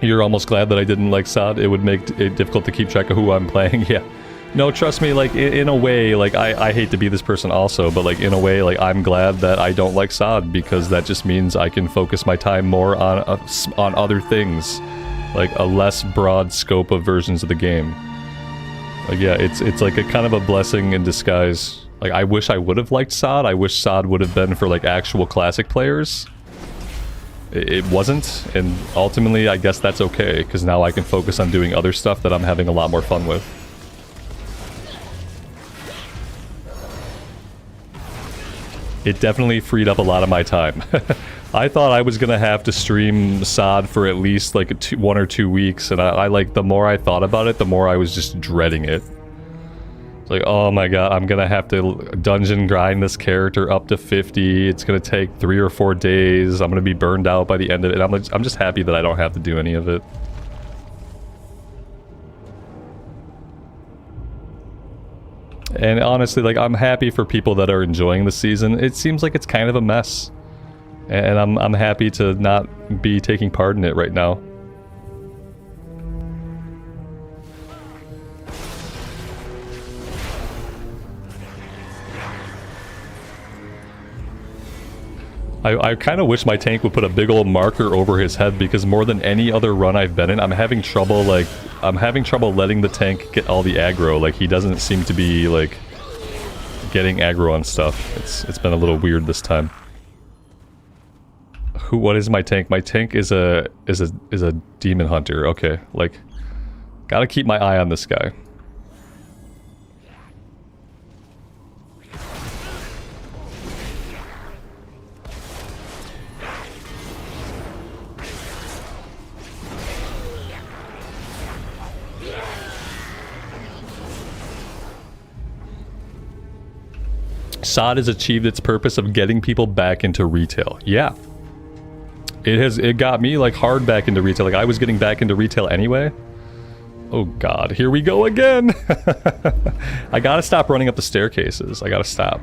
You're almost glad that I didn't like Sod? It would make it difficult to keep track of who I'm playing. Yeah. No, trust me, like, in a way, like, I hate to be this person also, but, like, in a way, like, I'm glad that I don't like Sod, because that just means I can focus my time more on other things. Like, a less broad scope of versions of the game. Like, yeah, it's like a kind of a blessing in disguise. Like, I wish I would have liked Sod. I wish Sod would have been for, like, actual classic players. It wasn't, and ultimately, I guess that's okay, because now I can focus on doing other stuff that I'm having a lot more fun with. It definitely freed up a lot of my time. I thought I was gonna have to stream Sod for at least like 1 or 2 weeks, and I like, the more I thought about it, the more I was just dreading it. It's like, oh my god, I'm gonna have to dungeon grind this character up to 50. It's gonna take 3 or 4 days. I'm gonna be burned out by the end of it. I'm just happy that I don't have to do any of it. And honestly, like, I'm happy for people that are enjoying the season. It seems like it's kind of a mess. And I'm happy to not be taking part in it right now. I kind of wish my tank would put a big old marker over his head, because more than any other run I've been in, I'm having trouble letting the tank get all the aggro. Like, he doesn't seem to be, like, getting aggro on stuff. It's been a little weird this time. What is my tank? My tank is a demon hunter. Okay, like, gotta keep my eye on this guy. Sod has achieved its purpose of getting people back into retail. Yeah. It got me, like, hard back into retail. Like, I was getting back into retail anyway. Oh god, here we go again! I gotta stop running up the staircases. I gotta stop.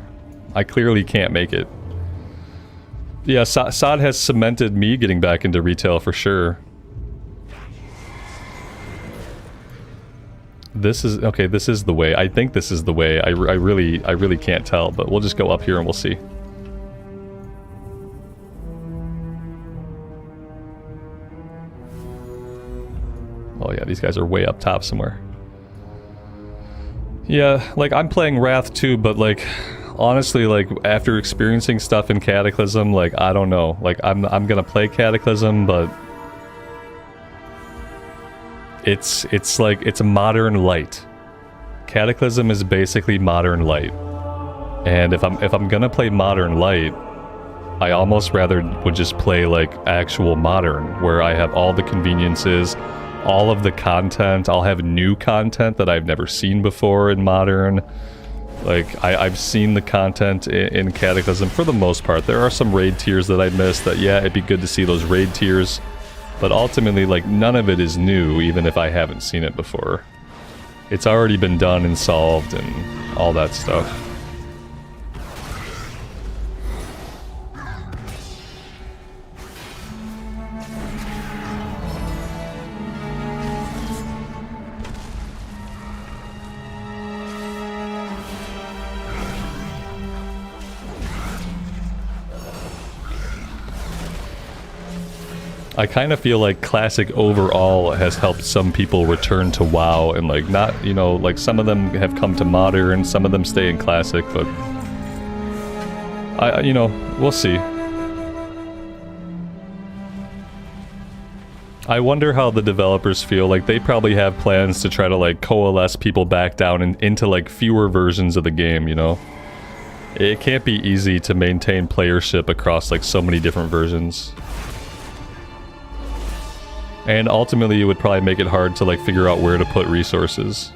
I clearly can't make it. Yeah, Sod has cemented me getting back into retail for sure. This is, okay, this is the way. I think this is the way. I really can't tell, but we'll just go up here and we'll see. Oh yeah, these guys are way up top somewhere. Yeah, like, I'm playing Wrath too, but, like, honestly, like, after experiencing stuff in Cataclysm, like, I don't know. Like, I'm gonna play Cataclysm, but it's like, it's a modern light. Cataclysm is basically modern light. And if I'm gonna play modern light, I almost rather would just play, like, actual modern, where I have all the conveniences, all of the content. I'll have new content that I've never seen before in modern. Like, I've seen the content in Cataclysm for the most part. There are some raid tiers that I missed that, yeah, it'd be good to see those raid tiers. But ultimately, like, none of it is new, even if I haven't seen it before. It's already been done and solved and all that stuff. I kind of feel like Classic overall has helped some people return to WoW, and, like, not, you know, like, some of them have come to Modern, some of them stay in Classic, but you know, we'll see. I wonder how the developers feel. Like, they probably have plans to try to, like, coalesce people back down into, like, fewer versions of the game, you know? It can't be easy to maintain playership across, like, so many different versions. And ultimately, it would probably make it hard to, like, figure out where to put resources.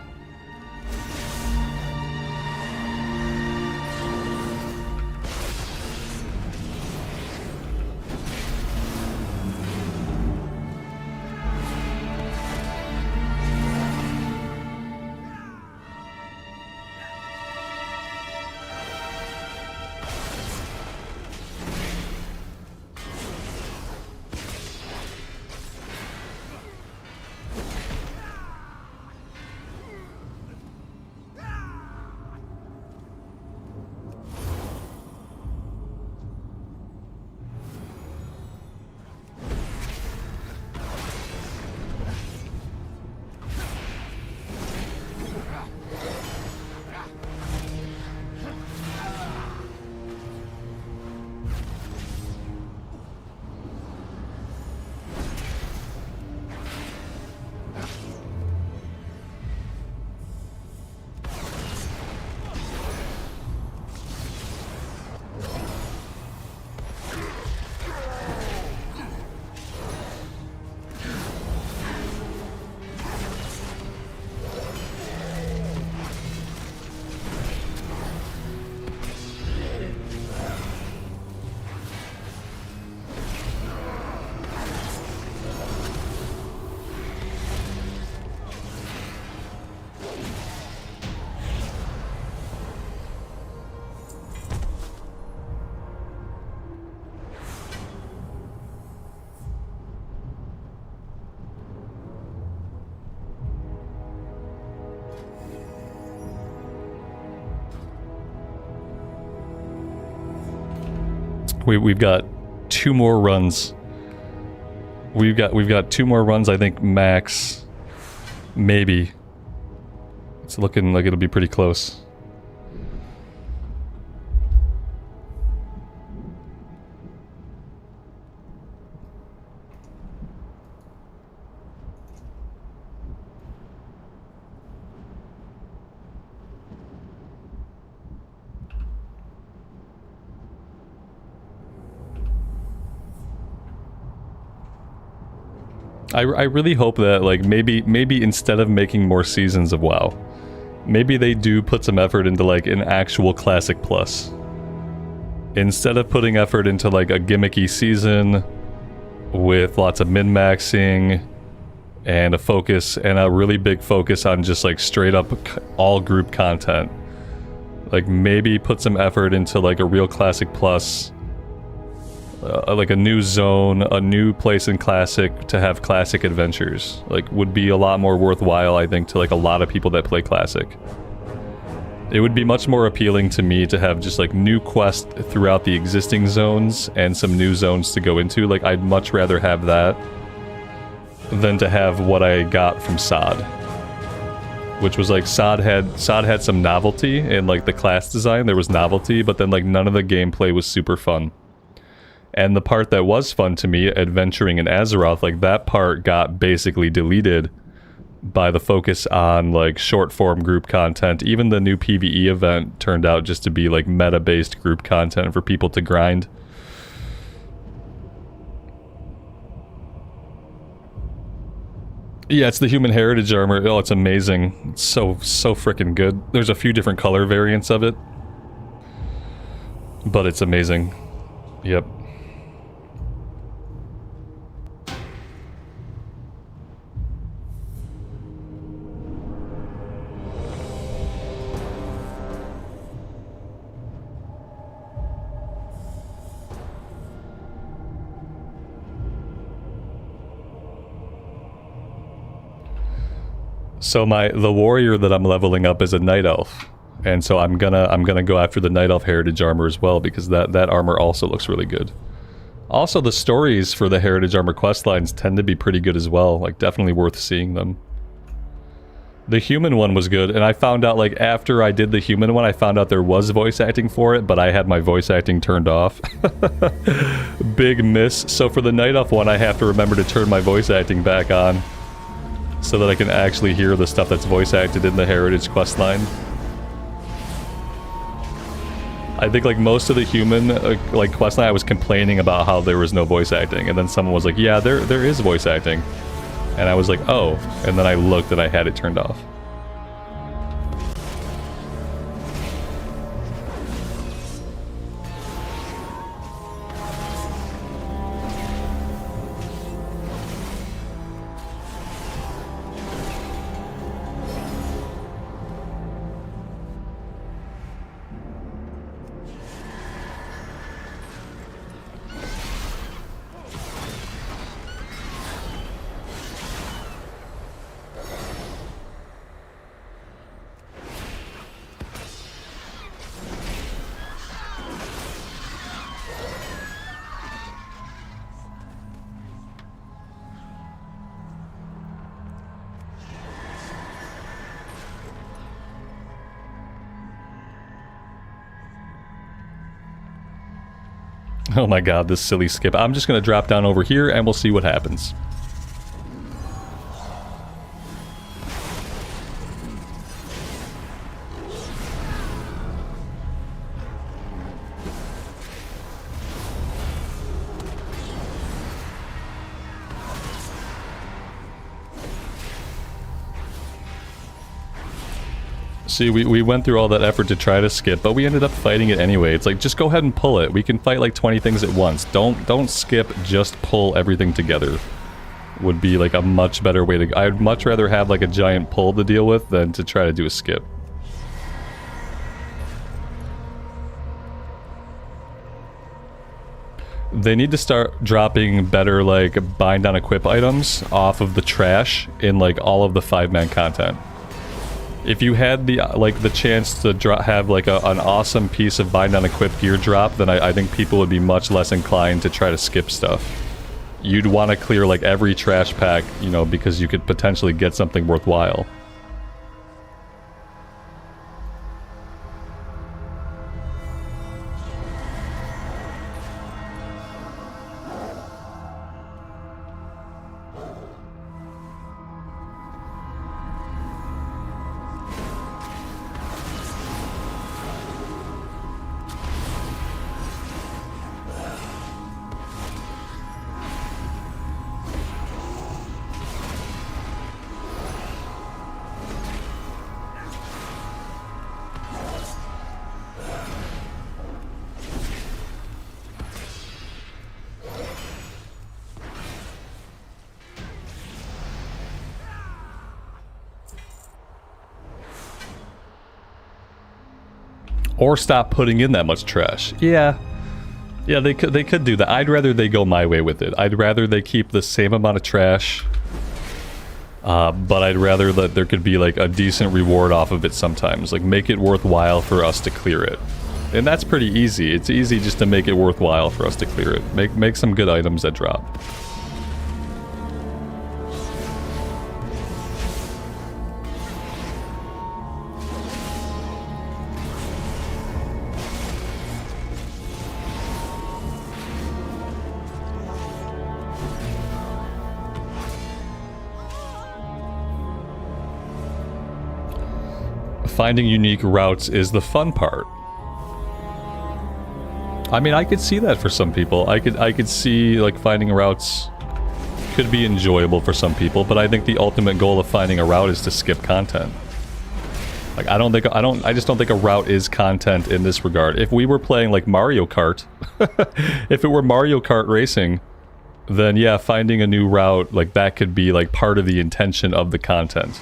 We've got 2 more runs. We've got 2 more runs, I think, max. Maybe. It's looking like it'll be pretty close. I really hope that, like, maybe instead of making more seasons of WoW, maybe they do put some effort into, like, an actual Classic Plus. Instead of putting effort into, like, a gimmicky season with lots of min-maxing and a really big focus on just, like, straight up all group content. Like, maybe put some effort into, like, a real Classic Plus, like a new zone, a new place in Classic to have Classic adventures. Like, would be a lot more worthwhile, I think, to, like, a lot of people that play Classic. It would be much more appealing to me to have just, like, new quests throughout the existing zones and some new zones to go into. Like, I'd much rather have that than to have what I got from SOD. Which was, like, SOD had some novelty in, like, the class design. There was novelty, but then, like, none of the gameplay was super fun. And the part that was fun to me, adventuring in Azeroth, like, that part got basically deleted by the focus on, like, short-form group content. Even the new PvE event turned out just to be, like, meta-based group content for people to grind. Yeah, it's the human heritage armor. Oh, it's amazing. It's so freaking good. There's a few different color variants of it, but it's amazing. Yep. So the warrior that I'm leveling up is a night elf, and so I'm gonna go after the night elf heritage armor as well, because that armor also looks really good. Also, the stories for the heritage armor questlines tend to be pretty good as well. Like, definitely worth seeing them. The human one was good, and I found out, like, after I did the human one, I found out there was voice acting for it, but I had my voice acting turned off. Big miss. So for the night elf one, I have to remember to turn my voice acting back on, so that I can actually hear the stuff that's voice acted in the heritage questline. I think, like, most of the human like questline, I was complaining about how there was no voice acting, and then someone was like, yeah, there is voice acting, and I was like, oh, and then I looked and I had it turned off. Oh my god, this silly skip. I'm just gonna drop down over here and we'll see what happens. See, we went through all that effort to try to skip, but we ended up fighting it anyway. It's like, just go ahead and pull it. We can fight like 20 things at once. Don't skip, just pull everything together. Would be like a much better way to... I'd much rather have like a giant pull to deal with than to try to do a skip. They need to start dropping better like bind on equip items off of the trash in like all of the 5-man content. If you had the the chance to have like an awesome piece of bind on equipped gear drop, then I think people would be much less inclined to try to skip stuff. You'd want to clear like every trash pack, you know, because you could potentially get something worthwhile. Or stop putting in that much trash. Yeah, they could do that. I'd rather they go my way with it. I'd rather they keep the same amount of trash, but I'd rather that there could be like a decent reward off of it sometimes. Like make it worthwhile for us to clear it. And that's pretty easy. It's easy just to make it worthwhile for us to clear it. Make some good items that drop. Finding unique routes is the fun part. I mean, I could see that for some people. I could see like finding routes could be enjoyable for some people, but I think the ultimate goal of finding a route is to skip content. Like I just don't think a route is content in this regard. If we were playing like Mario Kart, if it were Mario Kart racing, then yeah, finding a new route, like that could be like part of the intention of the content.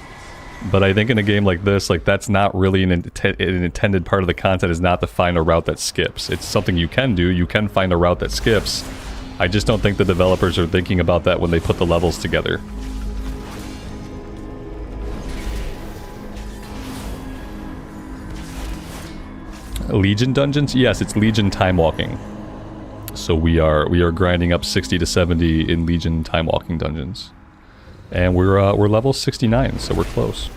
But I think in a game like this, like that's not really an intended part of the content, is not to find a route that skips. It's something you can do. You can find a route that skips. I just don't think the developers are thinking about that when they put the levels together. Legion dungeons? Yes, it's Legion Timewalking. So we are grinding up 60 to 70 in Legion Timewalking Dungeons. And we're level 69, so we're close.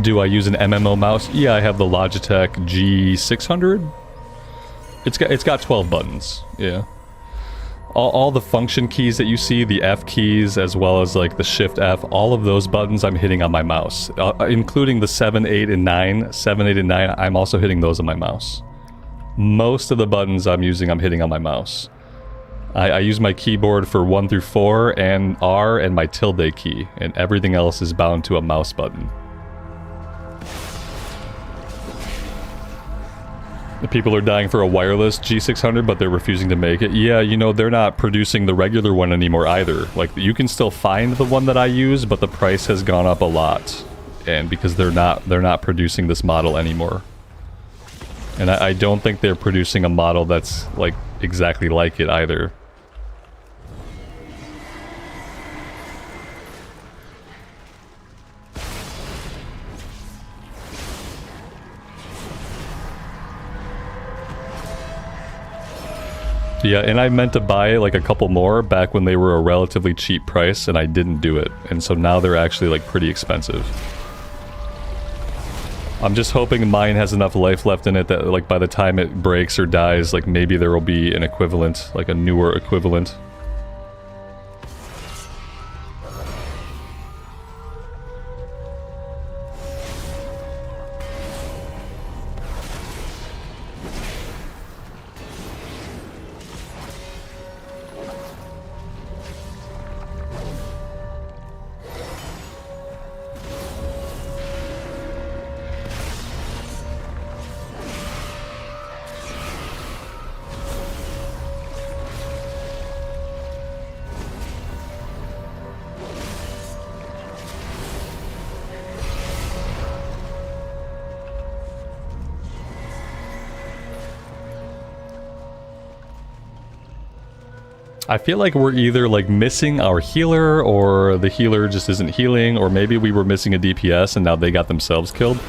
Do I use an MMO mouse? Yeah, I have the Logitech G600. It's got 12 buttons. Yeah. All the function keys that you see, the F keys as well as like the Shift F, all of those buttons I'm hitting on my mouse, including the 7, 8, and 9. 7, 8, and 9. I'm also hitting those on my mouse. Most of the buttons I'm hitting on my mouse. I use my keyboard for 1 through 4 and R and my tilde key, and everything else is bound to a mouse button. The people are dying for a wireless G600, but they're refusing to make it. Yeah, you know, they're not producing the regular one anymore either. Like, you can still find the one that I use, but the price has gone up a lot. And because they're not producing this model anymore. And I don't think they're producing a model that's, like, exactly like it either. Yeah, and I meant to buy like a couple more back when they were a relatively cheap price, and I didn't do it. And so now they're actually like pretty expensive. I'm just hoping mine has enough life left in it that like by the time it breaks or dies, like maybe there will be an equivalent, like a newer equivalent. I feel like we're either like missing our healer, or the healer just isn't healing, or maybe we were missing a DPS and now they got themselves killed.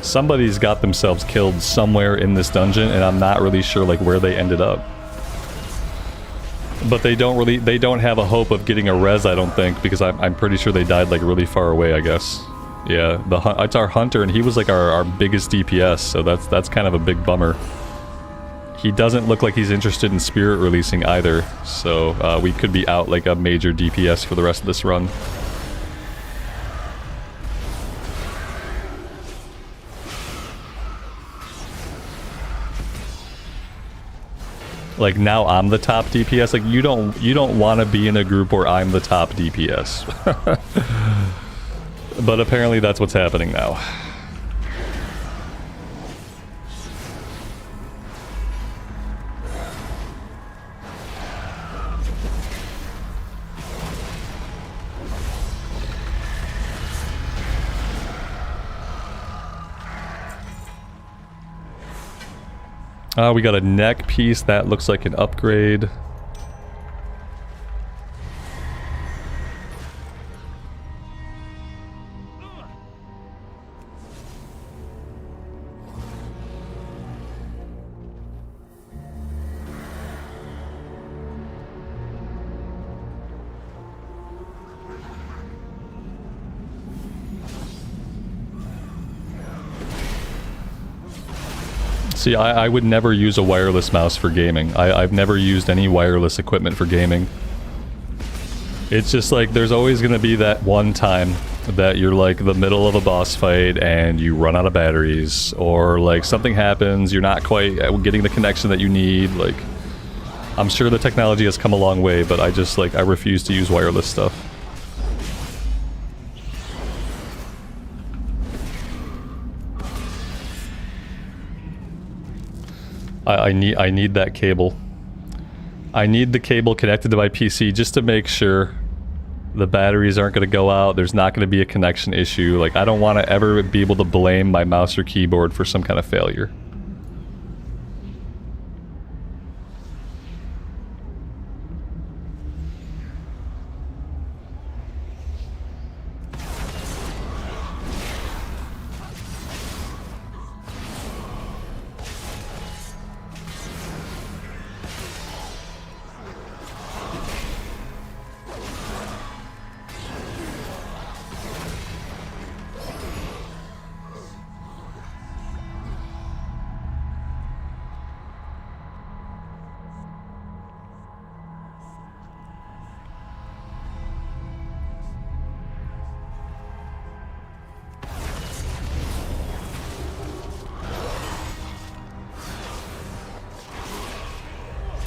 Somebody's got themselves killed somewhere in this dungeon, and I'm not really sure like where they ended up. But they don't have a hope of getting a res, I don't think, because I'm pretty sure they died like really far away, I guess. Yeah, it's our hunter, and he was like our biggest DPS, so that's kind of a big bummer. He doesn't look like he's interested in spirit releasing either, so we could be out like a major DPS for the rest of this run. Like now I'm the top DPS. Like you don't want to be in a group where I'm the top DPS. But apparently that's what's happening now. We got a neck piece that looks like an upgrade. See, I would never use a wireless mouse for gaming. I've never used any wireless equipment for gaming. It's just like, there's always going to be that one time that you're like the middle of a boss fight and you run out of batteries, or like something happens, you're not quite getting the connection that you need. Like, I'm sure the technology has come a long way, but I just like, I refuse to use wireless stuff. I need that cable. I need the cable connected to my PC just to make sure the batteries aren't going to go out. There's not going to be a connection issue. Like, I don't want to ever be able to blame my mouse or keyboard for some kind of failure.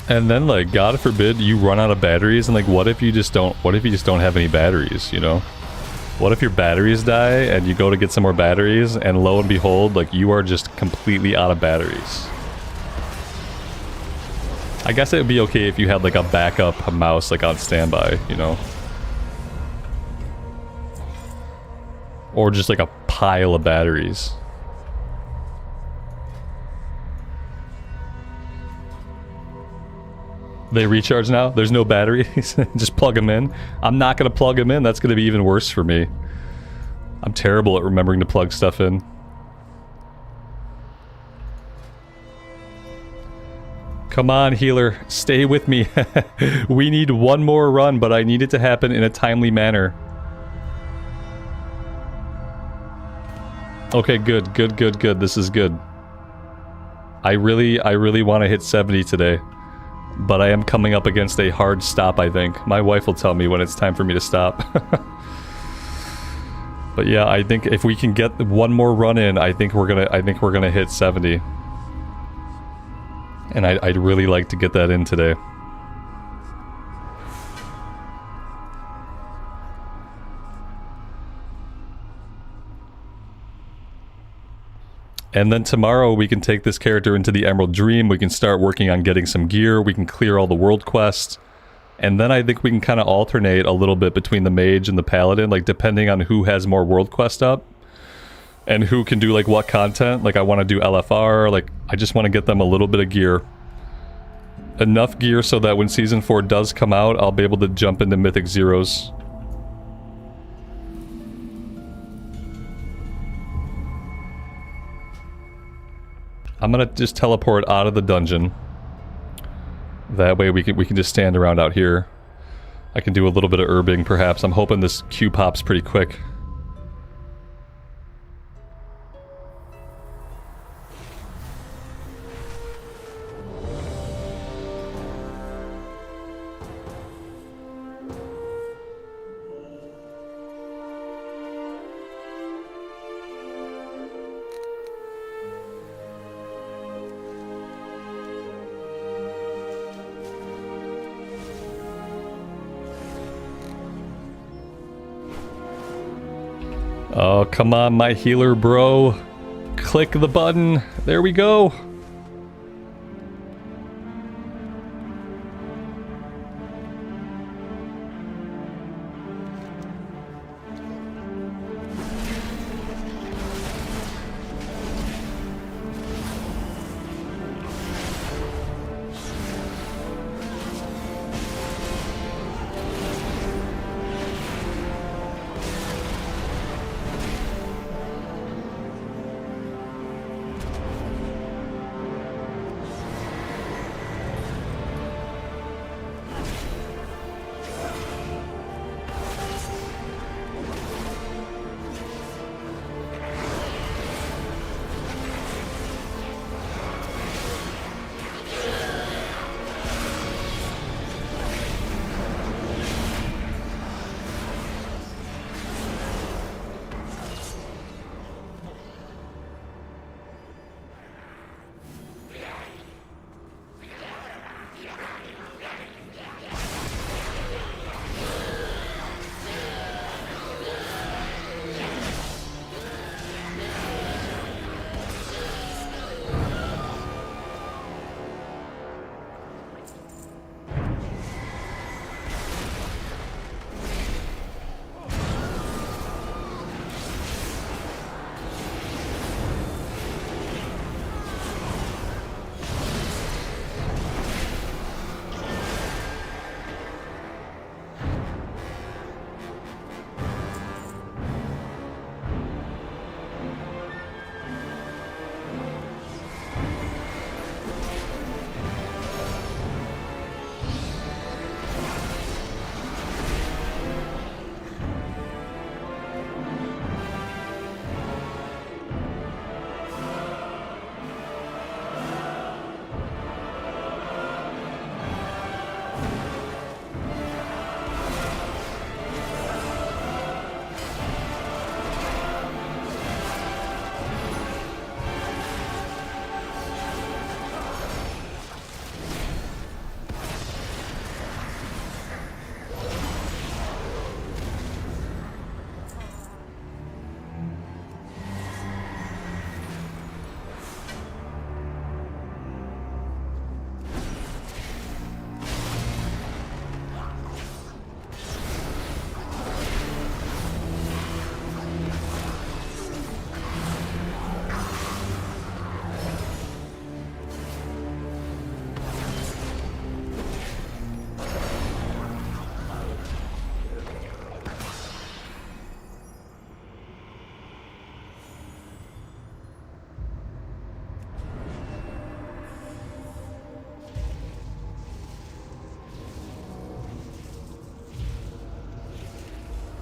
And then, like, God forbid you run out of batteries, and like, what if you just don't have any batteries, you know? What if your batteries die and you go to get some more batteries, and lo and behold, like, you are just completely out of batteries? I guess it would be okay if you had like a backup mouse like on standby, you know? Or just like a pile of batteries. They recharge now? There's no batteries? Just plug them in? I'm not going to plug them in. That's going to be even worse for me. I'm terrible at remembering to plug stuff in. Come on, healer. Stay with me. We need one more run, but I need it to happen in a timely manner. Okay, good. This is good. I really want to hit 70 today. But I am coming up against a hard stop, I think. My wife will tell me when it's time for me to stop. But yeah, I think if we can get one more run in, I think we're gonna hit 70. And I'd really like to get that in today. And then tomorrow we can take this character into the Emerald Dream, we can start working on getting some gear, we can clear all the world quests, and then I think we can kind of alternate a little bit between the mage and the paladin, like depending on who has more world quest up, and who can do like what content. Like I want to do LFR, like I just want to get them a little bit of gear, enough gear so that when Season 4 does come out, I'll be able to jump into Mythic Zeros. I'm gonna just teleport out of the dungeon. That way we can just stand around out here. I can do a little bit of herbing, perhaps. I'm hoping this Q pops pretty quick. Oh, come on, my healer bro. Click the button. There we go.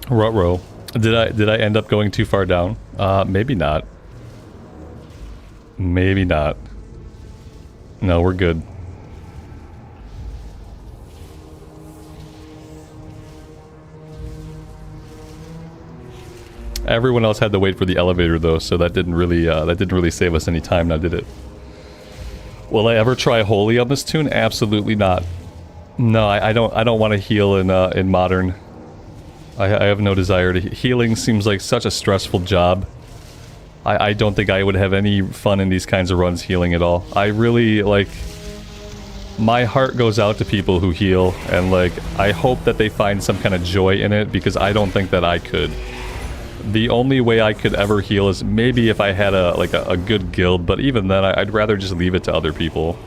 Ruh-roh. Did I end up going too far down? Maybe not. Maybe not. No, we're good. Everyone else had to wait for the elevator though, so that didn't really save us any time now, did it? Will I ever try Holy on this tune? Absolutely not. No, I don't want to heal in Modern. I have no desire to. Healing seems like such a stressful job. I don't think I would have any fun in these kinds of runs healing at all. I really, like... My heart goes out to people who heal, and like, I hope that they find some kind of joy in it, because I don't think that I could. The only way I could ever heal is maybe if I had a good guild, but even then, I'd rather just leave it to other people.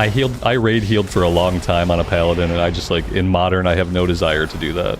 I raid healed for a long time on a Paladin, and I just, like, in Modern, I have no desire to do that.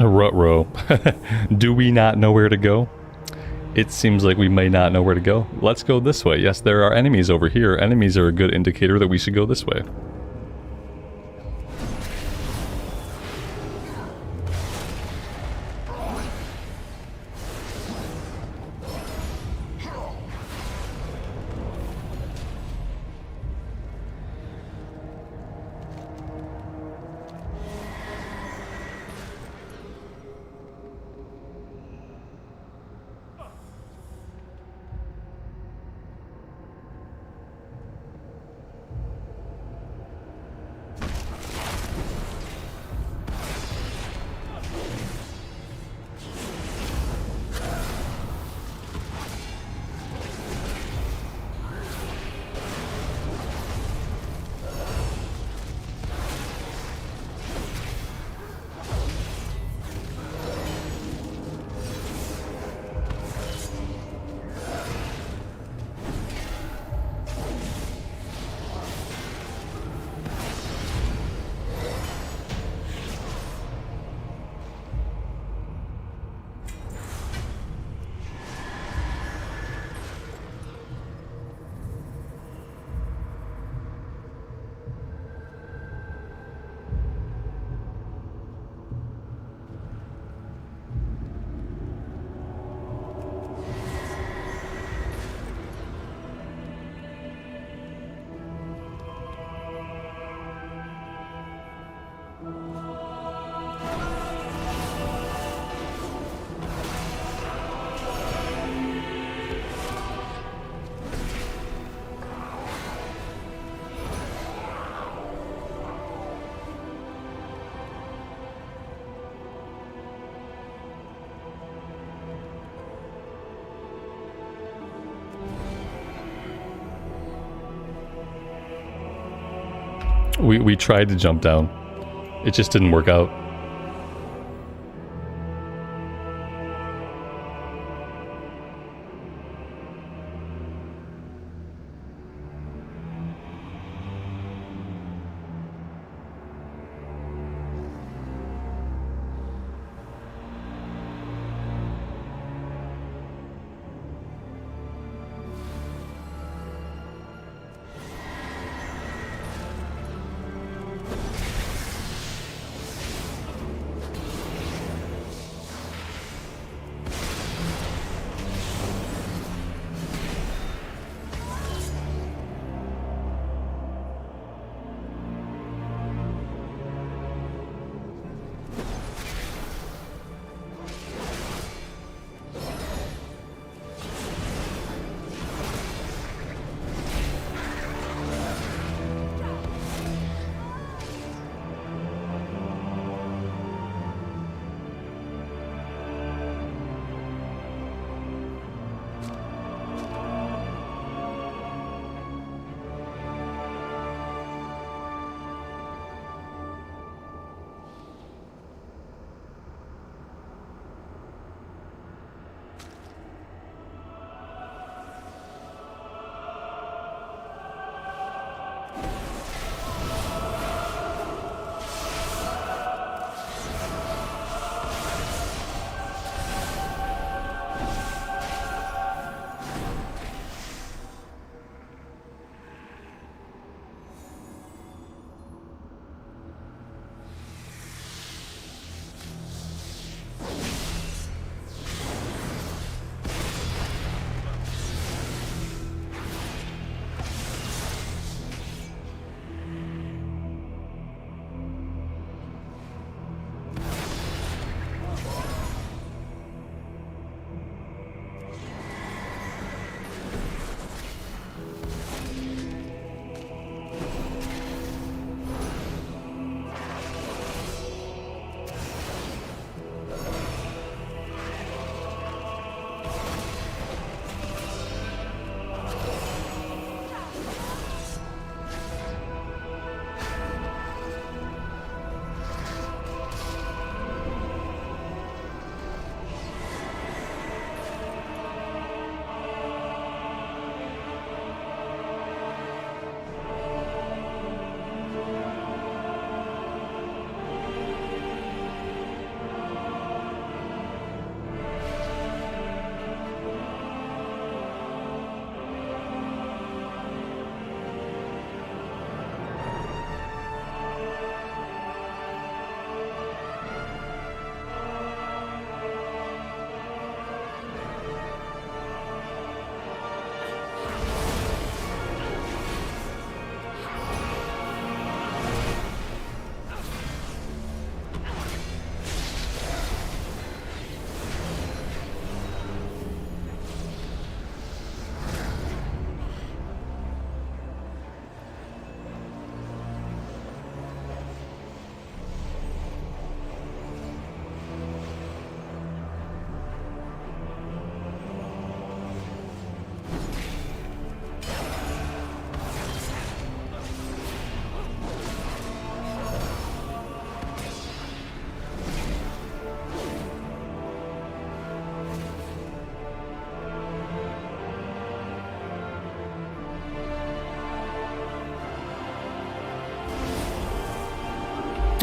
A rut row. Do we not know where to go? It seems like we may not know where to go. Let's go this way. Yes, there are enemies over here. Enemies are a good indicator that we should go this way. We tried to jump down. It just didn't work out.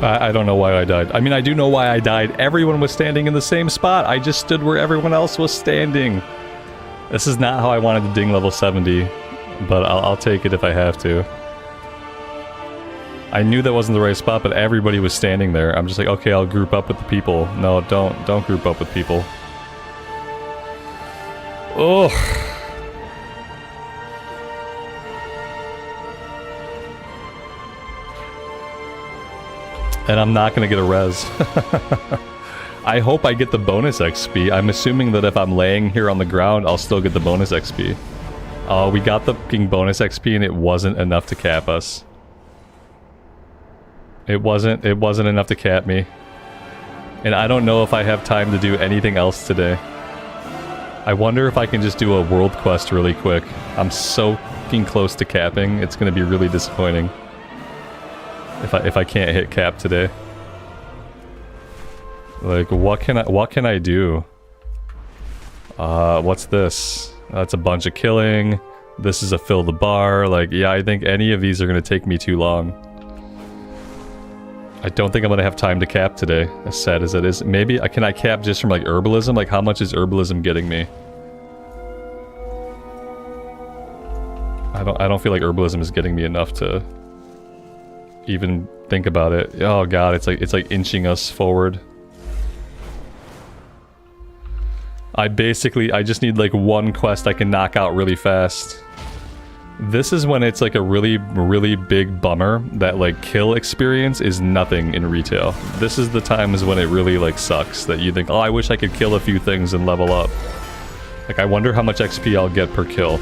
I don't know why I died. I mean, I do know why I died. Everyone was standing in the same spot. I just stood where everyone else was standing. This is not how I wanted to ding level 70, but I'll take it if I have to. I knew that wasn't the right spot, but everybody was standing there. I'm just like, okay, I'll group up with the people. No, don't group up with people. Oh. And I'm not gonna get a res. I hope I get the bonus XP. I'm assuming that if I'm laying here on the ground, I'll still get the bonus XP. Oh, we got the fucking bonus XP and it wasn't enough to cap us. It wasn't enough to cap me. And I don't know if I have time to do anything else today. I wonder if I can just do a world quest really quick. I'm so fucking close to capping, it's gonna be really disappointing. If I can't hit cap today. Like, what can I do? What's this? That's a bunch of killing. This is a fill the bar. Like, yeah, I think any of these are gonna take me too long. I don't think I'm gonna have time to cap today, as sad as it is. Maybe, can I cap just from like herbalism? Like, how much is herbalism getting me? I don't feel like herbalism is getting me enough to even think about it. Oh god, it's like inching us forward. I just need like one quest I can knock out really fast. This is when it's like a really, really big bummer that like kill experience is nothing in retail. This is the times when it really like sucks that you think, oh, I wish I could kill a few things and level up. Like, I wonder how much XP I'll get per kill.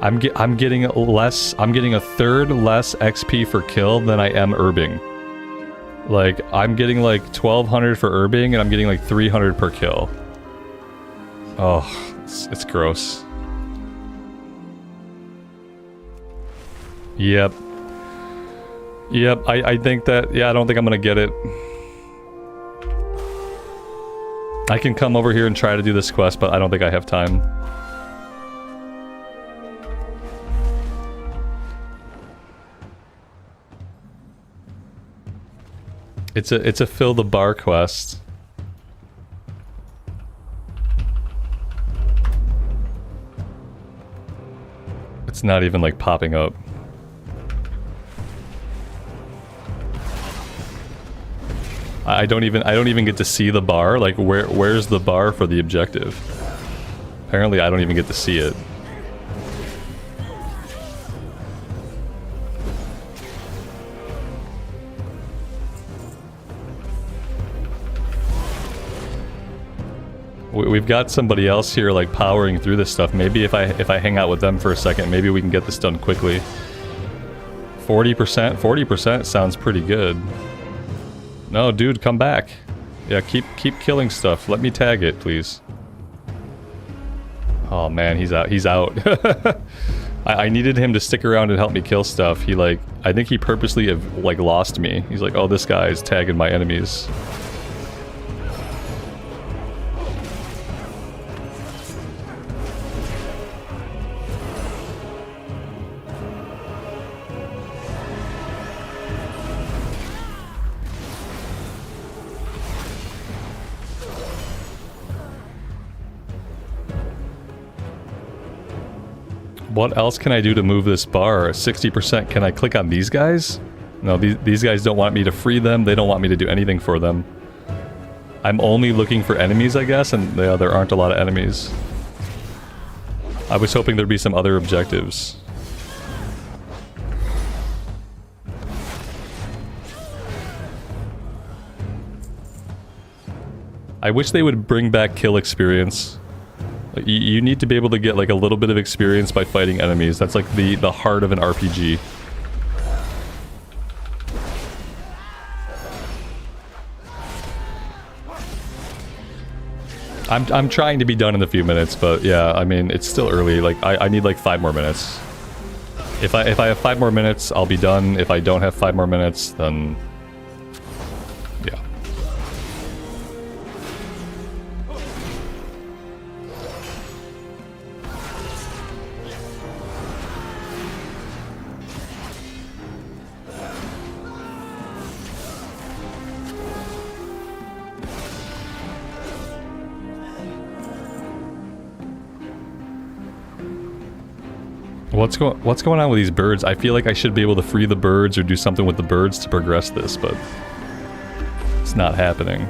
I'm getting a third less XP for kill than I am herbing. Like, I'm getting like 1200 for herbing and I'm getting like 300 per kill. Oh, it's gross. Yep. I think that, yeah, I don't think I'm gonna get it. I can come over here and try to do this quest, but I don't think I have time. It's a fill the bar quest. It's not even like popping up. I don't even get to see the bar. Like, where's the bar for the objective? Apparently I don't even get to see it. We've got somebody else here like powering through this stuff. Maybe if I hang out with them for a second, maybe we can get this done quickly. 40% sounds pretty good. No, dude, come back. Yeah, keep killing stuff. Let me tag it, please. Oh man, he's out. I needed him to stick around and help me kill stuff. He like, I think he purposely like lost me. He's like, oh, this guy is tagging my enemies. What else can I do to move this bar? 60%. Can I click on these guys? No, these guys don't want me to free them. They don't want me to do anything for them. I'm only looking for enemies, I guess, and yeah, there aren't a lot of enemies. I was hoping there'd be some other objectives. I wish they would bring back kill experience. Like, you need to be able to get like a little bit of experience by fighting enemies. That's like the heart of an RPG. I'm trying to be done in a few minutes, but yeah, I mean, it's still early. Like, I need like 5 more minutes. If I have 5 more minutes, I'll be done. If I don't have 5 more minutes, then yeah. What's going on with these birds? I feel like I should be able to free the birds or do something with the birds to progress this, but it's not happening.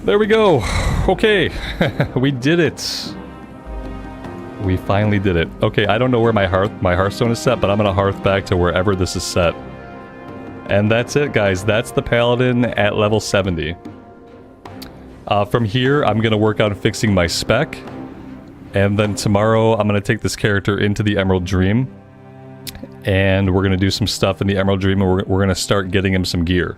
There we go. Okay, we did it. We finally did it. Okay, I don't know where my hearthstone is set, but I'm gonna hearth back to wherever this is set. And that's it, guys. That's the Paladin at level 70. From here, I'm gonna work on fixing my spec. And then tomorrow, I'm gonna take this character into the Emerald Dream. And we're gonna do some stuff in the Emerald Dream, and we're gonna start getting him some gear.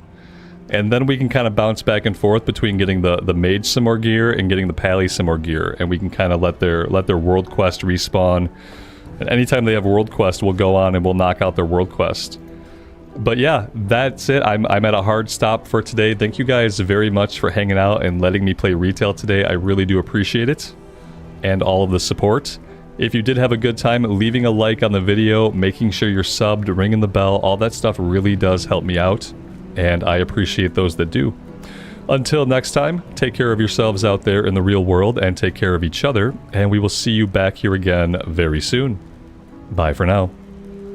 And then we can kind of bounce back and forth between getting the mage some more gear and getting the pally some more gear, and we can kind of let their world quest respawn. And anytime they have world quest, we'll go on and we'll knock out their world quest. But yeah, that's it. I'm at a hard stop for today. Thank you guys very much for hanging out and letting me play retail today. I really do appreciate it, and all of the support. If you did have a good time, leaving a like on the video, making sure you're subbed, ringing the bell, all that stuff really does help me out. And I appreciate those that do. Until next time, take care of yourselves out there in the real world and take care of each other, and we will see you back here again very soon. Bye for now.